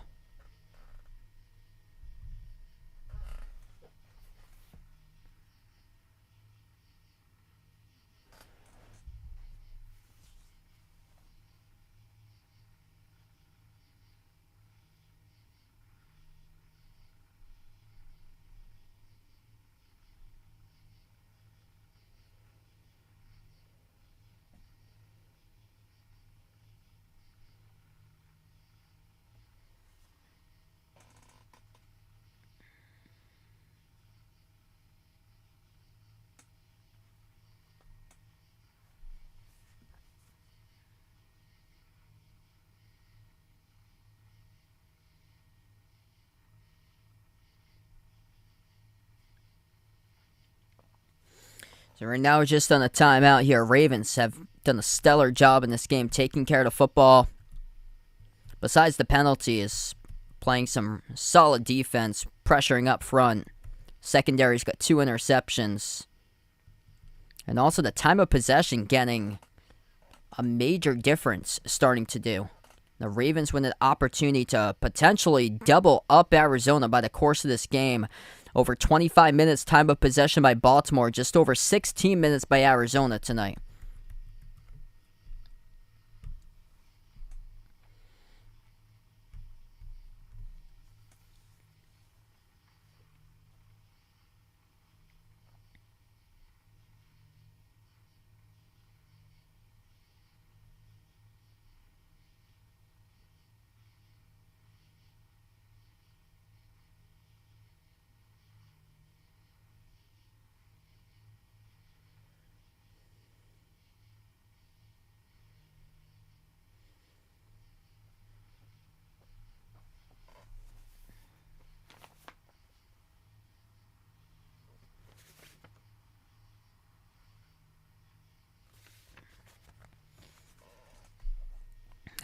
So right now we're just on a timeout here. Ravens have done a stellar job in this game, taking care of the football. Besides the penalties, playing some solid defense, pressuring up front. Secondary's got 2 interceptions. And also the time of possession getting a major difference starting to do. The Ravens with an opportunity to potentially double up Arizona by the course of this game. Over 25 minutes time of possession by Baltimore. Just over 16 minutes by Arizona tonight.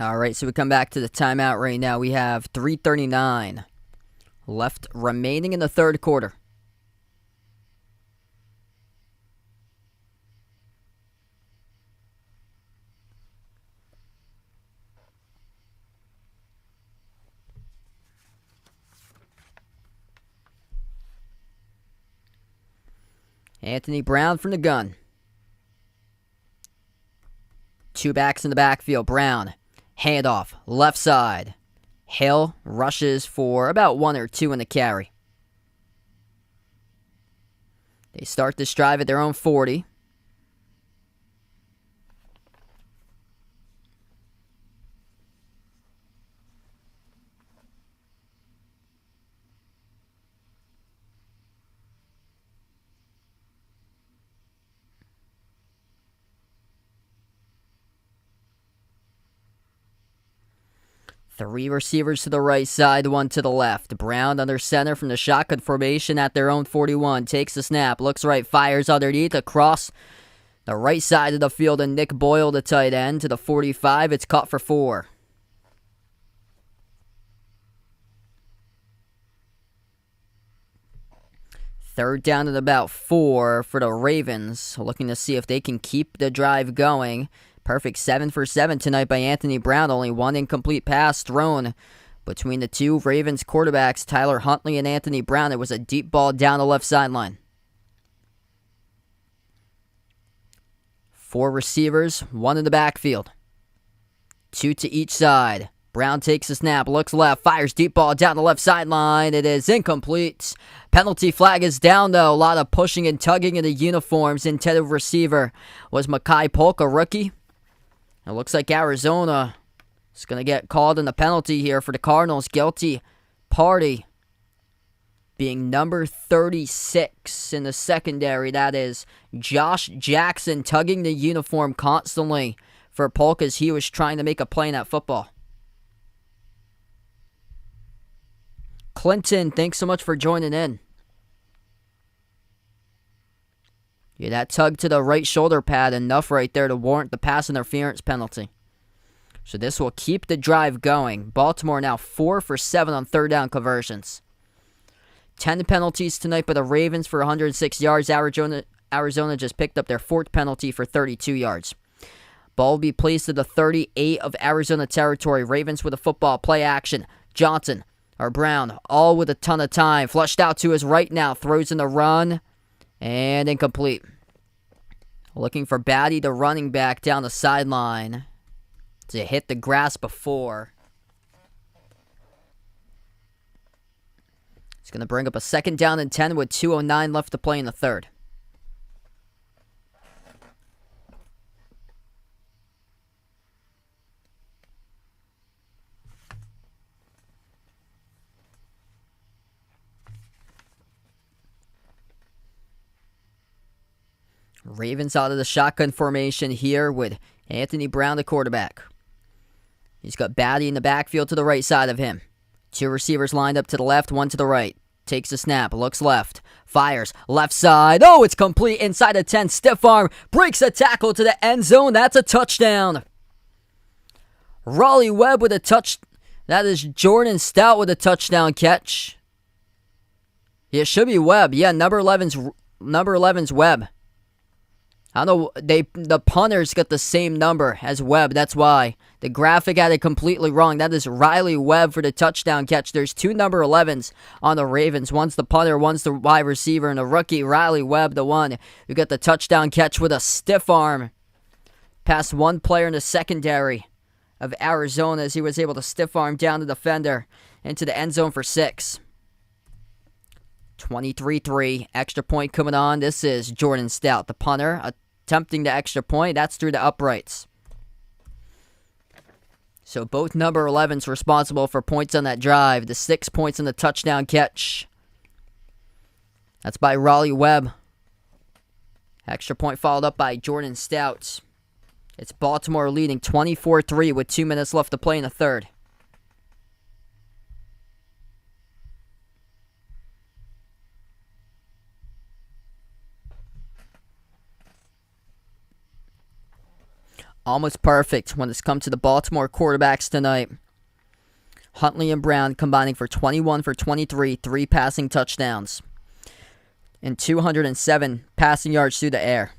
All right, so we come back to the timeout right now. We have 3:39 left remaining in the third quarter. Anthony Brown from the gun. Two backs in the backfield. Brown, handoff, left side. Hill rushes for about 1 or 2 in the carry. They start this drive at their own 40. Three receivers to the right side, one to the left. Brown under center from the shotgun formation at their own 41. Takes the snap, looks right, fires underneath, across the right side of the field, and Nick Boyle, the tight end, to the 45. It's caught for 4. Third down and about 4 for the Ravens, looking to see if they can keep the drive going. Perfect 7 for 7 tonight by Anthony Brown. Only one incomplete pass thrown between the two Ravens quarterbacks, Tyler Huntley and Anthony Brown. It was a deep ball down the left sideline. 4 receivers, 1 in the backfield. 2 to each side. Brown takes a snap, looks left, fires deep ball down the left sideline. It is incomplete. Penalty flag is down, though. A lot of pushing and tugging in the uniforms. Intended receiver was Mekhi Polk, a rookie. It looks like Arizona is going to get called in the penalty here for the Cardinals. Guilty party being number 36 in the secondary. That is Josh Jackson tugging the uniform constantly for Polk as he was trying to make a play in that football. Clinton, thanks so much for joining in. Yeah, that tug to the right shoulder pad, enough right there to warrant the pass interference penalty. So this will keep the drive going. Baltimore now 4 for 7 on third down conversions. 10 penalties tonight by the Ravens for 106 yards. Arizona just picked up their 4th penalty for 32 yards. Ball will be placed to the 38 of Arizona territory. Ravens with a football, play action. Johnson or Brown, all with a ton of time. Flushed out to his right now, throws in the run. And incomplete. Looking for Batty, the running back, down the sideline to hit the grass before. It's going to bring up a 2nd down and 10 with 2:09 left to play in the third. Ravens out of the shotgun formation here with Anthony Brown, the quarterback. He's got Batty in the backfield to the right side of him. 2 receivers lined up to the left, 1 to the right. Takes a snap, looks left, fires, left side. Oh, it's complete inside the 10. Stiff arm, breaks a tackle to the end zone. That's a touchdown. Raleigh Webb with a touch. That is Jordan Stout with a touchdown catch. Yeah, it should be Webb. Yeah, number 11's Webb. I don't know, the punters got the same number as Webb, that's why. The graphic had it completely wrong. That is Riley Webb for the touchdown catch. There's 2 number 11s on the Ravens. One's the punter, one's the wide receiver, and the rookie, Riley Webb, the one who got the touchdown catch with a stiff arm. Past one player in the secondary of Arizona as he was able to stiff arm down the defender into the end zone for 6. 23-3, extra point coming on. This is Jordan Stout, the punter, attempting the extra point. That's through the uprights. So both number 11s responsible for points on that drive. The 6 points on the touchdown catch. That's by Raleigh Webb. Extra point followed up by Jordan Stout. It's Baltimore leading 24-3 with 2 minutes left to play in the third. Almost perfect when it's come to the Baltimore quarterbacks tonight. Huntley and Brown combining for 21 for 23, 3 passing touchdowns, and 207 passing yards through the air.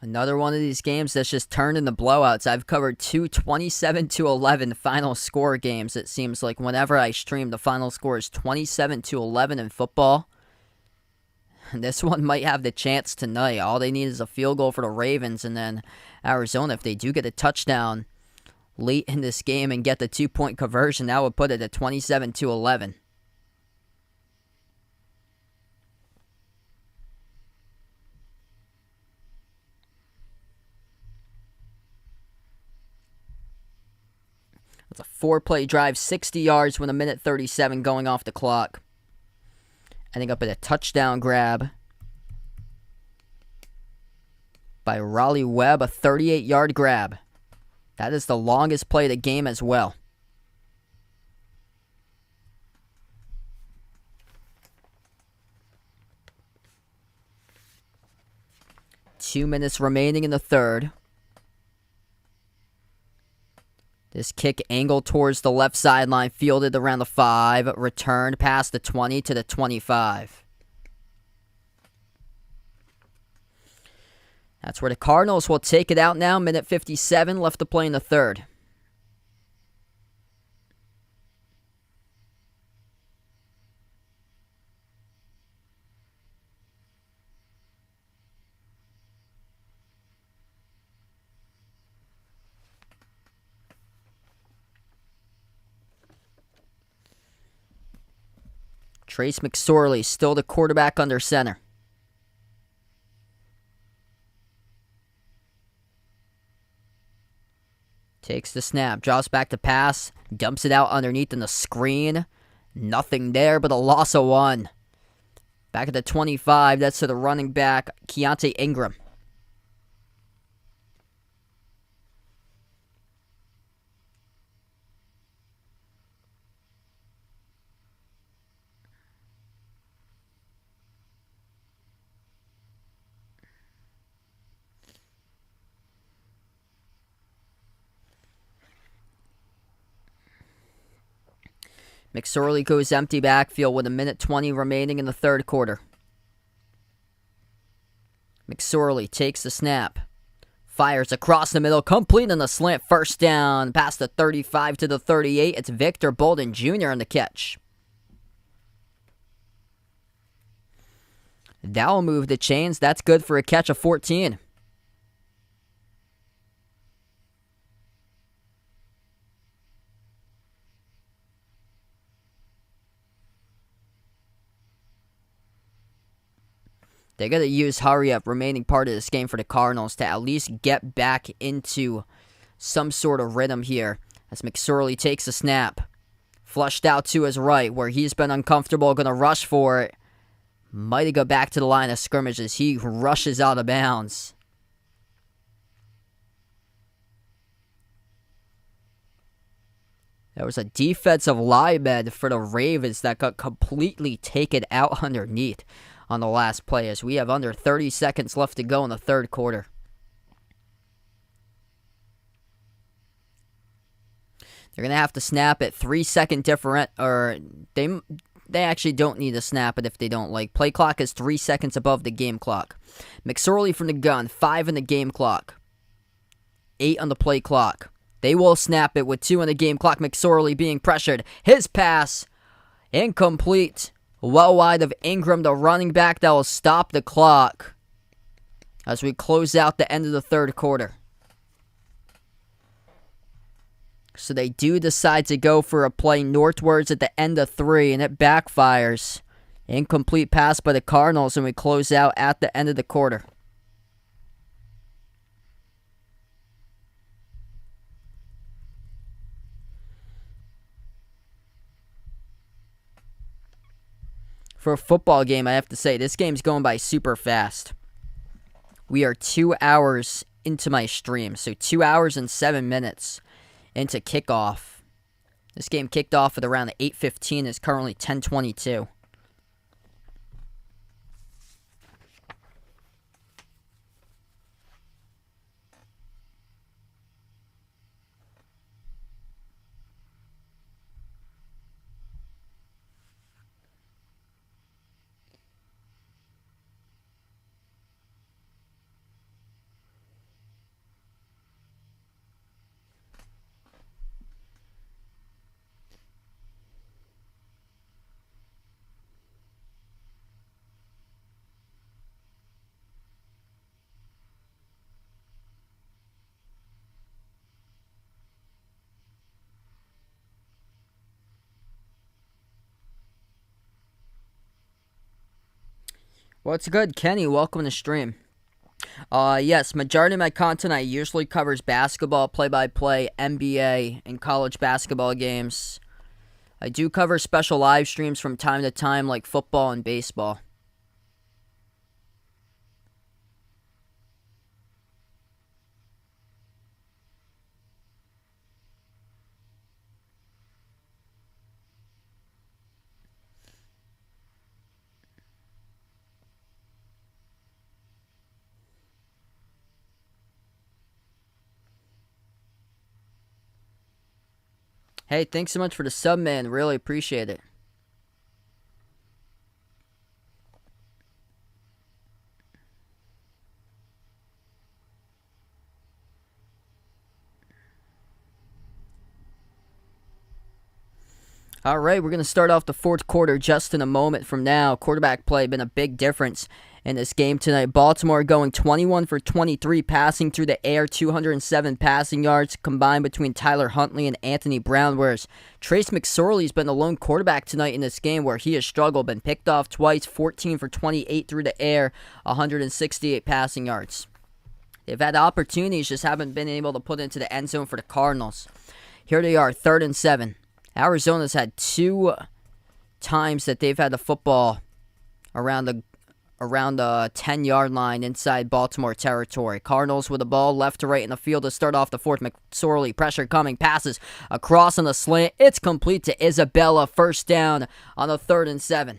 Another one of these games that's just turned into blowouts. I've covered two 27-11 final score games. It seems like whenever I stream, the final score is 27-11 in football. And this one might have the chance tonight. All they need is a field goal for the Ravens, and then Arizona, if they do get a touchdown late in this game and get the 2-point conversion, that would put it at 27-11. It's a 4-play drive, 60 yards with 1:37 going off the clock. Ending up at a touchdown grab by Raleigh Webb, a 38-yard grab. That is the longest play of the game as well. Two minutes remaining in the third. This kick angled towards the left sideline, fielded around the 5, returned past the 20 to the 25. That's where the Cardinals will take it out now. Minute 57 left to play in the third. Trace McSorley, still the quarterback under center. Takes the snap, drops back to pass, dumps it out underneath in the screen. Nothing there but a loss of 1. Back at the 25, that's to the running back, Keontae Ingram. McSorley goes empty backfield with 1:20 remaining in the third quarter. McSorley takes the snap. Fires across the middle, complete on the slant, first down, past the 35 to the 38. It's Victor Bolden Jr. on the catch. That'll move the chains. That's good for a catch of 14. They got to use hurry-up remaining part of this game for the Cardinals to at least get back into some sort of rhythm here as McSorley takes a snap. Flushed out to his right where he's been uncomfortable, going to rush for it. Might have go back to the line of scrimmage as he rushes out of bounds. There was a defensive lineman for the Ravens that got completely taken out underneath on the last play as we have under 30 seconds left to go in the third quarter. They're going to have to snap it 3-second different, or they actually don't need to snap it if they don't like. Play clock is 3 seconds above the game clock. McSorley from the gun, 5 in the game clock. 8 on the play clock. They will snap it with 2 on the game clock. McSorley being pressured. His pass, incomplete. Well wide of Ingram, the running back that will stop the clock as we close out the end of the third quarter. So they do decide to go for a play northwards at the end of 3, and it backfires. Incomplete pass by the Cardinals, and we close out at the end of the quarter. For a football game, I have to say, this game's going by super fast. We are 2 hours into my stream, so 2 hours and 7 minutes into kickoff. This game kicked off at around 8:15. It's currently 10:22. What's good, Kenny? Welcome to the stream. Yes, majority of my content I usually covers basketball, play-by-play, NBA, and college basketball games. I do cover special live streams from time to time, like football and baseball. Hey, thanks so much for the sub, man. Really appreciate it. All right, we're going to start off the fourth quarter just in a moment from now. Quarterback play been a big difference in this game tonight. Baltimore going 21 for 23 passing through the air, 207 passing yards combined between Tyler Huntley and Anthony Brown, whereas Trace McSorley's been the lone quarterback tonight in this game where he has struggled, been picked off twice, 14 for 28 through the air, 168 passing yards. They've had opportunities, just haven't been able to put into the end zone for the Cardinals. Here they are, 3rd and 7. Arizona's had 2 times that they've had the football around the 10-yard line inside Baltimore territory. Cardinals with the ball left to right in the field to start off the fourth. McSorley, pressure coming, passes across on the slant. It's complete to Isabella. First down on the 3rd and 7.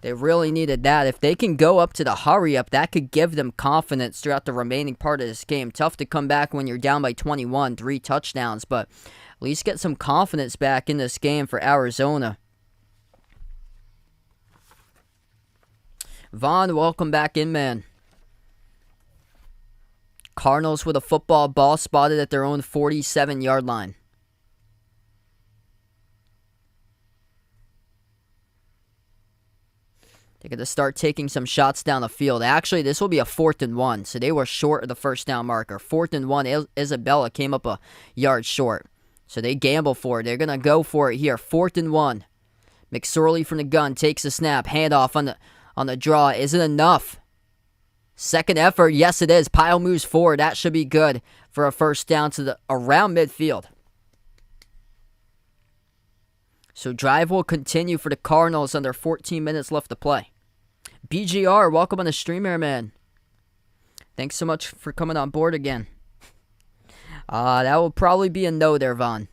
They really needed that. If they can go up to the hurry-up, that could give them confidence throughout the remaining part of this game. Tough to come back when you're down by 21, 3 touchdowns, but at least get some confidence back in this game for Arizona. Vaughn, welcome back in, man. Cardinals with a football, ball spotted at their own 47-yard line. They're going to start taking some shots down the field. Actually, this will be a 4th and 1, so they were short of the first down marker. 4th and 1, Isabella came up a yard short. So they gamble for it. They're going to go for it here. 4th and 1. McSorley from the gun takes the snap. Handoff on the draw. Is it enough? Second effort. Yes, it is. Pile moves forward. That should be good for a first down to around midfield. So drive will continue for the Cardinals under 14 minutes left to play. BGR, welcome on the stream here, man. Thanks so much for coming on board again. That will probably be a no there, Vaughn.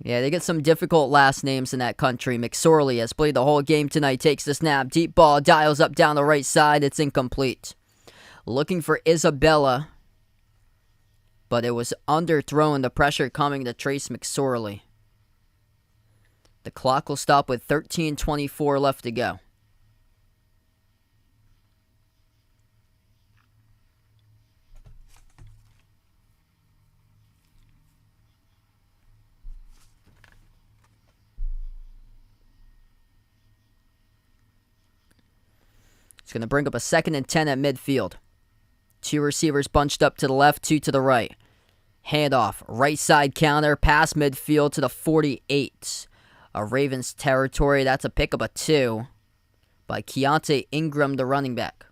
Yeah, they get some difficult last names in that country. McSorley has played the whole game tonight. Takes the snap. Deep ball. Dials up down the right side. It's incomplete. Looking for Isabella. But it was underthrown. The pressure coming to Trace McSorley. The clock will stop with 13:24 left to go. It's going to bring up a 2nd and 10 at midfield. 2 receivers bunched up to the left, 2 to the right. Handoff, right side counter, pass midfield to the 48. A Ravens territory. That's a pickup of 2 by Keontae Ingram, the running back.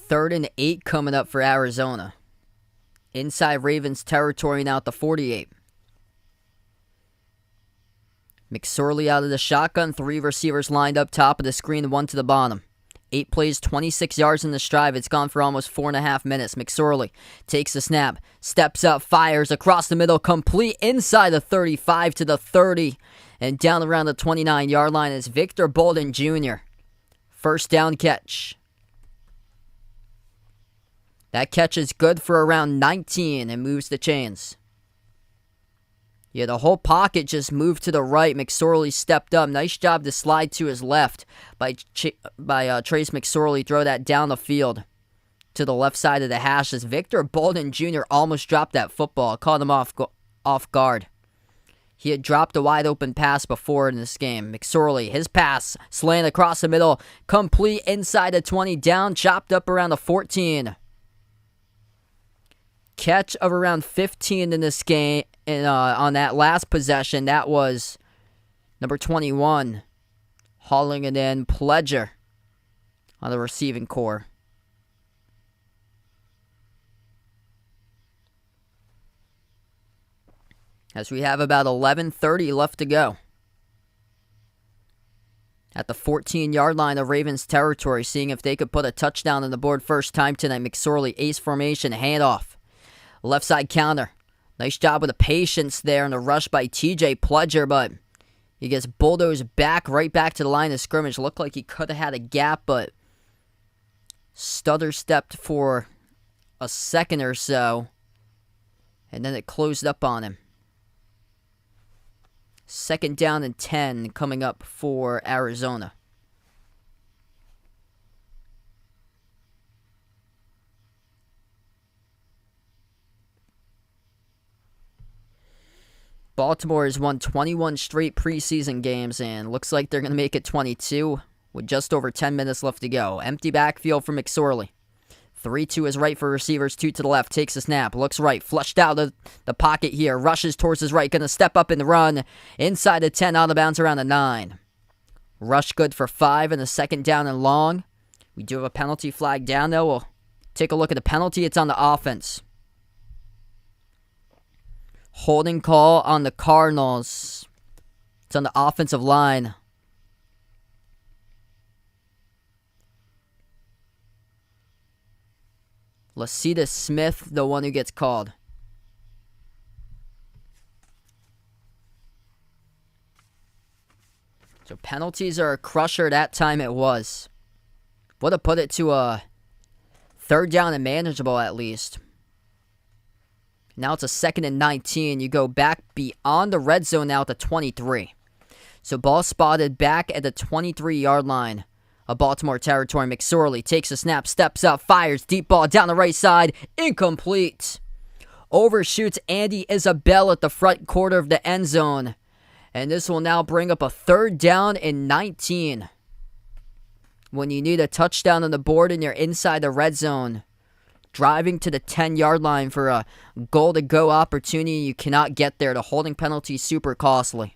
Third and 8 coming up for Arizona. Inside Ravens territory now at the 48. McSorley out of the shotgun. 3 receivers lined up top of the screen, 1 to the bottom. 8 plays, 26 yards in the drive. It's gone for almost 4.5 minutes. McSorley takes the snap, steps up, fires across the middle, complete inside the 35 to the 30. And down around the 29-yard line is Victor Bolden Jr. First down catch. That catch is good for around 19 and moves the chains. Yeah, the whole pocket just moved to the right. McSorley stepped up. Nice job to slide to his left by Trace McSorley. Throw that down the field to the left side of the hash as Victor Bolden Jr. almost dropped that football. Caught him off guard. He had dropped a wide open pass before in this game. McSorley, his pass, slant across the middle, complete inside the 20, down, chopped up around the 14. Catch of around 15 in this game. And on that last possession, that was number 21, hauling it in, Pledger on the receiving core. As we have about 11:30 left to go. At the 14-yard line of Ravens territory, seeing if they could put a touchdown on the board first time tonight. McSorley, ace formation, handoff. Left side counter. Nice job with the patience there and the rush by TJ Pledger, but he gets bulldozed right back to the line of scrimmage. Looked like he could have had a gap, but stutter stepped for a second or so, and then it closed up on him. 2nd down and 10 coming up for Arizona. Baltimore has won 21 straight preseason games and looks like they're going to make it 22 with just over 10 minutes left to go. Empty backfield for McSorley. 3 to his right for receivers, 2 to the left. Takes a snap, looks right, flushed out of the pocket here. Rushes towards his right, going to step up in the run. Inside the 10, out of bounds around the 9. Rush good for 5 and a 2nd down and long. We do have a penalty flag down though. We'll take a look at the penalty. It's on the offense. Holding call on the Cardinals. It's on the offensive line. Lasita Smith, the one who gets called. So penalties are a crusher. That time it was. Would have put it to a 3rd down and manageable at least. Now it's a 2nd and 19. You go back beyond the red zone now at the 23. So ball spotted back at the 23-yard line of Baltimore territory. McSorley takes a snap, steps up, fires, deep ball down the right side. Incomplete. Overshoots Andy Isabel at the front quarter of the end zone. And this will now bring up a 3rd down and 19. When you need a touchdown on the board and you're inside the red zone. Driving to the 10-yard line for a goal-to-go opportunity. You cannot get there. The holding penalty is super costly.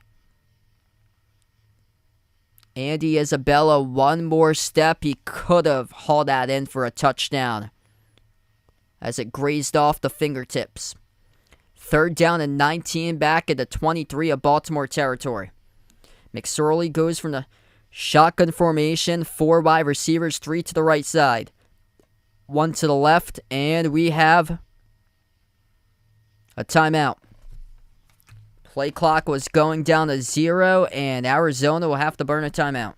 Andy Isabella, one more step. He could have hauled that in for a touchdown as it grazed off the fingertips. 3rd down and 19 back at the 23 of Baltimore territory. McSorley goes from the shotgun formation, 4 wide receivers, 3 to the right side, 1 to the left, and we have a timeout. Play clock was going down to 0, and Arizona will have to burn a timeout.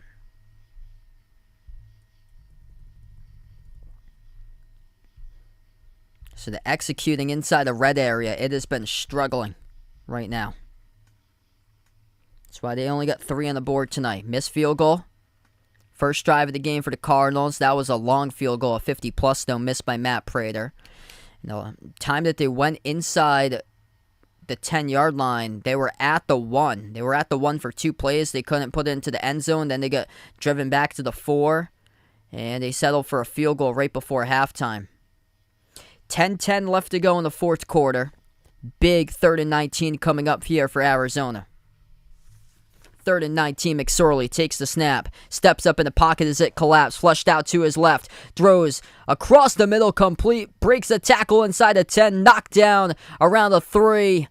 So the executing inside the red area, it has been struggling right now. That's why they only got 3 on the board tonight. Missed field goal. First drive of the game for the Cardinals. That was a long field goal, a 50-plus, though, missed by Matt Prater. The time that they went inside the 10-yard line, they were at the 1. They were at the 1 for 2 plays. They couldn't put it into the end zone. Then they got driven back to the 4, and they settled for a field goal right before halftime. 10-10 left to go in the 4th quarter. Big 3rd and 19 coming up here for Arizona. 3rd and 19, McSorley takes the snap, steps up in the pocket as it collapsed, flushed out to his left, throws across the middle complete, breaks a tackle inside the 10, knocked down around the 3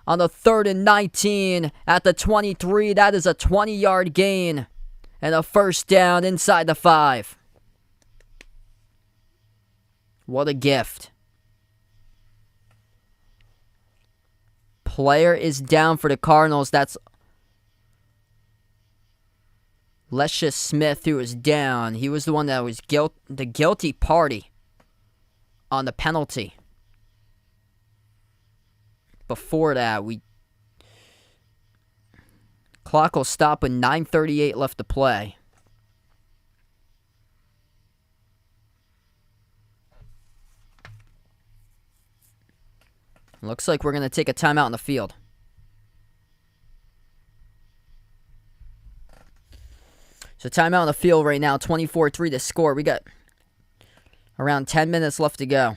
on the 3rd and 19 at the 23. That is a 20-yard gain and a 1st down inside the 5. What a gift. Player is down for the Cardinals. That's Lecious Smith, who was down. He was the one that was the guilty party on the penalty. Before that, clock will stop with 9:38 left to play. Looks like we're going to take a timeout on the field. So timeout on the field right now, 24-3 to score. We got around 10 minutes left to go.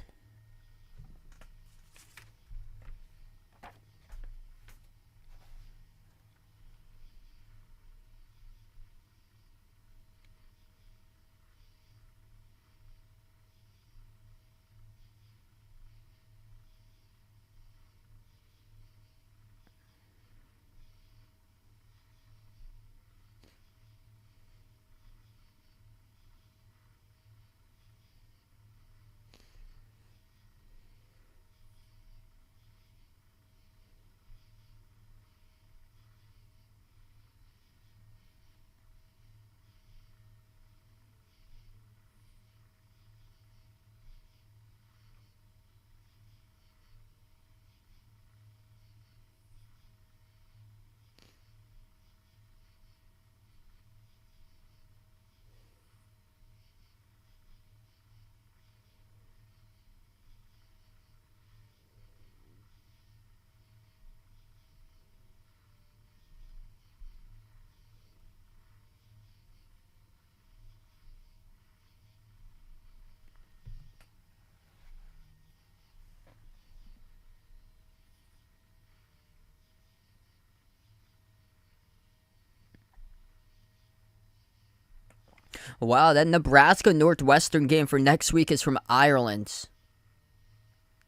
Wow, that Nebraska-Northwestern game for next week is from Ireland.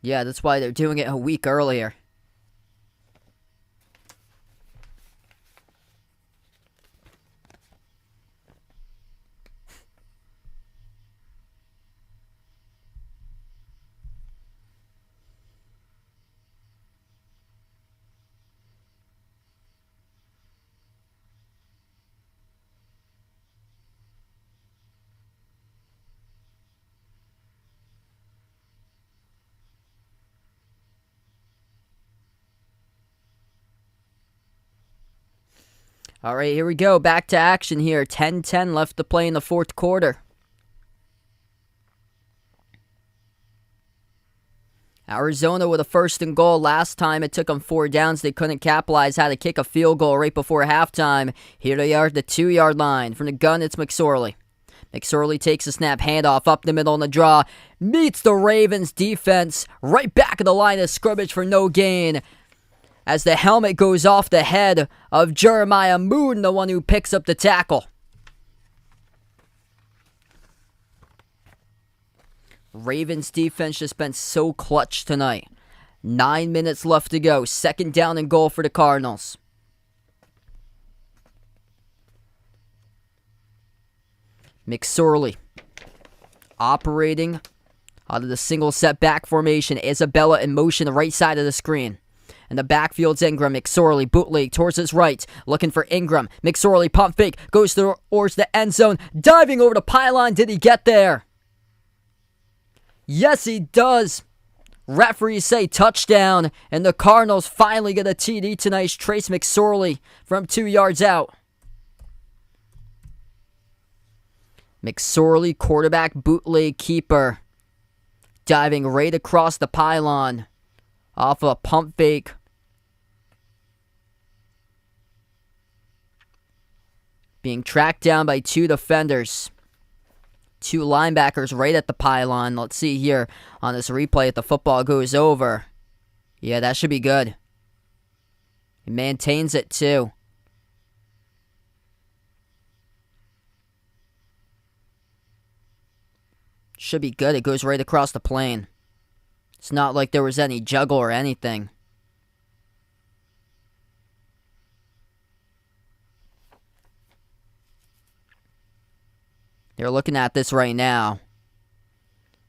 Yeah, that's why they're doing it a week earlier. All right, here we go. Back to action here. 10-10 left to play in the 4th quarter. Arizona with a 1st and goal. Last time it took them 4 downs. They couldn't capitalize. Had to kick a field goal right before halftime. Here they are at the 2-yard line. From the gun, it's McSorley. McSorley takes a snap, handoff up the middle on the draw. Meets the Ravens defense right back of the line of scrimmage for no gain. As the helmet goes off the head of Jeremiah Moon, the one who picks up the tackle. Ravens defense just been so clutch tonight. 9 minutes left to go. Second down and goal for the Cardinals. McSorley operating out of the single set back formation. Isabella in motion the right side of the screen. And the backfield's Ingram. McSorley bootleg towards his right. Looking for Ingram. McSorley pump fake. Goes towards the end zone. Diving over the pylon. Did he get there? Yes, he does. Referees say touchdown. And the Cardinals finally get a TD tonight. Trace McSorley from 2 yards out. McSorley, quarterback bootleg keeper. Diving right across the pylon. Off a pump fake. Being tracked down by 2 defenders. 2 linebackers right at the pylon. Let's see here on this replay if the football goes over. Yeah, that should be good. He maintains it too. Should be good. It goes right across the plane. It's not like there was any juggle or anything. They're looking at this right now.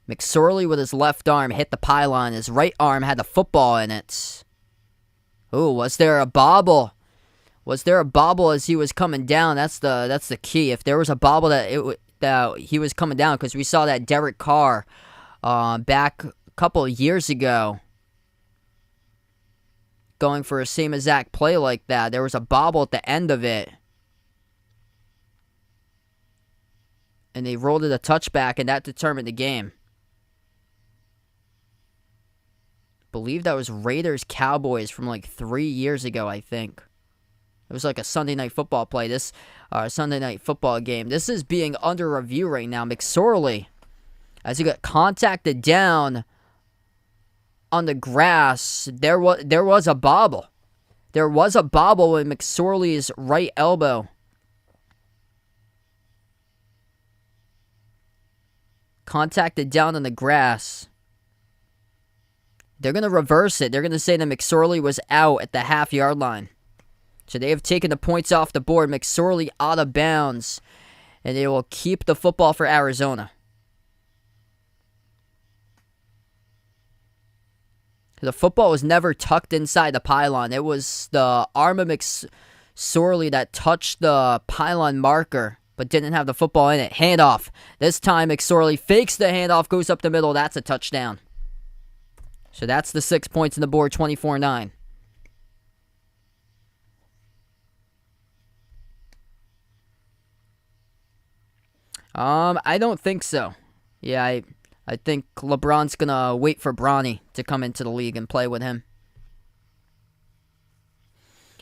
McSorley with his left arm hit the pylon. His right arm had the football in it. Ooh, was there a bobble? Was there a bobble as he was coming down? That's the key. If there was a bobble that he was coming down, because we saw that Derek Carr back a couple of years ago going for a same exact play like that. There was a bobble at the end of it. And they rolled it a touchback, and that determined the game. Believe that was Raiders-Cowboys from like 3 years ago, I think. It was like a Sunday Night Football play. This Sunday Night Football game. This is being under review right now. McSorley, as he got contacted down on the grass, there was a bobble. There was a bobble in McSorley's right elbow. Contacted down on the grass. They're going to reverse it. They're going to say that McSorley was out at the half-yard line. So they have taken the points off the board. McSorley out of bounds. And they will keep the football for Arizona. The football was never tucked inside the pylon. It was the arm of McSorley that touched the pylon marker, but didn't have the football in it. Handoff. This time McSorley fakes the handoff, goes up the middle. That's a touchdown. So that's the 6 points on the board, 24-9. I don't think so. Yeah, I think LeBron's gonna wait for Bronny to come into the league and play with him.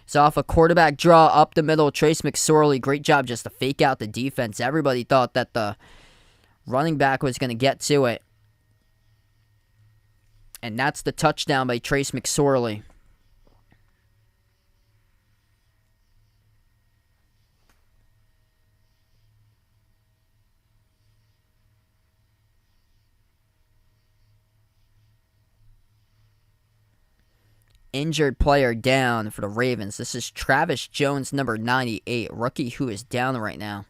So off a quarterback draw up the middle, Trace McSorley, great job just to fake out the defense. Everybody thought that the running back was going to get to it. And that's the touchdown by Trace McSorley. Injured player down for the Ravens. This is Travis Jones, number 98, rookie who is down right now.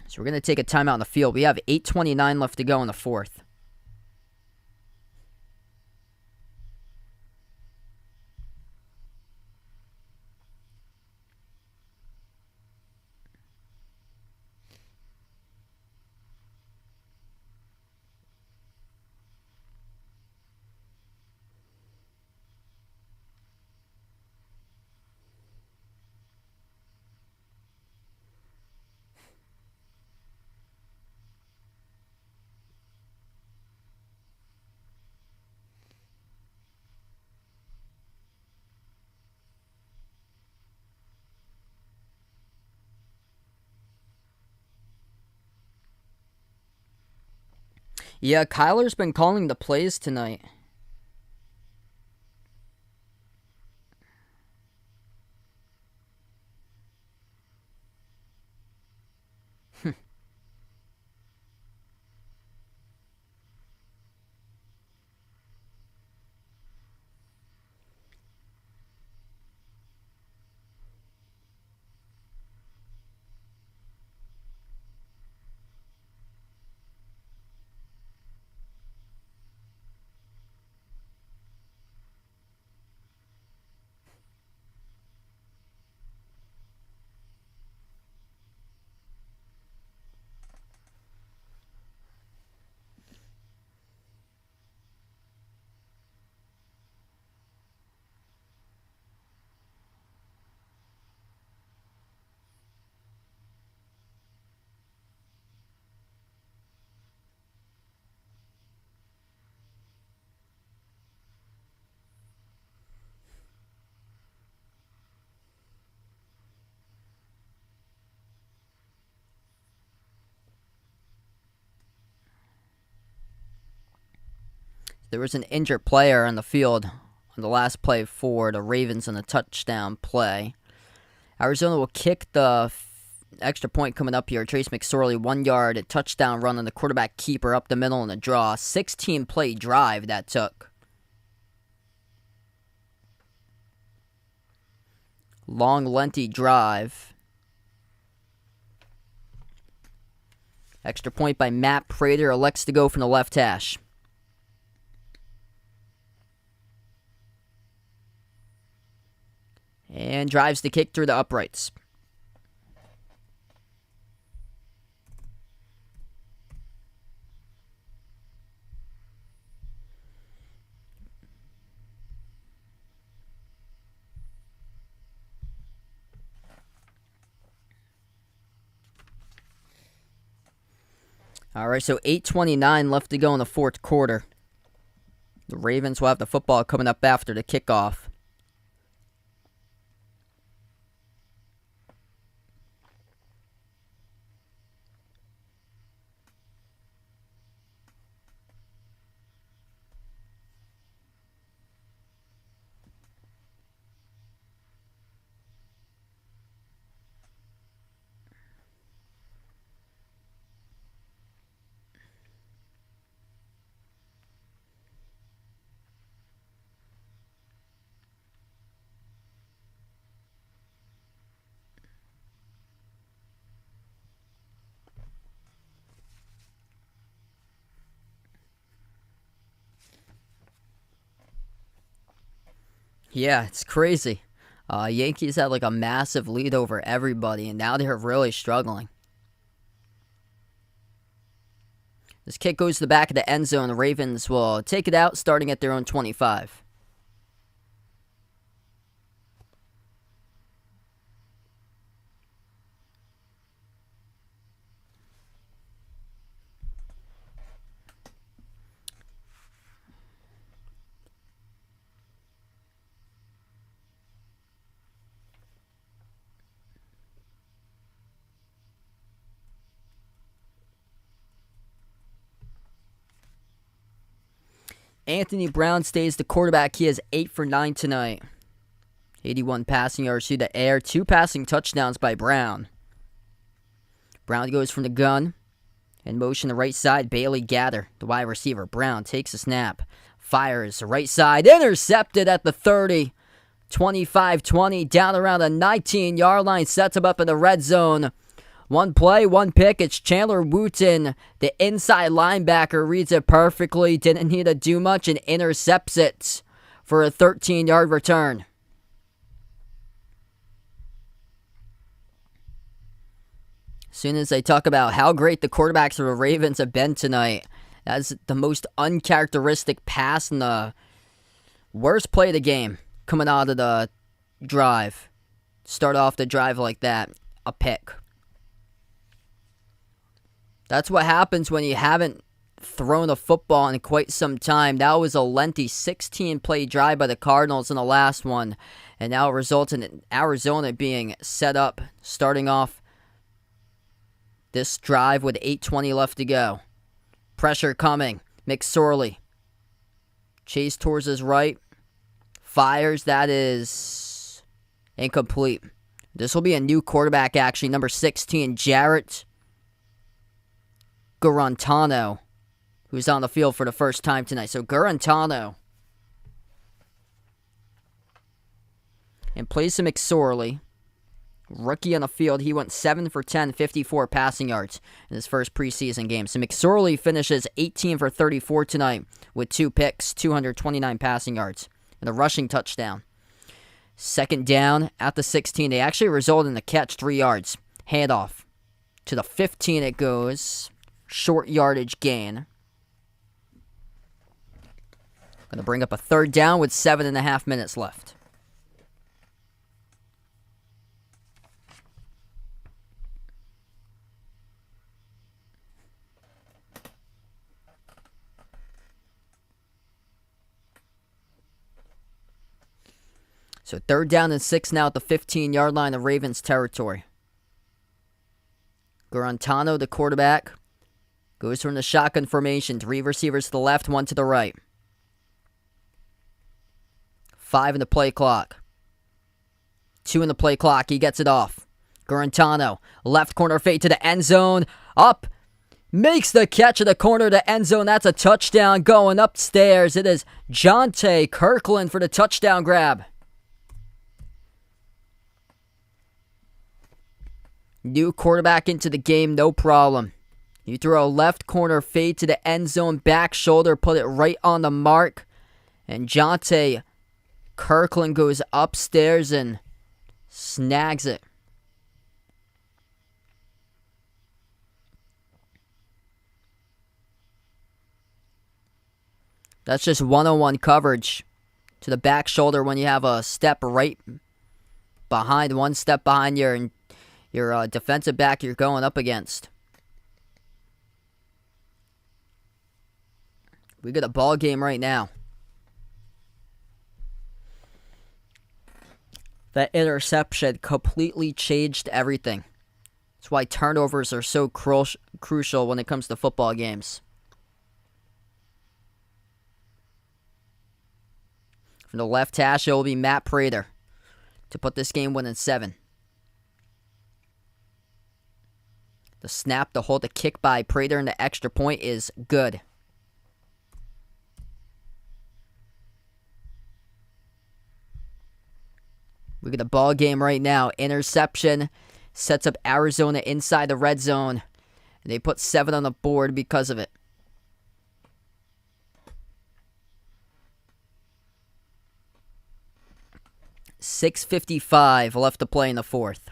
So we're going to take a timeout on the field. We have 8:29 left to go in the fourth. Yeah, Kyler's been calling the plays tonight. There was an injured player on the field on the last play for the Ravens on the touchdown play. Arizona will kick the extra point coming up here. Trace McSorley, 1 yard, touchdown run on the quarterback keeper up the middle in the draw. 16-play drive that took. Long, lengthy drive. Extra point by Matt Prater. Elects to go from the left hash. And drives the kick through the uprights. Alright, so 8:29 left to go in the fourth quarter. The Ravens will have the football coming up after the kickoff. Yeah, it's crazy. Yankees had like a massive lead over everybody, and now they're really struggling. This kick goes to the back of the end zone. The Ravens will take it out starting at their own 25. Anthony Brown stays the quarterback. He has 8 for 9 tonight. 81 passing yards through the air. 2 passing touchdowns by Brown. Brown goes from the gun. In motion the right side. Bailey Gather, the wide receiver. Brown takes a snap. Fires the right side. Intercepted at the 30. 25-20. Down around the 19-yard line. Sets him up in the red zone. One play, one pick. It's Chandler Wooten, the inside linebacker, reads it perfectly. Didn't need to do much and intercepts it for a 13-yard return. As soon as they talk about how great the quarterbacks of the Ravens have been tonight, that's the most uncharacteristic pass and the worst play of the game coming out of the drive. Start off the drive like that, a pick. That's what happens when you haven't thrown a football in quite some time. That was a lengthy 16-play drive by the Cardinals in the last one. And now it results in Arizona being set up, starting off this drive with 8:20 left to go. Pressure coming. McSorley. Chase towards his right. Fires. That is incomplete. This will be a new quarterback, actually. Number 16, Jarrett Garantano, who's on the field for the first time tonight. So Garantano in place of McSorley, rookie on the field. He went 7 for 10, 54 passing yards in his first preseason game. So McSorley finishes 18 for 34 tonight with 2 picks, 229 passing yards, and a rushing touchdown. Second down at the 16. They actually result in the catch, 3 yards. Handoff to the 15 it goes. Short yardage gain. Going to bring up a third down with 7.5 minutes left. So 3rd down and 6 now at the 15-yard line of Ravens territory. Garantano, the quarterback, goes from the shotgun formation. 3 receivers to the left, 1 to the right. 5 in the play clock. 2 in the play clock. He gets it off. Garantano, left corner fade to the end zone. Up. Makes the catch at the corner of the end zone. That's a touchdown going upstairs. It is Jonte Kirkland for the touchdown grab. New quarterback into the game, no problem. You throw a left corner fade to the end zone, back shoulder, put it right on the mark. And Jonte Kirkland goes upstairs and snags it. That's just one-on-one coverage to the back shoulder when you have a step right behind, one step behind your defensive back you're going up against. We got a ball game right now. That interception completely changed everything. That's why turnovers are so crucial when it comes to football games. From the left hash, it will be Matt Prater to put this game winning 7. The snap to hold the kick by Prater and the extra point is good. We get a ball game right now. Interception sets up Arizona inside the red zone. And they put 7 on the board because of it. .6:55 left to play in the fourth.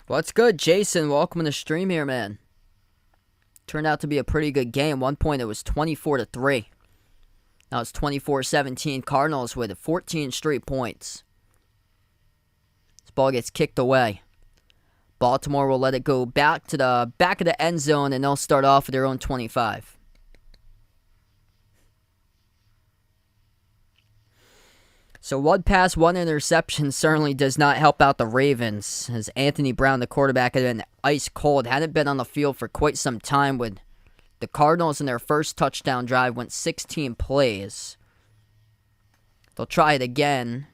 What's good, Jason? Welcome to the stream here, man. Turned out to be a pretty good game. One point it was 24-3. Now it's 24-17. Cardinals with 14 straight points. This ball gets kicked away. Baltimore will let it go back to the back of the end zone, and they'll start off at their own 25. So 1 pass, 1 interception certainly does not help out the Ravens, as Anthony Brown, the quarterback, had been ice cold. Hadn't been on the field for quite some time. With the Cardinals in their first touchdown drive went 16 plays. They'll try it again.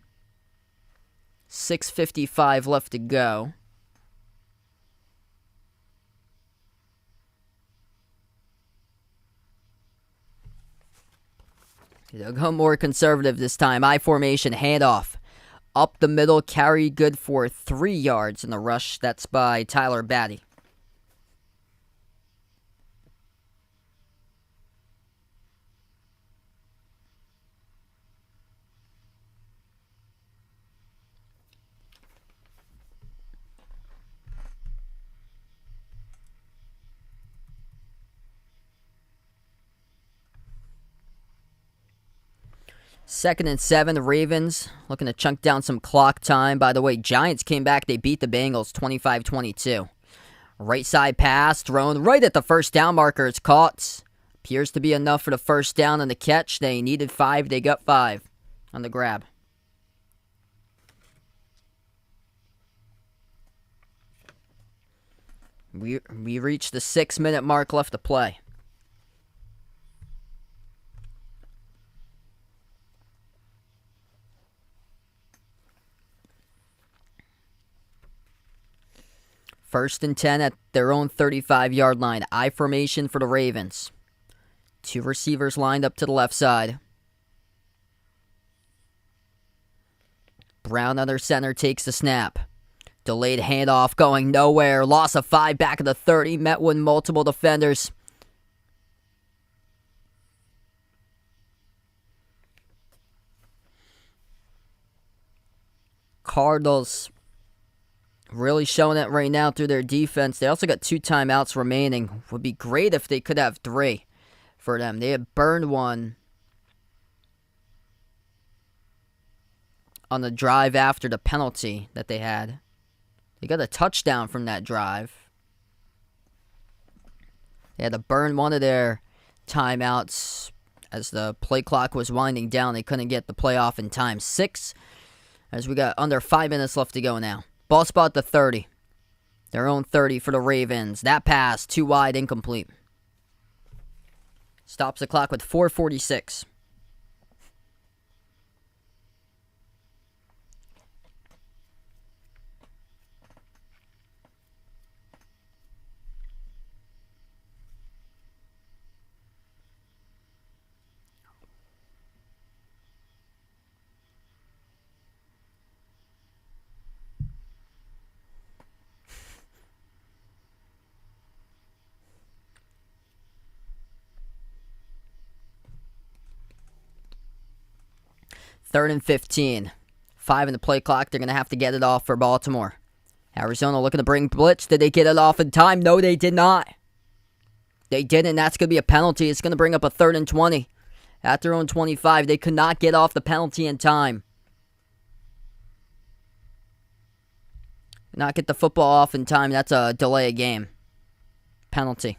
6:55 left to go. They'll go more conservative this time. I formation, handoff. Up the middle, carry good for 3 yards in the rush. That's by Tyler Batty. Second and 7, the Ravens looking to chunk down some clock time. By the way, Giants came back. They beat the Bengals 25-22. Right side pass thrown right at the first down marker. It's caught. Appears to be enough for the first down and the catch. They needed 5. They got 5 on the grab. We reached the 6-minute mark left to play. First and 10 at their own 35-yard line. I formation for the Ravens. 2 receivers lined up to the left side. Brown under center takes the snap. Delayed handoff going nowhere. Loss of 5 back at the 30. Met with multiple defenders. Cardinals Really showing it right now through their defense. They also got 2 timeouts remaining. Would be great if they could have 3 for them. They had burned one on the drive after the penalty that they had. They got a touchdown from that drive. They had to burn one of their timeouts as the play clock was winding down. They couldn't get the play off in time. 6, as we got under 5 minutes left to go now. Ball spot the 30. Their own 30 for the Ravens. That pass, too wide, incomplete. Stops the clock with 4:46. Third and 15. 5 in the play clock. They're going to have to get it off for Baltimore. Arizona looking to bring blitz. Did they get it off in time? No, they did not. They didn't. That's going to be a penalty. It's going to bring up a 3rd and 20. At their own 25. They could not get off the penalty in time. Not get the football off in time. That's a delay of game. Penalty.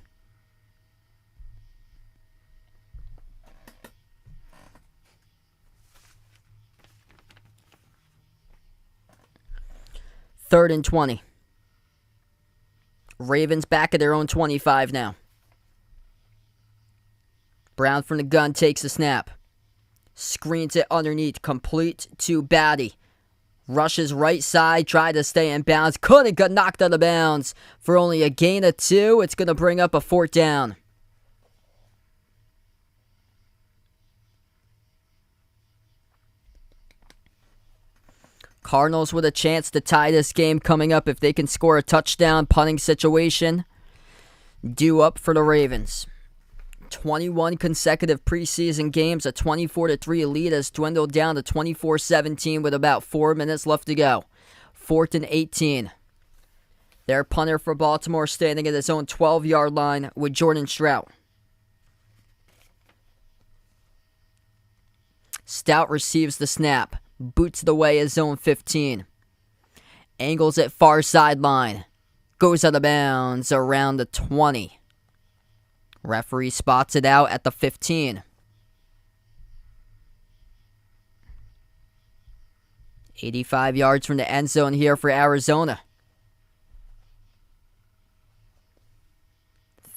Third and 20. Ravens back at their own 25 now. Brown from the gun takes the snap. Screens it underneath. Complete to Batty. Rushes right side. Tried to stay in bounds. Couldn't. Got knocked out of bounds for only a gain of 2. It's going to bring up a 4th down. Cardinals with a chance to tie this game coming up if they can score a touchdown. Punting situation due up for the Ravens. 21 consecutive preseason games. A 24-3 lead has dwindled down to 24-17 with about 4 minutes left to go. 4th and 18. Their punter for Baltimore standing at his own 12-yard line with Jordan Strout. Stout receives the snap. Boots it away at zone 15. Angles at far sideline. Goes out of bounds around the 20. Referee spots it out at the 15. 85 yards from the end zone here for Arizona.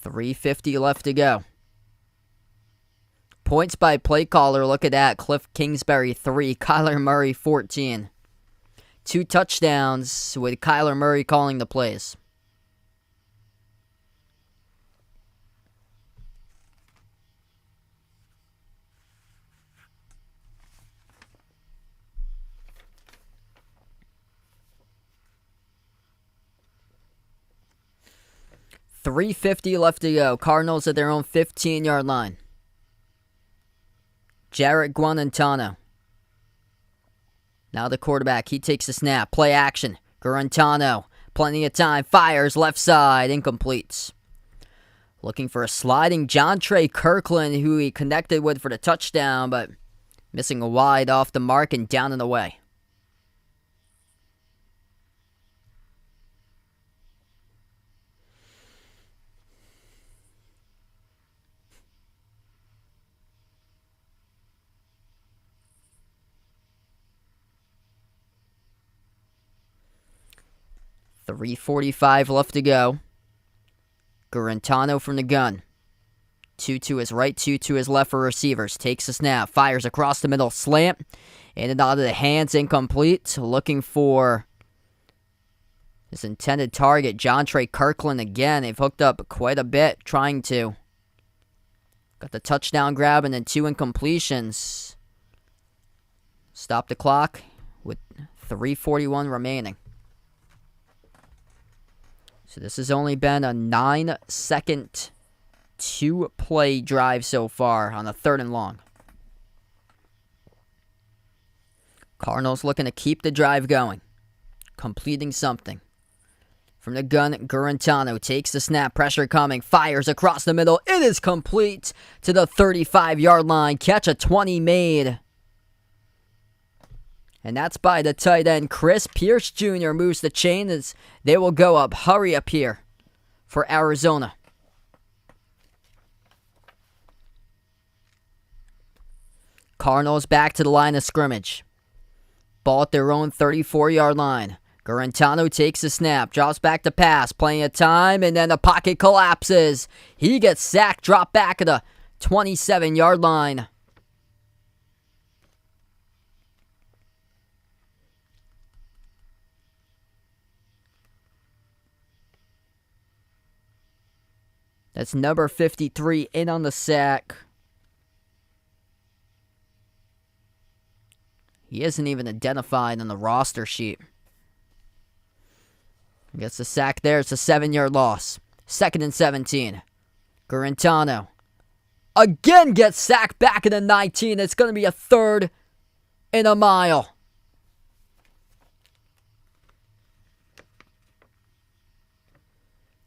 3:50 left to go. Points by play caller, look at that. Cliff Kingsbury, 3. Kyler Murray, 14. 2 touchdowns with Kyler Murray calling the plays. $3:50 left to go. Cardinals at their own 15-yard line. Jarrett Guarantano. Now the quarterback. He takes the snap. Play action. Guarantano. Plenty of time. Fires left side. Incomplete. Looking for a sliding Jontre Kirkland, who he connected with for the touchdown, but missing a wide off the mark and down and away. $3:45 left to go. Guarantano from the gun. 2 to his right, 2 to his left for receivers. Takes the snap. Fires across the middle. Slant. In and out of the hands. Incomplete. Looking for his intended target. Jontre Kirkland again. They've hooked up quite a bit trying to. Got the touchdown grab and then 2 incompletions. Stop the clock with 3:41 remaining. So this has only been a 9-second 2-play drive so far on a 3rd and long. Cardinals looking to keep the drive going. Completing something. From the gun, Garantano takes the snap, pressure coming, fires across the middle. It is complete to the 35-yard line. Catch a 20 made. And that's by the tight end. Chris Pierce Jr. moves the chain as they will go up. Hurry up here for Arizona. Cardinals back to the line of scrimmage. Ball at their own 34-yard line. Garantano takes the snap, drops back to pass, plenty of time, and then the pocket collapses. He gets sacked, dropped back at the 27-yard line. That's number 53 in on the sack. He isn't even identified on the roster sheet. Gets the sack there. It's a 7-yard loss. 2nd and 17. Garantano again gets sacked back in the 19. It's going to be a 3rd and a mile.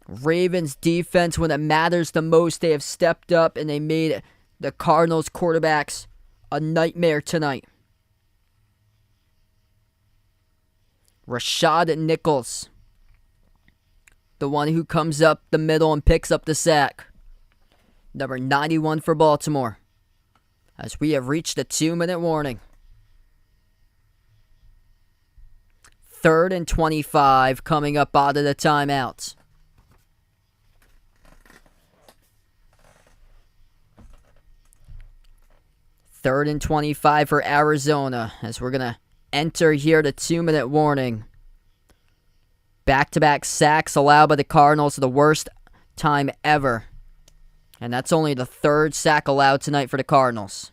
Ravens defense, when it matters the most, they have stepped up and they made the Cardinals quarterbacks a nightmare tonight. Rashad Nichols, the one who comes up the middle and picks up the sack. Number 91 for Baltimore. As we have reached the 2-minute warning. 3rd and 25 coming up out of the timeouts. Third and 25 for Arizona as we're going to enter here the 2-minute warning. Back-to-back sacks allowed by the Cardinals, the worst time ever. And that's only the 3rd sack allowed tonight for the Cardinals.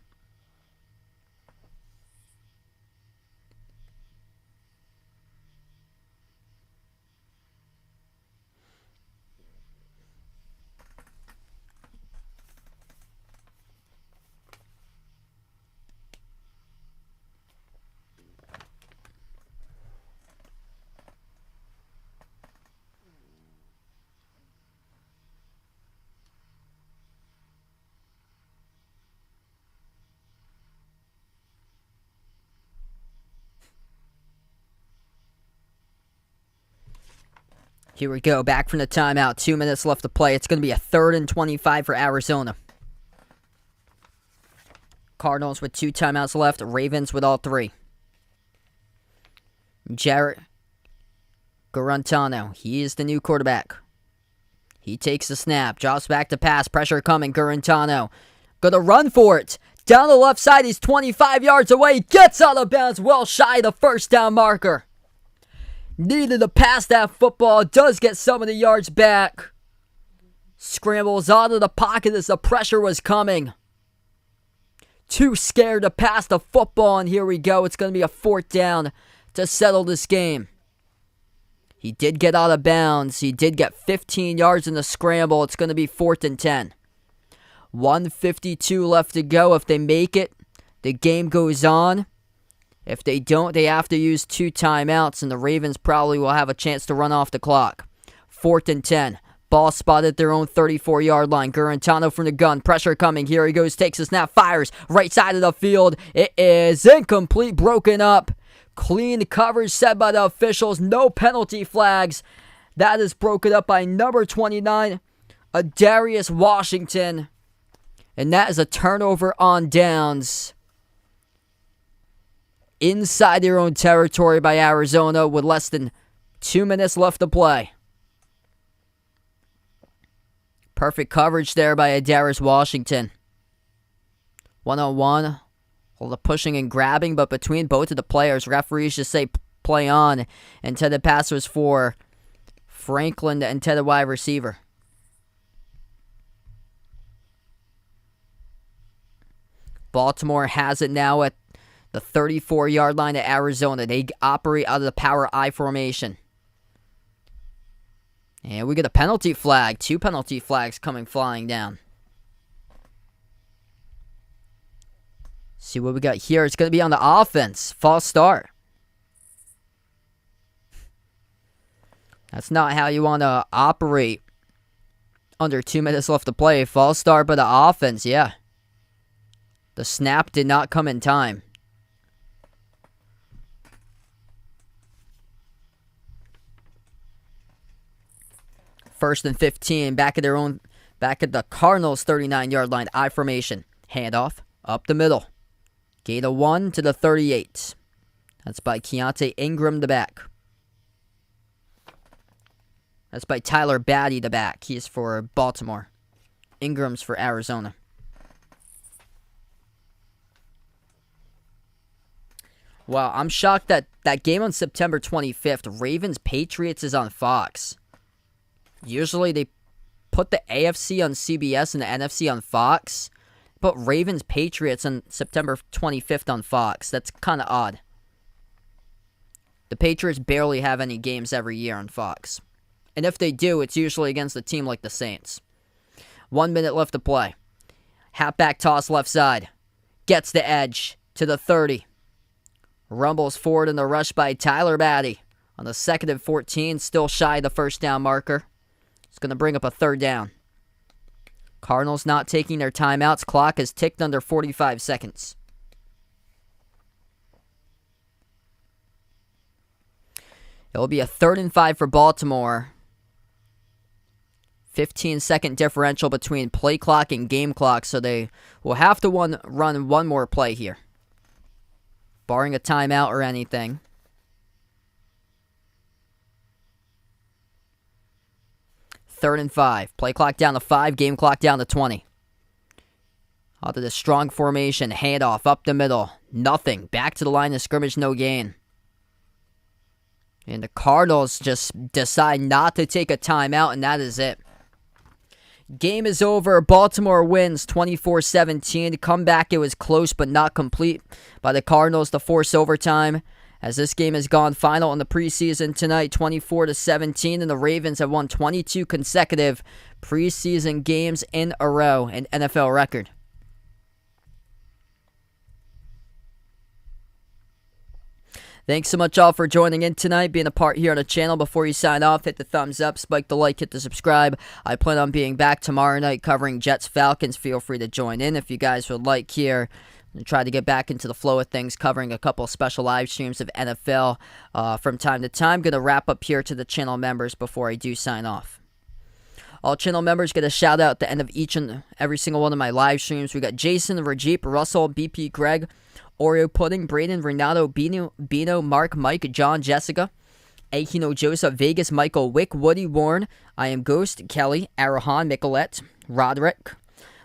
Here we go, back from the timeout. 2 minutes left to play. It's going to be a 3rd and 25 for Arizona. Cardinals with 2 timeouts left. Ravens with all 3. Jarrett Garantano, he is the new quarterback. He takes the snap, drops back to pass, pressure coming. Garantano gonna run for it. Down the left side, he's 25 yards away. Gets out of bounds, well shy of the 1st down marker. Needed to pass that football. Does get some of the yards back. Scrambles out of the pocket as the pressure was coming. Too scared to pass the football, and here we go. It's going to be a 4th down to settle this game. He did get out of bounds. He did get 15 yards in the scramble. It's going to be 4th and 10. 1:52 left to go. If they make it, the game goes on. If they don't, they have to use 2 timeouts, and the Ravens probably will have a chance to run off the clock. 4th and 10. Ball spotted at their own 34-yard line. Garantano from the gun. Pressure coming. Here he goes. Takes a snap. Fires. Right side of the field. It is incomplete. Broken up. Clean coverage set by the officials. No penalty flags. That is broken up by number 29, Darius Washington. And that is a turnover on downs. Inside their own territory by Arizona with less than 2 minutes left to play. Perfect coverage there by Darius Washington. 1-on-1. All the pushing and grabbing, but between both of the players, referees just say play on. Intended pass was for Franklin, the intended wide receiver. Baltimore has it now at the 34-yard line of Arizona. They operate out of the power I formation. And we get a penalty flag. 2 penalty flags coming flying down. See what we got here. It's going to be on the offense. False start. That's not how you want to operate. Under 2 minutes left to play. False start by the offense, yeah. The snap did not come in time. First and 15, back at the Cardinals 39-yard line. I formation. Handoff up the middle. Gain of 1 to the 38. That's by Keontae Ingram, the back. That's by Tyler Batty, the back. He's for Baltimore. Ingram's for Arizona. Wow, I'm shocked that that game on September 25th, Ravens-Patriots, is on Fox. Usually they put the AFC on CBS and the NFC on Fox. But Ravens-Patriots on September 25th on Fox. That's kind of odd. The Patriots barely have any games every year on Fox. And if they do, it's usually against a team like the Saints. 1 minute left to play. Halfback toss left side. Gets the edge to the 30. Rumbles forward in the rush by Tyler Batty. On the 2nd and 14, still shy of the first down marker. It's going to bring up a 3rd down. Cardinals not taking their timeouts. Clock is ticked under 45 seconds. It'll be a 3rd and 5 for Baltimore. 15-second differential between play clock and game clock, so they will have to run one more play here. Barring a timeout or anything. Third and 5. Play clock down to 5. Game clock down to 20. Out to the strong formation. Handoff up the middle. Nothing. Back to the line of scrimmage. No gain. And the Cardinals just decide not to take a timeout, and that is it. Game is over. Baltimore wins 24-17. Comeback, it was close but not complete by the Cardinals to force overtime. As this game has gone final in the preseason tonight, 24-17, and the Ravens have won 22 consecutive preseason games in a row, an NFL record. Thanks so much all for joining in tonight, being a part here on the channel. Before you sign off, hit the thumbs up, spike the like, hit the subscribe. I plan on being back tomorrow night covering Jets-Falcons. Feel free to join in if you guys would like here. And try to get back into the flow of things, covering a couple special live streams of NFL from time to time. Going to wrap up here to the channel members before I do sign off. All channel members get a shout out at the end of each and every single one of my live streams. We got Jason, Rajeep, Russell, BP, Greg, Oreo Pudding, Braden, Renato, Bino, Mark, Mike, John, Jessica, Akino, Joseph, Vegas, Michael, Wick, Woody, Warren, I Am Ghost, Kelly, Arahan, Micolette, Roderick,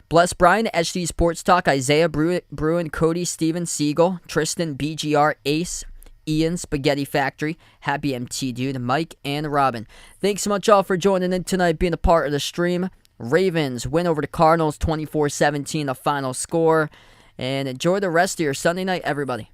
Bless Brian, HD Sports Talk, Isaiah, Bruin, Cody, Steven, Siegel, Tristan, BGR, Ace, Ian, Spaghetti Factory, Happy MT Dude, Mike, and Robin. Thanks so much all for joining in tonight, being a part of the stream. Ravens win over the Cardinals 24-17, the final score. And enjoy the rest of your Sunday night, everybody.